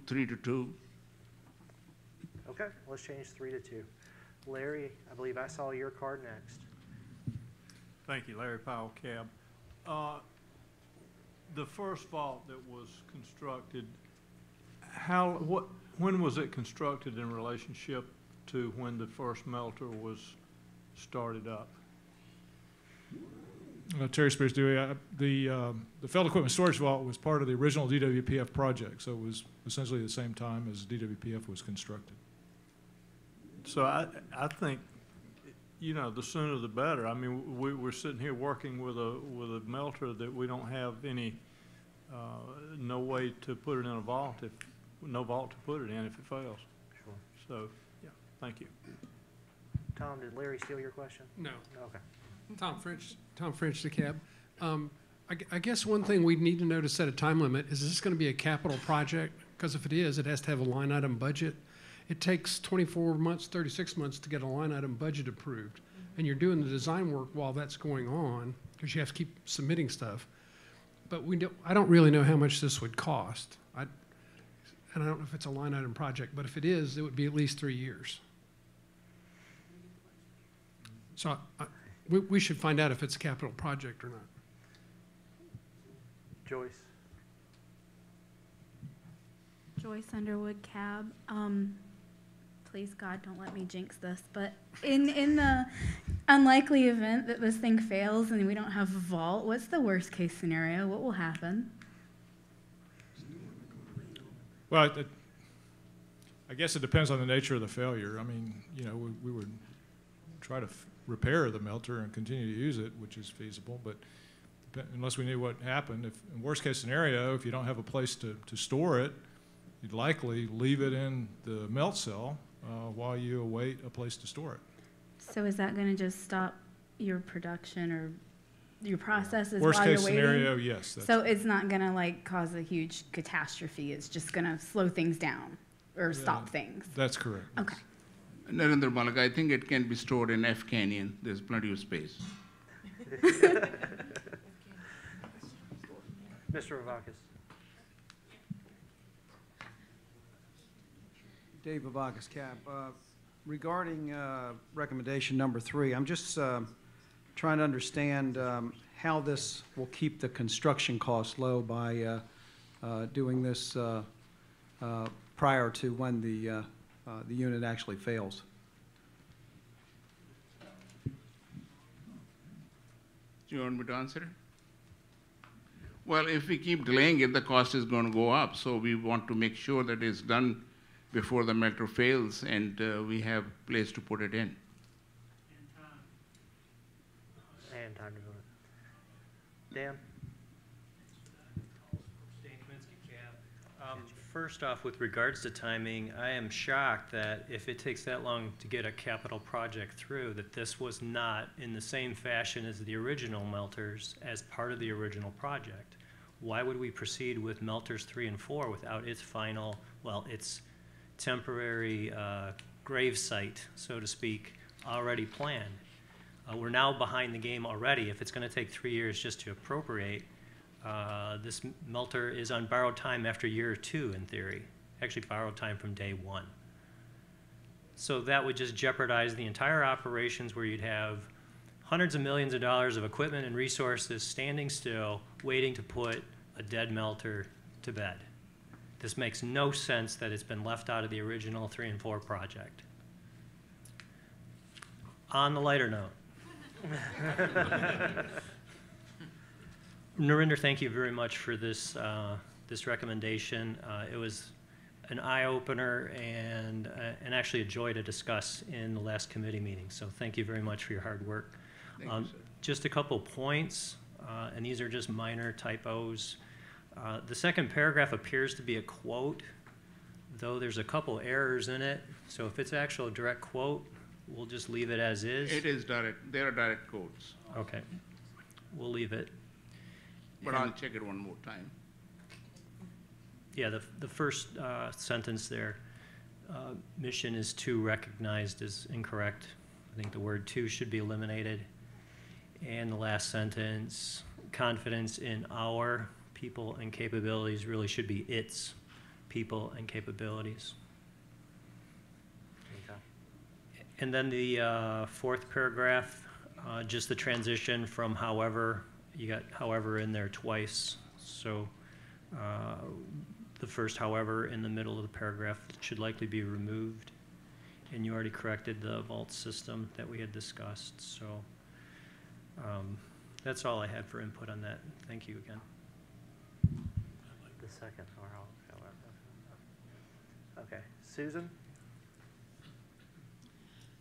M: 3 to 2.
A: Okay, let's change 3 to 2. Larry, I believe I saw your card next.
S: Thank you, Larry Powell, Cab. The first vault that was constructed, when was it constructed in relationship to when the first melter was started up?
F: Terry Spears, Dewey. The failed equipment storage vault was part of the original DWPF project, so it was essentially the same time as DWPF was constructed.
S: So I think, the sooner the better. I mean, we're sitting here working with a melter that we don't have no way to put it in a vault, no vault to put it in if it fails.
A: Sure.
S: So, yeah, thank you.
A: Tom, did Larry steal your question?
T: No.
A: Okay.
T: Tom French, the cab. I guess one thing we'd need to know to set a time limit is this going to be a capital project? Because if it is, it has to have a line item budget. It takes 24 months, 36 months to get a line item budget approved. And you're doing the design work while that's going on because you have to keep submitting stuff. But I don't really know how much this would cost. And I don't know if it's a line item project, but if it is, it would be at least 3 years. So we should find out if it's a capital project or not.
A: Joyce.
Q: Joyce Underwood, Cab. Please, God, don't let me jinx this, but in the unlikely event that this thing fails and we don't have a vault, what's the worst case scenario? What will happen?
F: Well, I guess it depends on the nature of the failure. I mean, we would try to repair the melter and continue to use it, which is feasible, but unless we knew what happened, in worst case scenario, if you don't have a place to store it, you'd likely leave it in the melt cell while you await a place to store it.
Q: So is that going to just stop your production or your processes
F: Worst
Q: while you're
F: case
Q: waiting?
F: scenario, yes.
Q: So it's not going to cause a huge catastrophe. It's just going to slow things down or stop things.
F: That's correct.
Q: Okay.
M: Narendra Malak, I think it can be stored in F Canyon. There's plenty of space.
A: Mr. Ravakis.
V: Dave Babakis, CAB. Regarding recommendation number 3, I'm just trying to understand how this will keep the construction costs low by doing this prior to when the unit actually fails.
M: Do you want me to answer it? Well, if we keep delaying it, the cost is going to go up. So we want to make sure that it's done before the melter fails and we have a place to put it in.
A: And time to do it. Dan?
I: First off, with regards to timing, I am shocked that if it takes that long to get a capital project through, that this was not in the same fashion as the original melters as part of the original project. Why would we proceed with melters 3 and 4 without its final, well, its temporary grave site, so to speak, already planned? We're now behind the game already. If it's going to take 3 years just to appropriate, this melter is on borrowed time after year 2, in theory. Actually borrowed time from day 1. So that would just jeopardize the entire operations, where you'd have hundreds of millions of dollars of equipment and resources standing still, waiting to put a dead melter to bed. This makes no sense that it's been left out of the original 3 and 4 project. On the lighter note, Narinder, thank you very much for this, this recommendation. It was an eye-opener and actually a joy to discuss in the last committee meeting. So thank you very much for your hard work.
M: Thank you, sir.
I: Just a couple points, and these are just minor typos. The second paragraph appears to be a quote, though there's a couple errors in it. So if it's actual direct quote, we'll just leave it as is.
M: It is direct. There are direct quotes.
I: Okay. We'll leave it.
M: But I'll check it one more time.
I: Yeah, the first sentence there, mission is to recognized, is incorrect. I think the word to should be eliminated. And the last sentence, confidence in our people and capabilities, really should be its people and capabilities.
A: Okay.
I: And then the fourth paragraph, just the transition from however, you got however in there twice. So the first however in the middle of the paragraph should likely be removed. And you already corrected the vault system that we had discussed. So that's all I had for input on that. Thank you again.
A: The second, okay. Susan?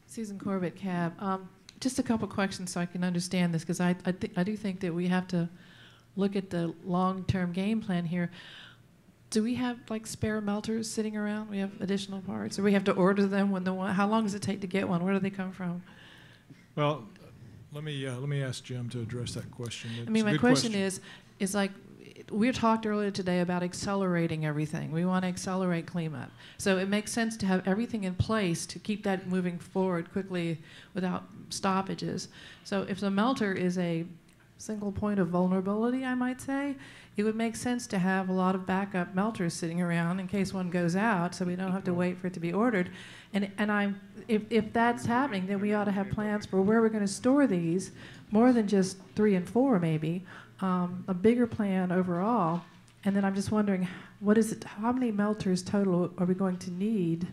L: Susan Corbett, CAB. Just a couple questions so I can understand this, because I do think that we have to look at the long-term game plan here. Do we have like spare melters sitting around? We have additional parts, or we have to order them when the one? How long does it take to get one? Where do they come from?
F: Well, let me ask Jim to address that question.
L: I mean, my question is like, we talked earlier today about accelerating everything. We want to accelerate cleanup. So it makes sense to have everything in place to keep that moving forward quickly without stoppages. So if the melter is a single point of vulnerability, I might say, it would make sense to have a lot of backup melters sitting around in case one goes out, so we don't have to wait for it to be ordered. And if that's happening, then we ought to have plans for where we're going to store these, more than just 3 and 4 maybe, a bigger plan overall. And then I'm just wondering, what is it? How many melters total are we going to need?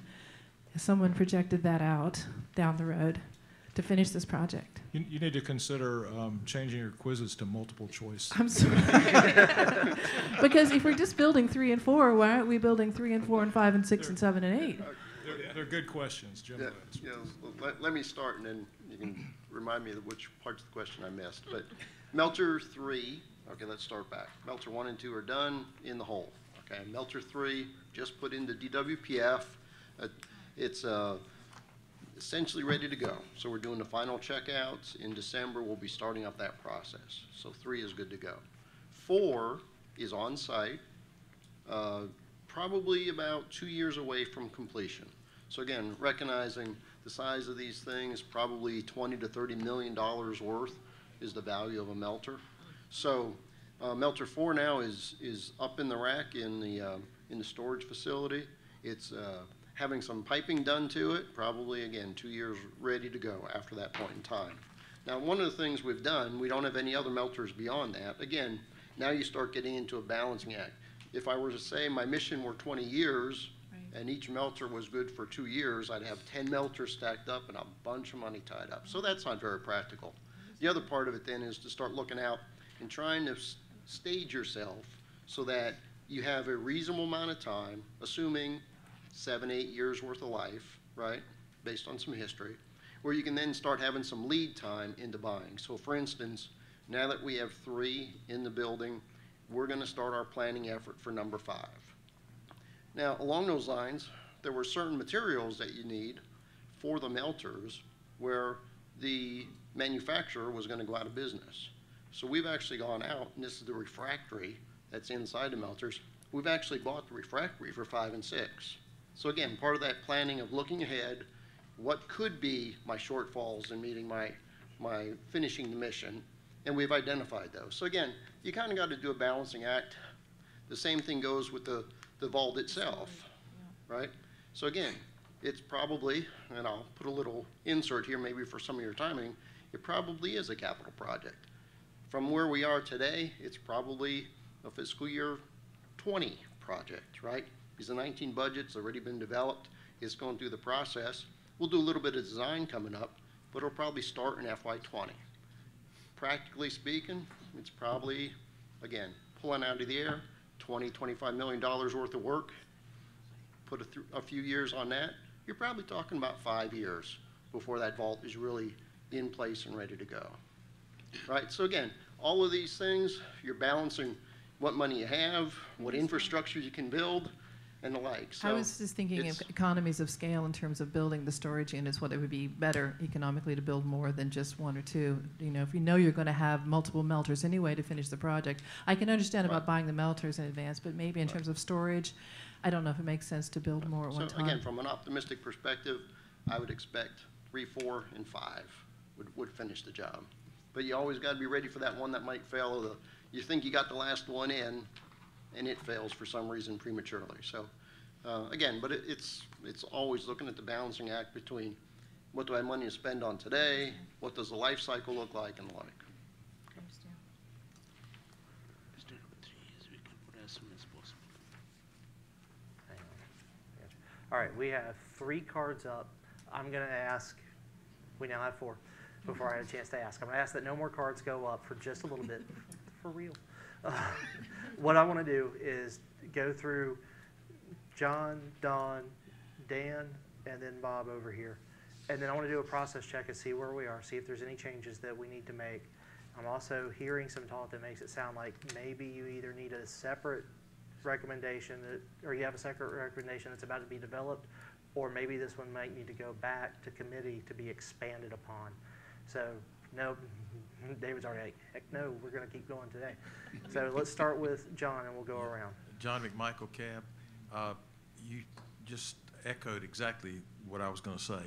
L: Has someone projected that out down the road to finish this project?
F: You need to consider changing your quizzes to multiple choice.
L: I'm sorry. Because if we're just building 3 and 4, why aren't we building 3 and 4 and 5 and 6 and 7 and 8?
F: They're good questions, Jim.
U: Let me start, and then you can remind me of which parts of the question I missed. But melter 3, okay, let's start back. Melter 1 and 2 are done, in the hole. Okay, melter 3 just put into DWPF. It's essentially ready to go. So we're doing the final checkouts. In December, we'll be starting up that process. So 3 is good to go. 4 is on site, probably about 2 years away from completion. So again, recognizing the size of these things, probably $20 to $30 million worth is the value of a melter. So melter 4 now is up in the rack in the storage facility. It's having some piping done to it, probably, again, 2 years ready to go after that point in time. Now, one of the things we've done, we don't have any other melters beyond that. Again, now you start getting into a balancing act. If I were to say my mission were 20 years, and each melter was good for 2 years, I'd have 10 melters stacked up and a bunch of money tied up. So that's not very practical. The other part of it then is to start looking out and trying to stage yourself so that you have a reasonable amount of time, assuming 7, 8 years worth of life, right, based on some history, where you can then start having some lead time into buying. So for instance, now that we have 3 in the building, we're going to start our planning effort for number 5. Now, along those lines, there were certain materials that you need for the melters where the manufacturer was going to go out of business. So we've actually gone out, and this is the refractory that's inside the melters. We've actually bought the refractory for 5 and 6. So again, part of that planning of looking ahead, what could be my shortfalls in meeting my finishing the mission, and we've identified those. So again, you kind of got to do a balancing act. The same thing goes with the vault itself, right? So again, it's probably, and I'll put a little insert here maybe for some of your timing, it probably is a capital project. From where we are today, it's probably a fiscal year 20 project, right? Because the 19 budget's already been developed, it's going through the process. We'll do a little bit of design coming up, but it'll probably start in FY20. Practically speaking, it's probably, again, pulling out of the air, $20–25 million worth of work, put a few years on that, you're probably talking about 5 years before that vault is really in place and ready to go. Right? So again, all of these things, you're balancing what money you have, what infrastructure you can build, and the like. So
L: I was just thinking of economies of scale in terms of building the storage units, what it would be better economically to build more than just 1 or 2. You know, if you know you're going to have multiple melters anyway to finish the project. I can understand about buying the melters in advance, but maybe in terms of storage, I don't know if it makes sense to build more at one time.
U: Again, from an optimistic perspective, I would expect 3, 4, and 5 would finish the job. But you always got to be ready for that one that might fail. Or you think you got the last one in, and it fails for some reason prematurely. So again, but it's always looking at the balancing act between what do I have money to spend on today, what does the life cycle look like, and the like.
A: All right, we have 3 cards up. I'm going to ask, we now have 4 before I had a chance to ask. I'm going to ask that no more cards go up for just a little bit, for real. What I want to do is go through John, Don, Dan, and then Bob over here. And then I want to do a process check and see where we are, see if there's any changes that we need to make. I'm also hearing some talk that makes it sound like maybe you either need a separate recommendation or you have a separate recommendation that's about to be developed, or maybe this one might need to go back to committee to be expanded upon. So no, David's already like, heck no, we're going to keep going today. So let's start with John and we'll go around.
N: John McMichael, Cab. You just echoed exactly what I was going to say.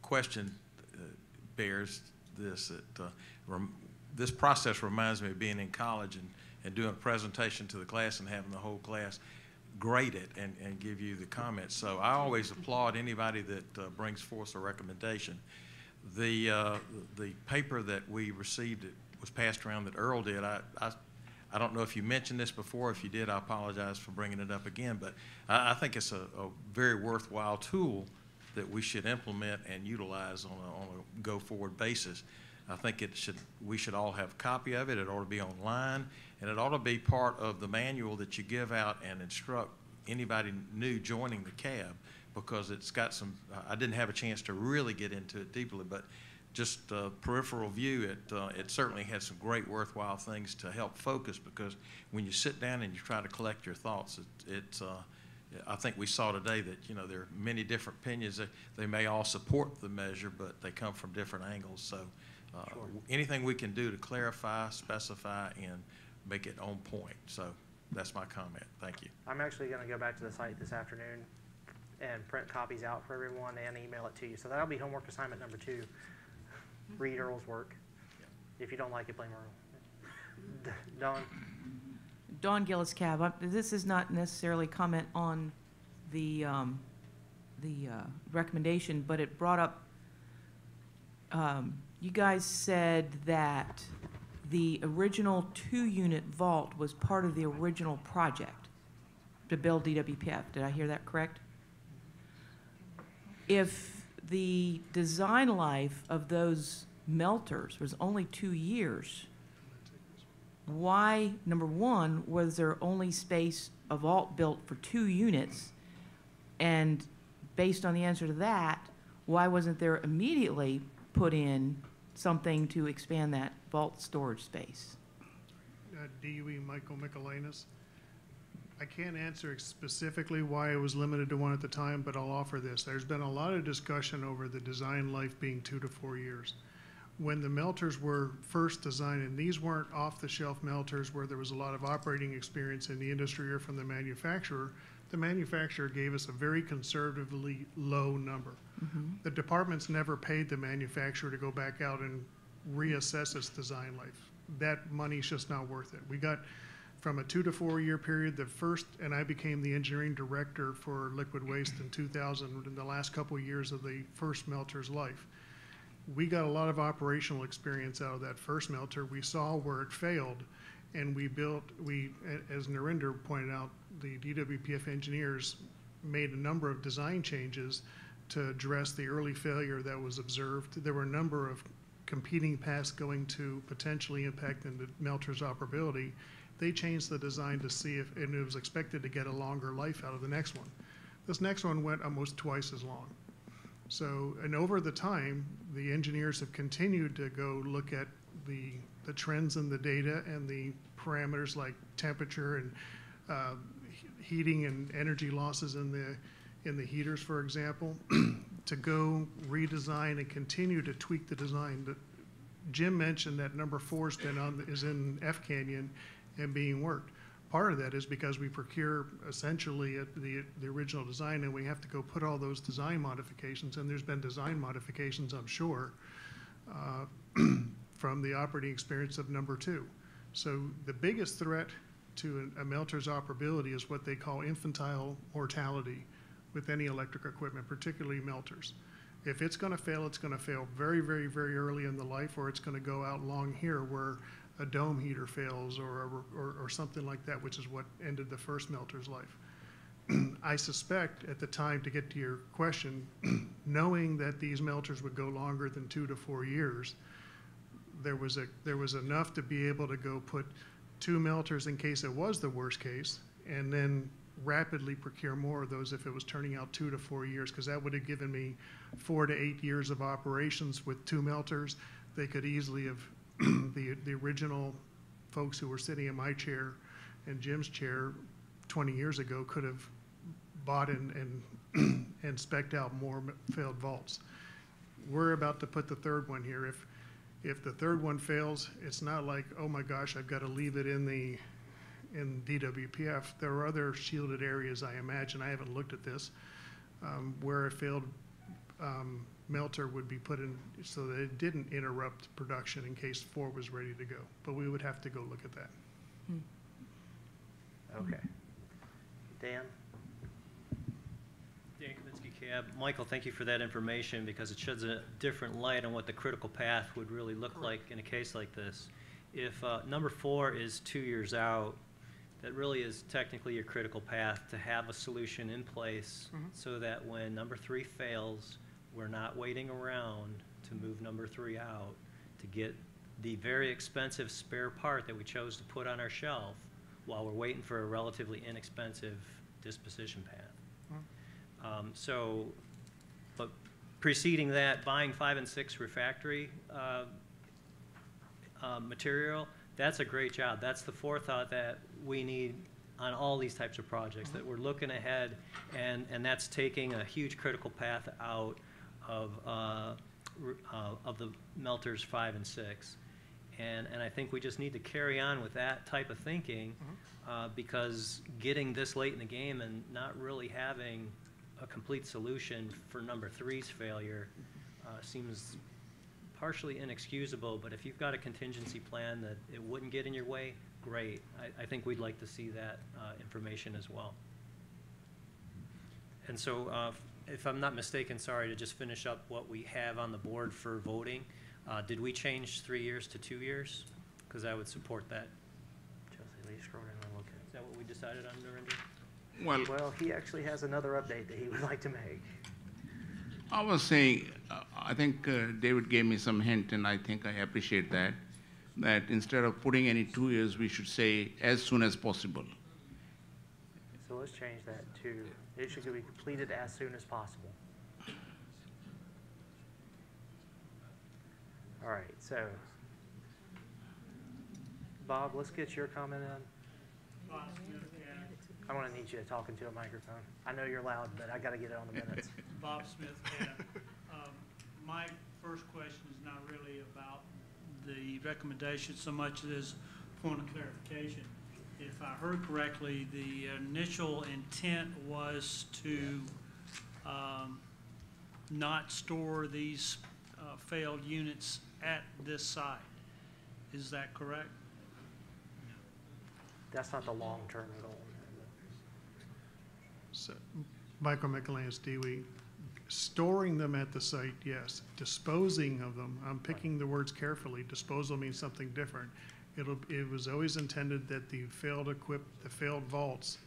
N: Question bears this. This process reminds me of being in college and doing a presentation to the class and having the whole class grade it and give you the comments. So I always applaud anybody that brings forth a recommendation. The paper that we received, it was passed around that Earl did. I don't know if you mentioned this before. If you did, I apologize for bringing it up again. But I think it's a very worthwhile tool that we should implement and utilize on a go-forward basis. I think we should all have a copy of it. It ought to be online, and it ought to be part of the manual that you give out and instruct anybody new joining the CAB, because it's got some, I didn't have a chance to really get into it deeply, but just peripheral view, it certainly has some great worthwhile things to help focus, because when you sit down and you try to collect your thoughts, I think we saw today that, you know, there are many different opinions. They may all support the measure, but they come from different angles. So sure. Anything we can do to clarify, specify, and make it on point. So that's my comment. Thank you.
A: I'm actually going to go back to the site this afternoon and print copies out for everyone and email it to you. So that'll be homework assignment number 2. Read Earl's work. If you don't like it, blame Earl. Don?
H: Don Gillis, Cab. This is not necessarily comment on the recommendation, but it brought up, you guys said that the original 2-unit vault was part of the original project to build DWPF. Did I hear that correct? If the design life of those melters was only 2 years, why, number one, was there only space, a vault built for 2 units? And based on the answer to that, why wasn't there immediately put in something to expand that vault storage space?
E: DOE Michael Mikolanis. I can't answer specifically why it was limited to 1 at the time, but I'll offer this. There's been a lot of discussion over the design life being 2 to 4 years. When the melters were first designed, and these weren't off-the-shelf melters where there was a lot of operating experience in the industry or from the manufacturer gave us a very conservatively low number. The department's never paid the manufacturer to go back out and reassess its design life. That money's just not worth it. We got from a 2 to 4 year period, and I became the engineering director for liquid waste in 2000, in the last couple of years of the first melter's life. We got a lot of operational experience out of that first melter. We saw where it failed, and as Narinder pointed out, the DWPF engineers made a number of design changes to address the early failure that was observed. There were a number of competing paths going to potentially impact the melter's operability. They changed the design to see if, and it was expected to get a longer life out of the next one. This next one went almost twice as long. So, and over the time, the engineers have continued to go look at the trends in the data and the parameters like temperature and heating and energy losses in the heaters, for example, to go redesign and continue to tweak the design. Jim mentioned that number 4 is in F Canyon and being worked. Part of that is because we procure essentially at the original design, and we have to go put all those design modifications, and there's been design modifications, I'm sure, from the operating experience of number 2. So the biggest threat to a melter's operability is what they call infantile mortality with any electric equipment, particularly melters. If it's going to fail, it's going to fail very, very, very early in the life, or it's going to go out long here where a dome heater fails or something like that, which is what ended the first melter's life. I suspect at the time, to get to your question, knowing that these melters would go longer than 2 to 4 years, there was enough to be able to go put 2 melters in case it was the worst case, and then rapidly procure more of those if it was turning out 2 to 4 years, because that would have given me 4 to 8 years of operations with 2 melters. They could easily have, the original folks who were sitting in my chair and Jim's chair 20 years ago could have bought and spec'd out more failed vaults. We're about to put the 3rd one here. If the 3rd one fails, it's not like, oh my gosh, I've got to leave it in DWPF. There are other shielded areas, I imagine, I haven't looked at this, where a failed melter would be put in so that it didn't interrupt production in case 4 was ready to go. But we would have to go look at that.
A: Okay. Dan?
I: Dan Kaminsky, CAB. Michael, thank you for that information because it sheds a different light on what the critical path would really look like in a case like this. If number 4 is 2 years out, that really is technically your critical path to have a solution in place so that when number 3 fails, we're not waiting around to move number 3 out to get the very expensive spare part that we chose to put on our shelf while we're waiting for a relatively inexpensive disposition path. But preceding that, buying 5 and 6 refractory material, that's a great job. That's the forethought that we need on all these types of projects, that we're looking ahead, and that's taking a huge critical path out of the melters 5 and 6. And I think we just need to carry on with that type of thinking because getting this late in the game and not really having a complete solution for number 3's failure seems partially inexcusable, but if you've got a contingency plan that it wouldn't get in your way, great. I think we'd like to see that information as well. And so if I'm not mistaken, sorry, to just finish up what we have on the board for voting, did we change 3 years to 2 years? Because I would support that.
A: Chelsea, will you scroll down and look at
I: Is that what we decided on, Dorinda?
A: Well, he actually has another update that he would like to make.
M: I was saying, I think David gave me some hint, and I think I appreciate that, that instead of putting any 2 years, we should say as soon as possible.
A: So let's change that to, it should be completed as soon as possible. All right, so, Bob, let's get your comment in. I'm gonna need you to talk into a microphone. I know you're loud, but I gotta get it on the minutes.
G: Bob Smith, my first question is not really about the recommendation so much as point of clarification. If I heard correctly, the initial intent was to not store these failed units at this site. Is that correct?
A: That's not the long-term goal.
E: So, Michael Mikolanis, DOE, storing them at the site, yes. Disposing of them, I'm picking the words carefully. Disposal means something different. It was always intended that the failed vaults,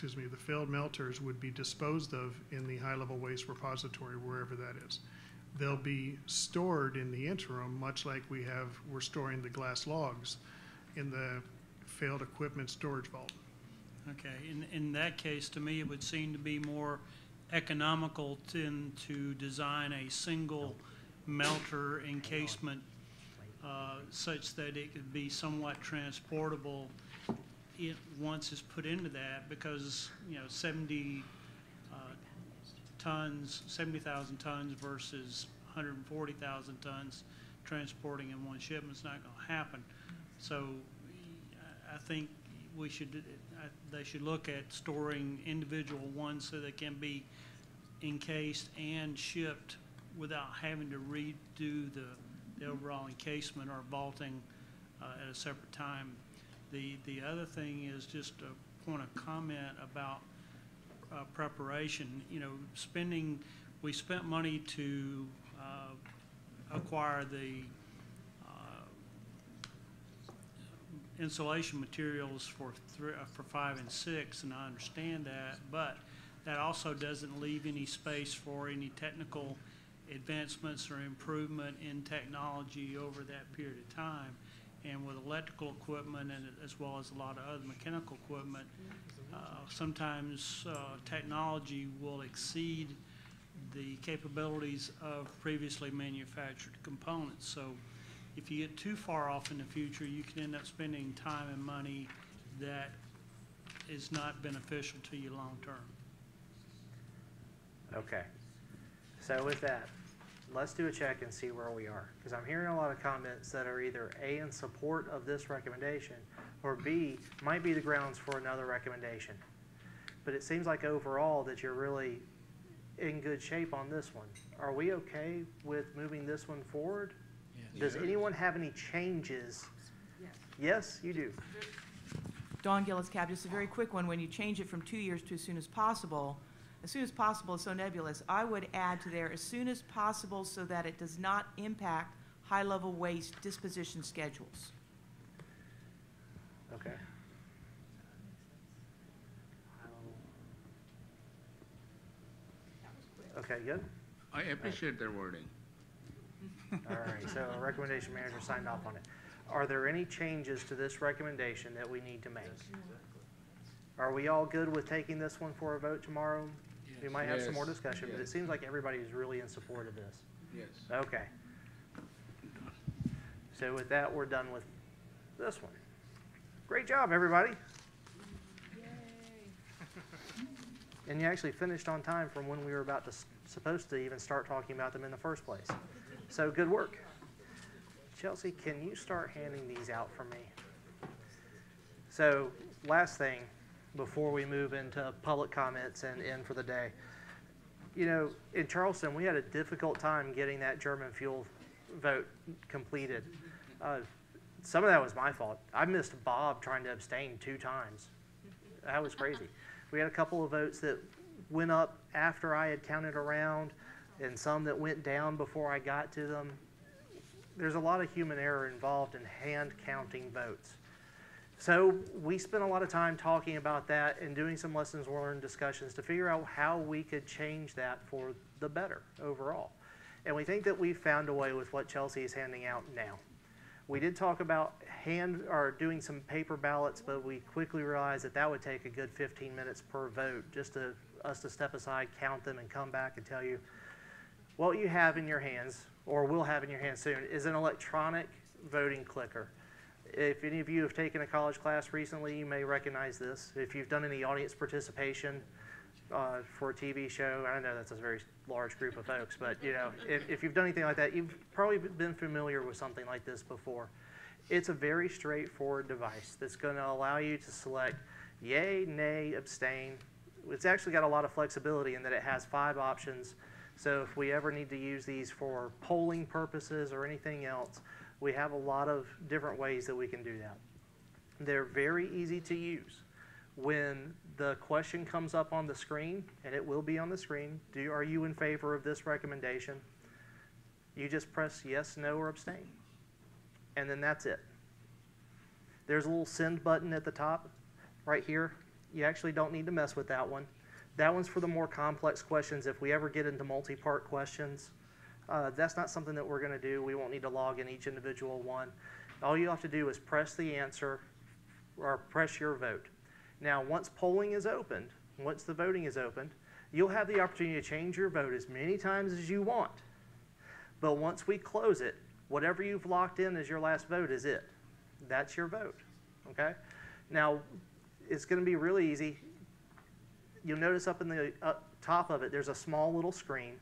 E: the failed melters would be disposed of in the high-level waste repository, wherever that is. They'll be stored in the interim, much like we're storing the glass logs in the failed equipment storage vault.
G: Okay, in that case, to me, it would seem to be more economical to design a single melter encasement such that it could be somewhat transportable once it's put into that, because 70,000 tons versus 140,000 tons transporting in one shipment is not going to happen. So I think they should look at storing individual ones so they can be encased and shipped without having to redo the overall encasement or vaulting at a separate time. The other thing is just a point of comment about preparation. We spent money to acquire the insulation materials for 5 and 6, and I understand that, but that also doesn't leave any space for any technical advancements or improvement in technology over that period of time. And with electrical equipment and as well as a lot of other mechanical equipment, sometimes technology will exceed the capabilities of previously manufactured components. So if you get too far off in the future, you can end up spending time and money that is not beneficial to you long term.
A: Okay. So with that, let's do a check and see where we are. Because I'm hearing a lot of comments that are either A, in support of this recommendation, or B, might be the grounds for another recommendation. But it seems like overall that you're really in good shape on this one. Are we okay with moving this one forward? Does anyone have any changes?
H: Yes.
A: Yes, you do.
H: Dawn Gillis, Cab, just a very quick one. When you change it from 2 years to as soon as possible is so nebulous. I would add to there as soon as possible so that it does not impact high-level waste disposition schedules.
A: Okay. Okay, good.
M: I appreciate their wording.
A: All right, so our recommendation manager signed off on it. Are there any changes to this recommendation that we need to make? Are we all good with taking this one for a vote tomorrow? Yes. We might have some more discussion, but it seems like everybody is really in support of this.
M: Yes.
A: Okay. So with that, we're done with this one. Great job, everybody. Yay. And you actually finished on time from when we were supposed to even start talking about them in the first place. So good work. Chelsea, can you start handing these out for me? So last thing, before we move into public comments and end for the day. In Charleston, we had a difficult time getting that German fuel vote completed. Some of that was my fault. I missed Bob trying to abstain 2 times. That was crazy. We had a couple of votes that went up after I had counted around and some that went down before I got to them. There's a lot of human error involved in hand counting votes. So we spent a lot of time talking about that and doing some lessons learned discussions to figure out how we could change that for the better overall. And we think that we've found a way with what Chelsea is handing out now. We did talk about doing some paper ballots, but we quickly realized that that would take a good 15 minutes per vote just to us to step aside, count them, and come back and tell you what you have in your hands, or will have in your hands soon, is an electronic voting clicker. If any of you have taken a college class recently, you may recognize this. If you've done any audience participation for a TV show, I know that's a very large group of folks, but you know, if you've done anything like that, you've probably been familiar with something like this before. It's a very straightforward device that's going to allow you to select yay, nay, abstain. It's actually got a lot of flexibility in that it has 5 options. So if we ever need to use these for polling purposes or anything else, we have a lot of different ways that we can do that. They're very easy to use. When the question comes up on the screen, and it will be on the screen, are you in favor of this recommendation? You just press yes, no, or abstain. And then that's it. There's a little send button at the top right here. You actually don't need to mess with that one. That one's for the more complex questions. If we ever get into multi-part questions, that's not something that we're going to do. We won't need to log in each individual one. All you have to do is press the answer or press your vote. Now, once polling is opened, once the voting is opened, you'll have the opportunity to change your vote as many times as you want. But once we close it, whatever you've locked in as your last vote is it. That's your vote, okay? Now, it's going to be really easy. You'll notice up in the top of it, there's a small little screen,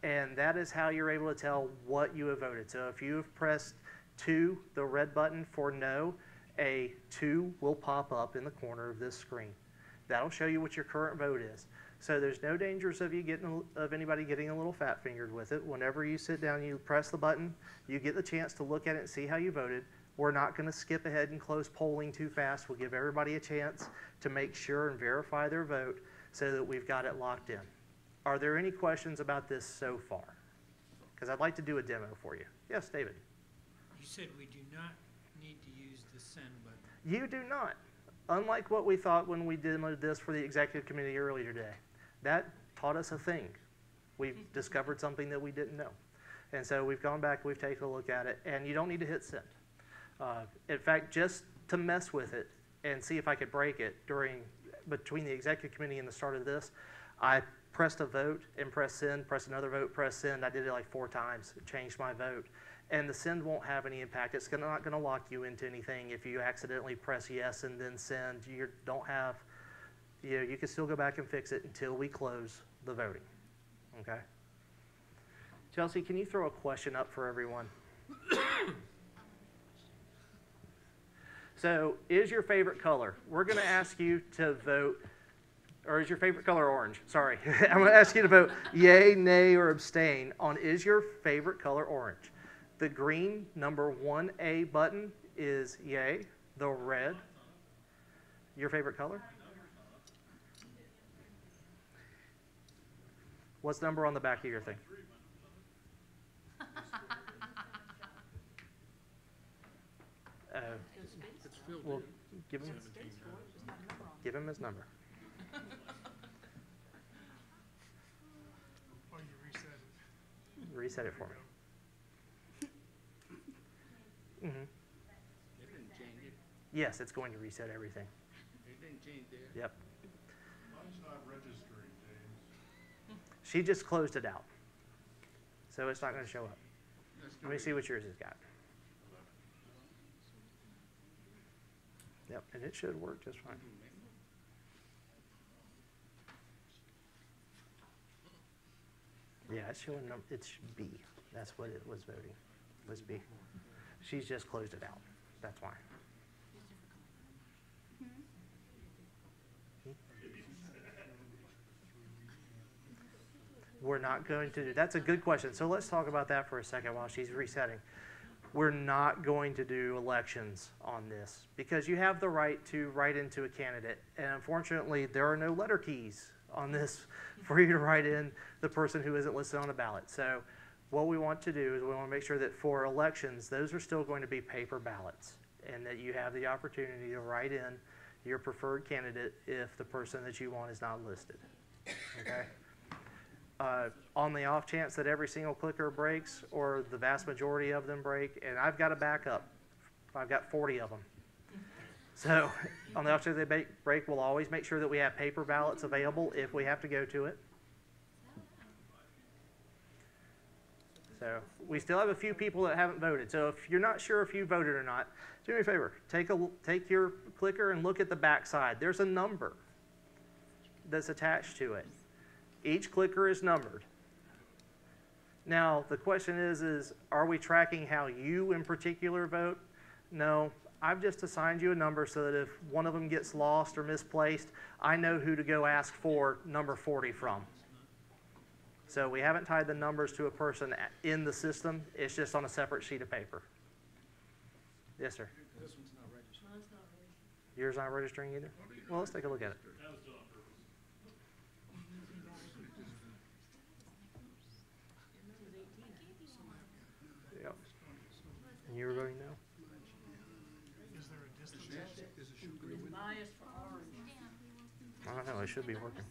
A: and that is how you're able to tell what you have voted. So if you have pressed 2, the red button for no, a 2 will pop up in the corner of this screen. That'll show you what your current vote is. So there's no dangers of anybody getting a little fat fingered with it. Whenever you sit down, you press the button, you get the chance to look at it and see how you voted. We're not going to skip ahead and close polling too fast. We'll give everybody a chance to make sure and verify their vote so that we've got it locked in. Are there any questions about this so far? Because I'd like to do a demo for you. Yes, David?
J: You said we do not need to use the send button.
A: You do not. Unlike what we thought when we demoed this for the executive committee earlier today. That taught us a thing. We've discovered something that we didn't know. And so we've gone back, we've taken a look at it, and you don't need to hit send. In fact, just to mess with it and see if I could break it between the executive committee and the start of this, I pressed a vote and pressed send, pressed another vote, pressed send. I did it like 4 times, changed my vote. And the send won't have any impact. It's not going to lock you into anything if you accidentally press yes and then send. You can still go back and fix it until we close the voting. Okay? Chelsea, can you throw a question up for everyone? So, is your favorite color? We're going to ask you to vote, or is your favorite color orange? Sorry. I'm going to ask you to vote yay, nay, or abstain on is your favorite color orange. The green number 1A button is yay. The red, your favorite color? What's the number on the back of your thing? Well, give him his number.
E: Oh, you reset it.
A: Reset it for me. Mm-hmm.
M: It didn't change it.
A: Yes, it's going to reset everything.
M: It didn't change there.
A: Yep.
K: Mine's not registering, James.
A: She just closed it out. So it's not going to show up. Let me see what yours has got. Yep, and it should work just fine. Yeah, it's showing it's B. That's what it was voting, was B. She's just closed it out. That's why. We're not going to do, that's a good question. So let's talk about that for a second while she's resetting. We're not going to do elections on this because you have the right to write into a candidate. And unfortunately, there are no letter keys on this for you to write in the person who isn't listed on the ballot. So what we want to do is we want to make sure that for elections, those are still going to be paper ballots, and that you have the opportunity to write in your preferred candidate if the person that you want is not listed. Okay? On the off chance that every single clicker breaks or the vast majority of them break, and I've got a backup, I've got 40 of them. So on the off chance they break, we'll always make sure that we have paper ballots available if we have to go to it. So we still have a few people that haven't voted. So if you're not sure if you voted or not, do me a favor, take your clicker and look at the back side. There's a number that's attached to it. Each clicker is numbered. Now, the question is are we tracking how you in particular vote? No, I've just assigned you a number so that if one of them gets lost or misplaced, I know who to go ask for number 40 from. So we haven't tied the numbers to a person in the system. It's just on a separate sheet of paper. Yes, sir.
O: This one's not registered. No, it's not registered.
A: Yours not registering either? Well, let's take a look at it.
O: That was done on purpose.
A: Yep. And you were voting no?
E: Is there a distance?
O: It's biased for orange.
A: I don't know. It should be working.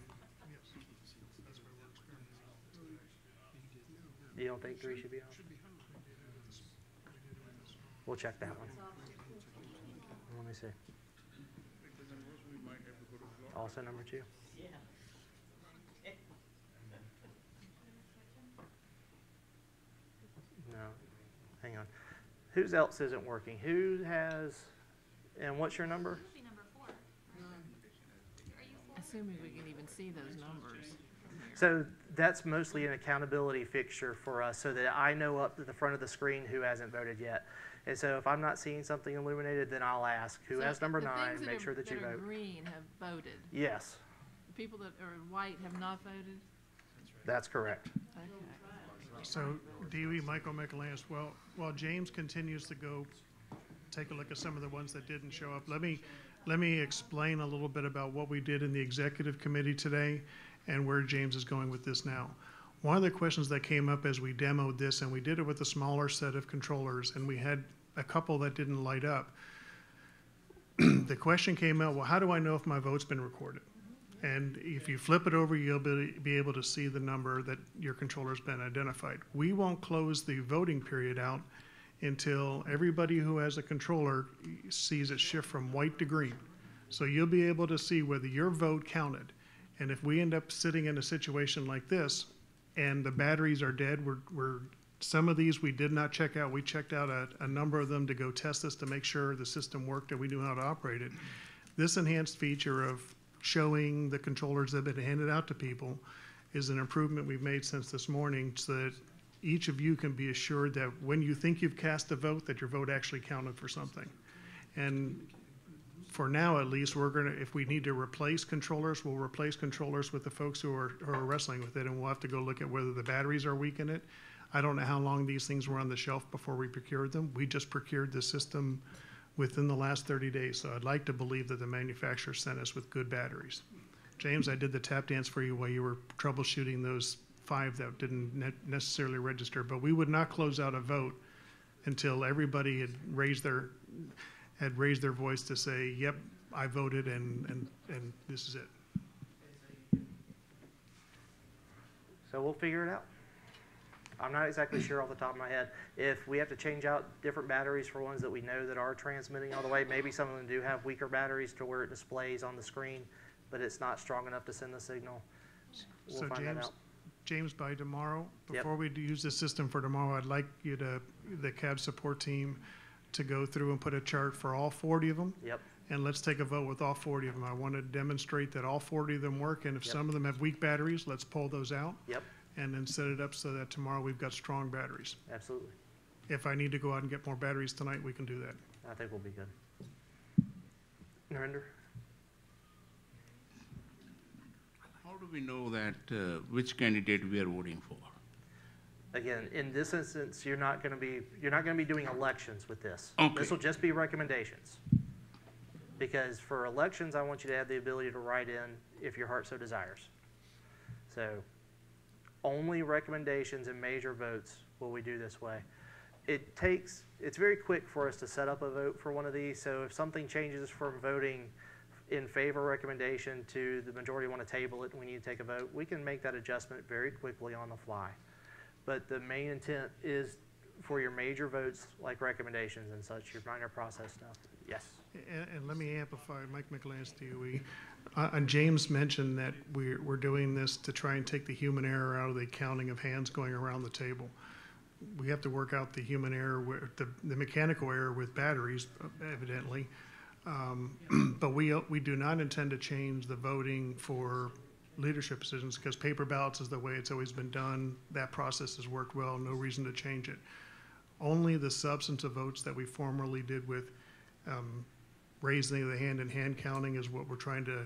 A: You don't think 3 should be off? We'll check that one. Let me see. Also number 2?
O: Yeah.
A: No. Hang on. Whose else isn't working? Who has, and what's your number?
L: Assuming we can even see those numbers.
A: So that's mostly an accountability fixture for us so that I know up to the front of the screen who hasn't voted yet. And so if I'm not seeing something illuminated, then I'll ask who has number 9, make sure that you vote.
L: The green have voted.
A: Yes.
L: The people that are white have not voted?
A: That's correct.
L: Okay.
E: So DOE, Michael Mikolanis, while James continues to go take a look at some of the ones that didn't show up, let me explain a little bit about what we did in the executive committee today and where James is going with this now. One of the questions that came up as we demoed this, and we did it with a smaller set of controllers, and we had a couple that didn't light up. The question came out, well, how do I know if my vote's been recorded? And if you flip it over, you'll be able to see the number that your controller's been identified. We won't close the voting period out until everybody who has a controller sees it shift from white to green. So you'll be able to see whether your vote counted. And if we end up sitting in a situation like this and the batteries are dead, some of these we did not check out. We checked out a number of them to go test this to make sure the system worked and we knew how to operate it. This enhanced feature of showing the controllers that have been handed out to people is an improvement we've made since this morning so that each of you can be assured that when you think you've cast a vote, that your vote actually counted for something. And for now, at least, if we need to replace controllers, we'll replace controllers with the folks who are wrestling with it, and we'll have to go look at whether the batteries are weak in it. I don't know how long these things were on the shelf before we procured them. We just procured the system within the last 30 days, so I'd like to believe that the manufacturer sent us with good batteries. James, I did the tap dance for you while you were troubleshooting those 5 that didn't necessarily register, but we would not close out a vote until everybody had raised their voice to say, yep, I voted and this is it.
A: So we'll figure it out. I'm not exactly sure off the top of my head. If we have to change out different batteries for ones that we know that are transmitting all the way, maybe some of them do have weaker batteries to where it displays on the screen, but it's not strong enough to send the signal. We'll
E: So
A: find that out.
E: James, by tomorrow,
A: Yep.
E: before we use the system for tomorrow, I'd like you the CAB support team, to go through and put a chart for all 40 of them.
A: Yep.
E: And let's take a vote with all 40 of them. I want to demonstrate that all 40 of them work, and if
A: Yep.
E: some of them have weak batteries, let's pull those out.
A: Yep.
E: And then set it up so that tomorrow we've got strong batteries.
A: Absolutely.
E: If I need to go out and get more batteries tonight, we can do that.
A: I think we'll be good. Narendra?
M: How do we know that which candidate we are voting for?
A: Again, in this instance, you're not going to be doing elections with this.
M: Okay.
A: This will just be recommendations. Because for elections, I want you to have the ability to write in if your heart so desires. So only recommendations and major votes will we do this way. It's very quick for us to set up a vote for one of these. So if something changes from voting in favor recommendation to the majority want to table it and we need to take a vote, we can make that adjustment very quickly on the fly. But the main intent is for your major votes, like recommendations and such, your minor process stuff. Yes?
E: And let me amplify, Mike Mikolanis, DOE. And James mentioned that we're doing this to try and take the human error out of the counting of hands going around the table. We have to work out the human error, the mechanical error with batteries, evidently. But we do not intend to change the voting for leadership decisions because paper ballots is the way it's always been done. That process has worked well, no reason to change it. Only the substantive votes that we formerly did with raising of the hand and hand counting is what we're trying to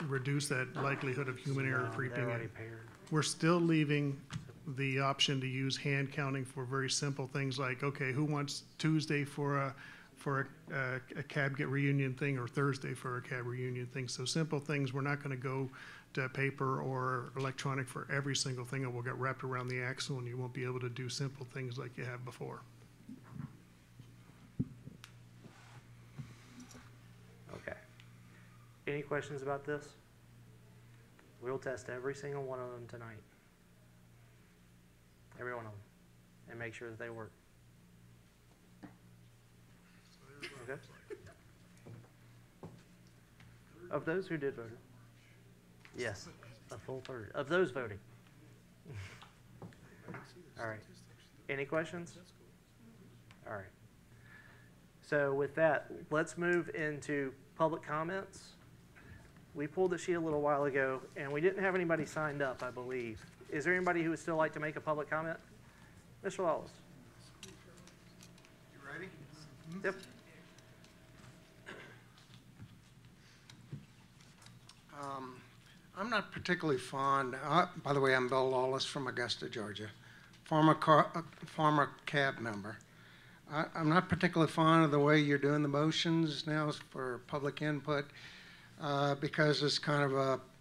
E: reduce that likelihood of human error creeping in. We're still leaving the option to use hand counting for very simple things like, okay, who wants Tuesday for a cab get reunion thing or Thursday for a cab reunion thing. So simple things, we're not going to go to paper or electronic for every single thing. It will get wrapped around the axle and you won't be able to do simple things like you have before.
A: Okay. Any questions about this? We'll test every single one of them tonight. Every one of them. And make sure that they work. Okay. Of those who did vote? Yes, a full third. Of those voting? All right. Any questions? All right. So with that, let's move into public comments. We pulled the sheet a little while ago, and we didn't have anybody signed up, I believe. Is there anybody who would still like to make a public comment? Mr. Lawless.
P: You ready?
A: Yep.
P: I'm not particularly fond, by the way, I'm Bill Lawless from Augusta, Georgia, former cab member. I'm not particularly fond of the way you're doing the motions now for public input because it's kind of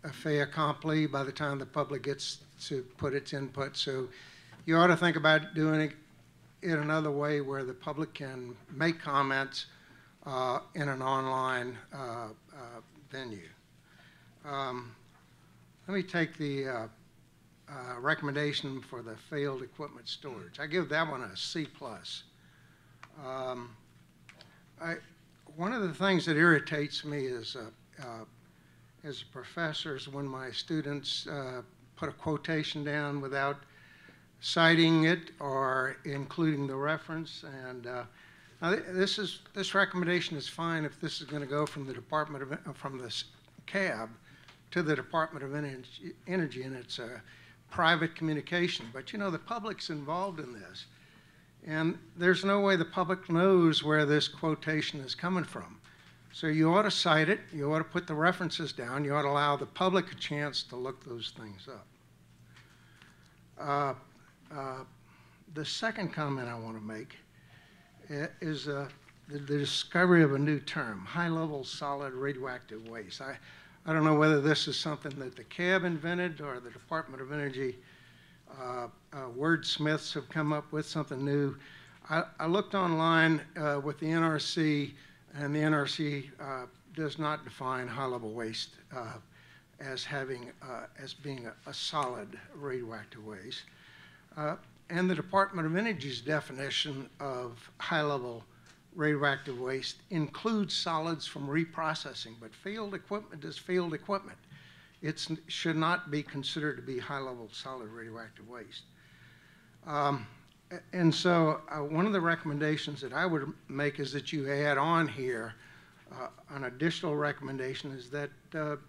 P: a fait accompli by the time the public gets to put its input. So you ought to think about doing it in another way where the public can make comments in an online venue. Let me take the recommendation for the failed equipment storage. I give that one a C+. One of the things that irritates me is as a professor is when my students put a quotation down without citing it or including the reference. And now this recommendation is fine if this is going to go from the from the cab to the Department of Energy, and it's a private communication. But you know, the public's involved in this. And there's no way the public knows where this quotation is coming from. So you ought to cite it, you ought to put the references down, you ought to allow the public a chance to look those things up. The second comment I want to make is the discovery of a new term, high-level solid radioactive waste. I don't know whether this is something that the CAB invented or the Department of Energy wordsmiths have come up with something new. I looked online with the NRC, and the NRC does not define high-level waste as being a solid radioactive waste. And the Department of Energy's definition of high-level radioactive waste includes solids from reprocessing, but failed equipment is failed equipment. It should not be considered to be high-level solid radioactive waste. And so one of the recommendations that I would make is that you add on here an additional recommendation is that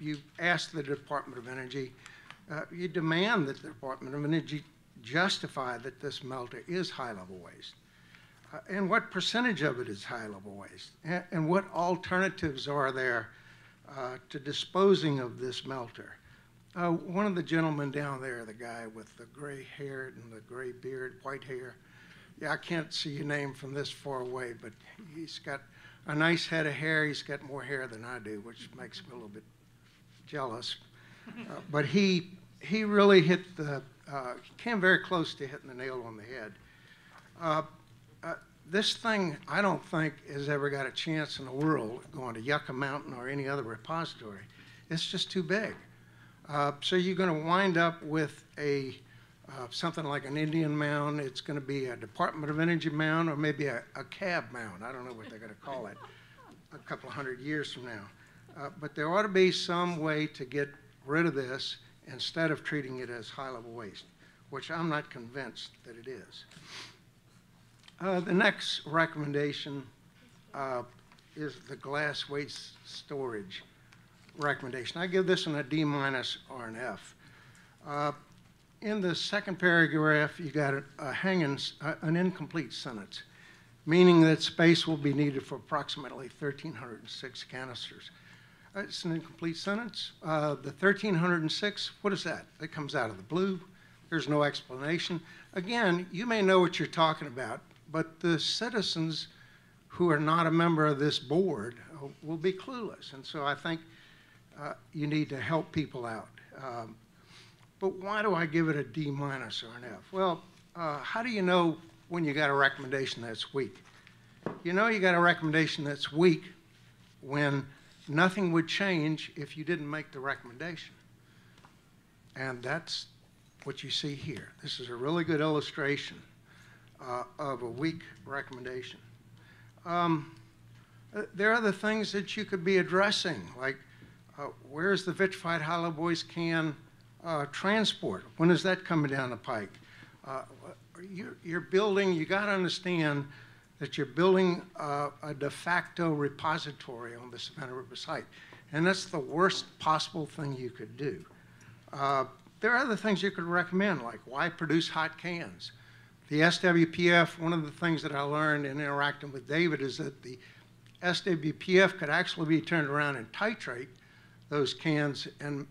P: you ask the Department of Energy, you demand that the Department of Energy justify that this melter is high-level waste. And what percentage of it is high-level waste? And what alternatives are there to disposing of this melter? One of the gentlemen down there, the guy with the gray hair and the gray beard, white hair, yeah, I can't see your name from this far away, but he's got a nice head of hair. He's got more hair than I do, which makes me a little bit jealous. But he he really hit came very close to hitting the nail on the head. This thing, I don't think, has ever got a chance in the world going to Yucca Mountain or any other repository. It's just too big. So you're going to wind up with something like an Indian mound. It's going to be a Department of Energy mound, or maybe a cab mound. I don't know what they're going to call it a couple of hundred years from now. But there ought to be some way to get rid of this instead of treating it as high-level waste, which I'm not convinced that it is. The next recommendation is the glass waste storage recommendation. I give this one a D- or an F. In the second paragraph, you got an incomplete sentence, meaning that space will be needed for approximately 1,306 canisters. It's an incomplete sentence. The 1,306, what is that? That comes out of the blue. There's no explanation. Again, you may know what you're talking about, but the citizens who are not a member of this board will be clueless. And so I think you need to help people out. But why do I give it a D- or an F? Well, how do you know when you got a recommendation that's weak? You know you got a recommendation that's weak when nothing would change if you didn't make the recommendation. And that's what you see here. This is a really good illustration of a weak recommendation. There are other things that you could be addressing, like where's the vitrified hollow voice can transport? When is that coming down the pike? You're building, you got to understand that you're building a de facto repository on the Savannah River site. And that's the worst possible thing you could do. There are other things you could recommend, like why produce hot cans? The SWPF, one of the things that I learned in interacting with David is that the SWPF could actually be turned around and titrate those cans and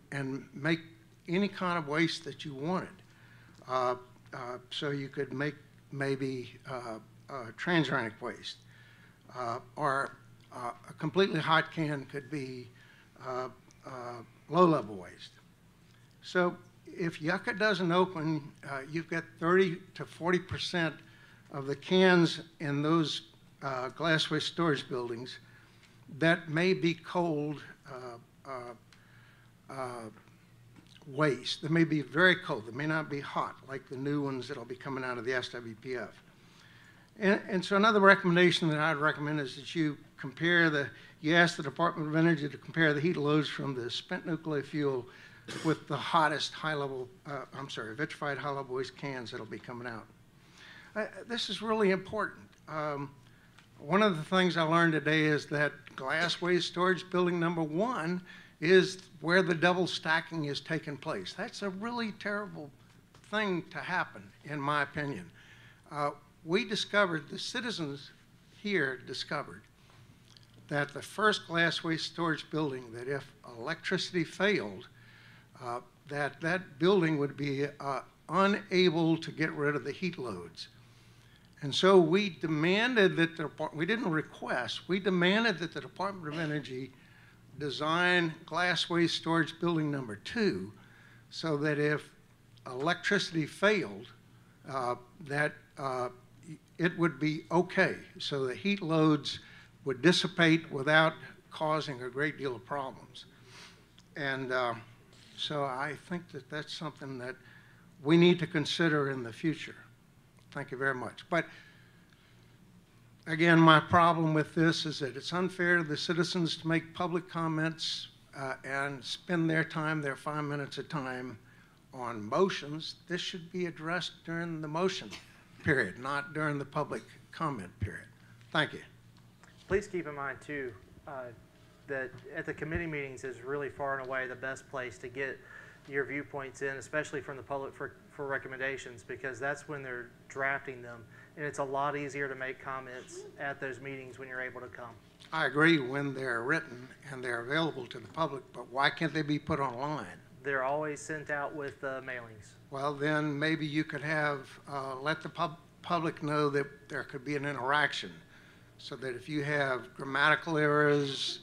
P: make any kind of waste that you wanted. So you could make maybe transuranic waste, or a completely hot can could be low-level waste. So if Yucca doesn't open, you've got 30 to 40% of the cans in those glass waste storage buildings that may be cold waste. They may be very cold. They may not be hot, like the new ones that will be coming out of the SWPF. And so another recommendation that I'd recommend is that you ask the Department of Energy to compare the heat loads from the spent nuclear fuel with the hottest vitrified hollow voice cans that'll be coming out. This is really important. One of the things I learned today is that glass waste storage building number 1 is where the double stacking is taking place. That's a really terrible thing to happen, in my opinion. The citizens here discovered that the first glass waste storage building, that if electricity failed, that building would be unable to get rid of the heat loads. And so we demanded that we didn't request, we demanded that the Department of Energy design glass waste storage building number 2 so that if electricity failed, it would be okay. So the heat loads would dissipate without causing a great deal of problems. And so I think that that's something that we need to consider in the future. Thank you very much. But again, my problem with this is that it's unfair to the citizens to make public comments and spend their 5 minutes of time on motions. This should be addressed during the motion period, not during the public comment period. Thank you.
A: Please keep in mind, too, that at the committee meetings is really far and away the best place to get your viewpoints in, especially from the public for recommendations, because that's when they're drafting them. And it's a lot easier to make comments at those meetings when you're able to come.
P: I agree when they're written and they're available to the public, but why can't they be put online?
A: They're always sent out with mailings.
P: Well, then maybe you could have, let the public know that there could be an interaction, so that if you have grammatical errors,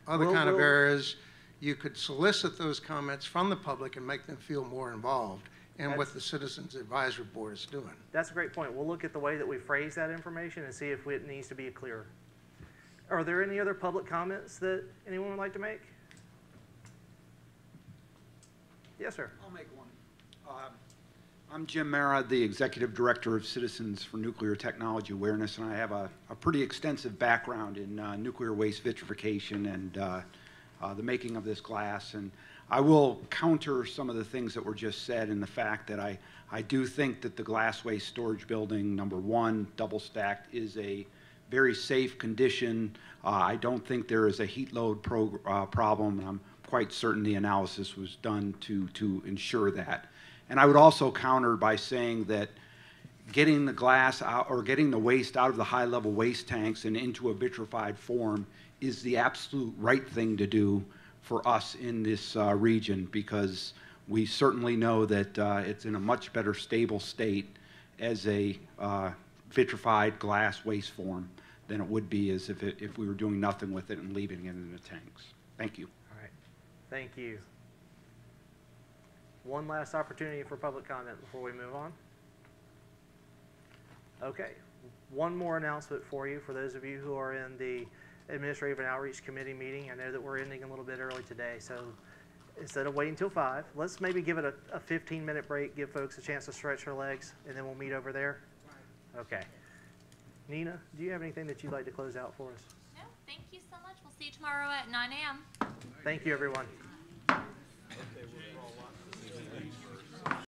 P: other kind of errors, you could solicit those comments from the public and make them feel more involved in what
A: That's-
P: the Citizens Advisory Board is doing.
A: That's a great point. We'll look at the way that we phrase that information and see if it needs to be clearer. Are there any other public comments that anyone would like to make? Yes, sir.
D: I'll make one. I'm Jim Mara, the Executive Director of Citizens for Nuclear Technology Awareness, and I have a pretty extensive background in nuclear waste vitrification and the making of this glass. And I will counter some of the things that were just said in the fact that I do think that the glass waste storage building, number one, double stacked, is a very safe condition. I don't think there is a heat load problem, and I'm quite certain the analysis was done to ensure that. And I would also counter by saying that getting the glass out or getting the waste out of the high-level waste tanks and into a vitrified form is the absolute right thing to do for us in this region, because we certainly know that it's in a much better stable state as a vitrified glass waste form than it would be as if we were doing nothing with it and leaving it in the tanks. Thank you.
A: All right. Thank you. One last opportunity for public comment before we move on. Okay. One more announcement for you, for those of you who are in the Administrative and Outreach Committee meeting. I know that we're ending a little bit early today, so instead of waiting till 5, let's maybe give it a 15-minute break, give folks a chance to stretch their legs, and then we'll meet over there. Okay. Nina, do you have anything that you'd like to close out for us?
B: No, thank you so much. We'll see you tomorrow at 9 a.m.
A: Thank you, everyone.
V: Okay, we'll call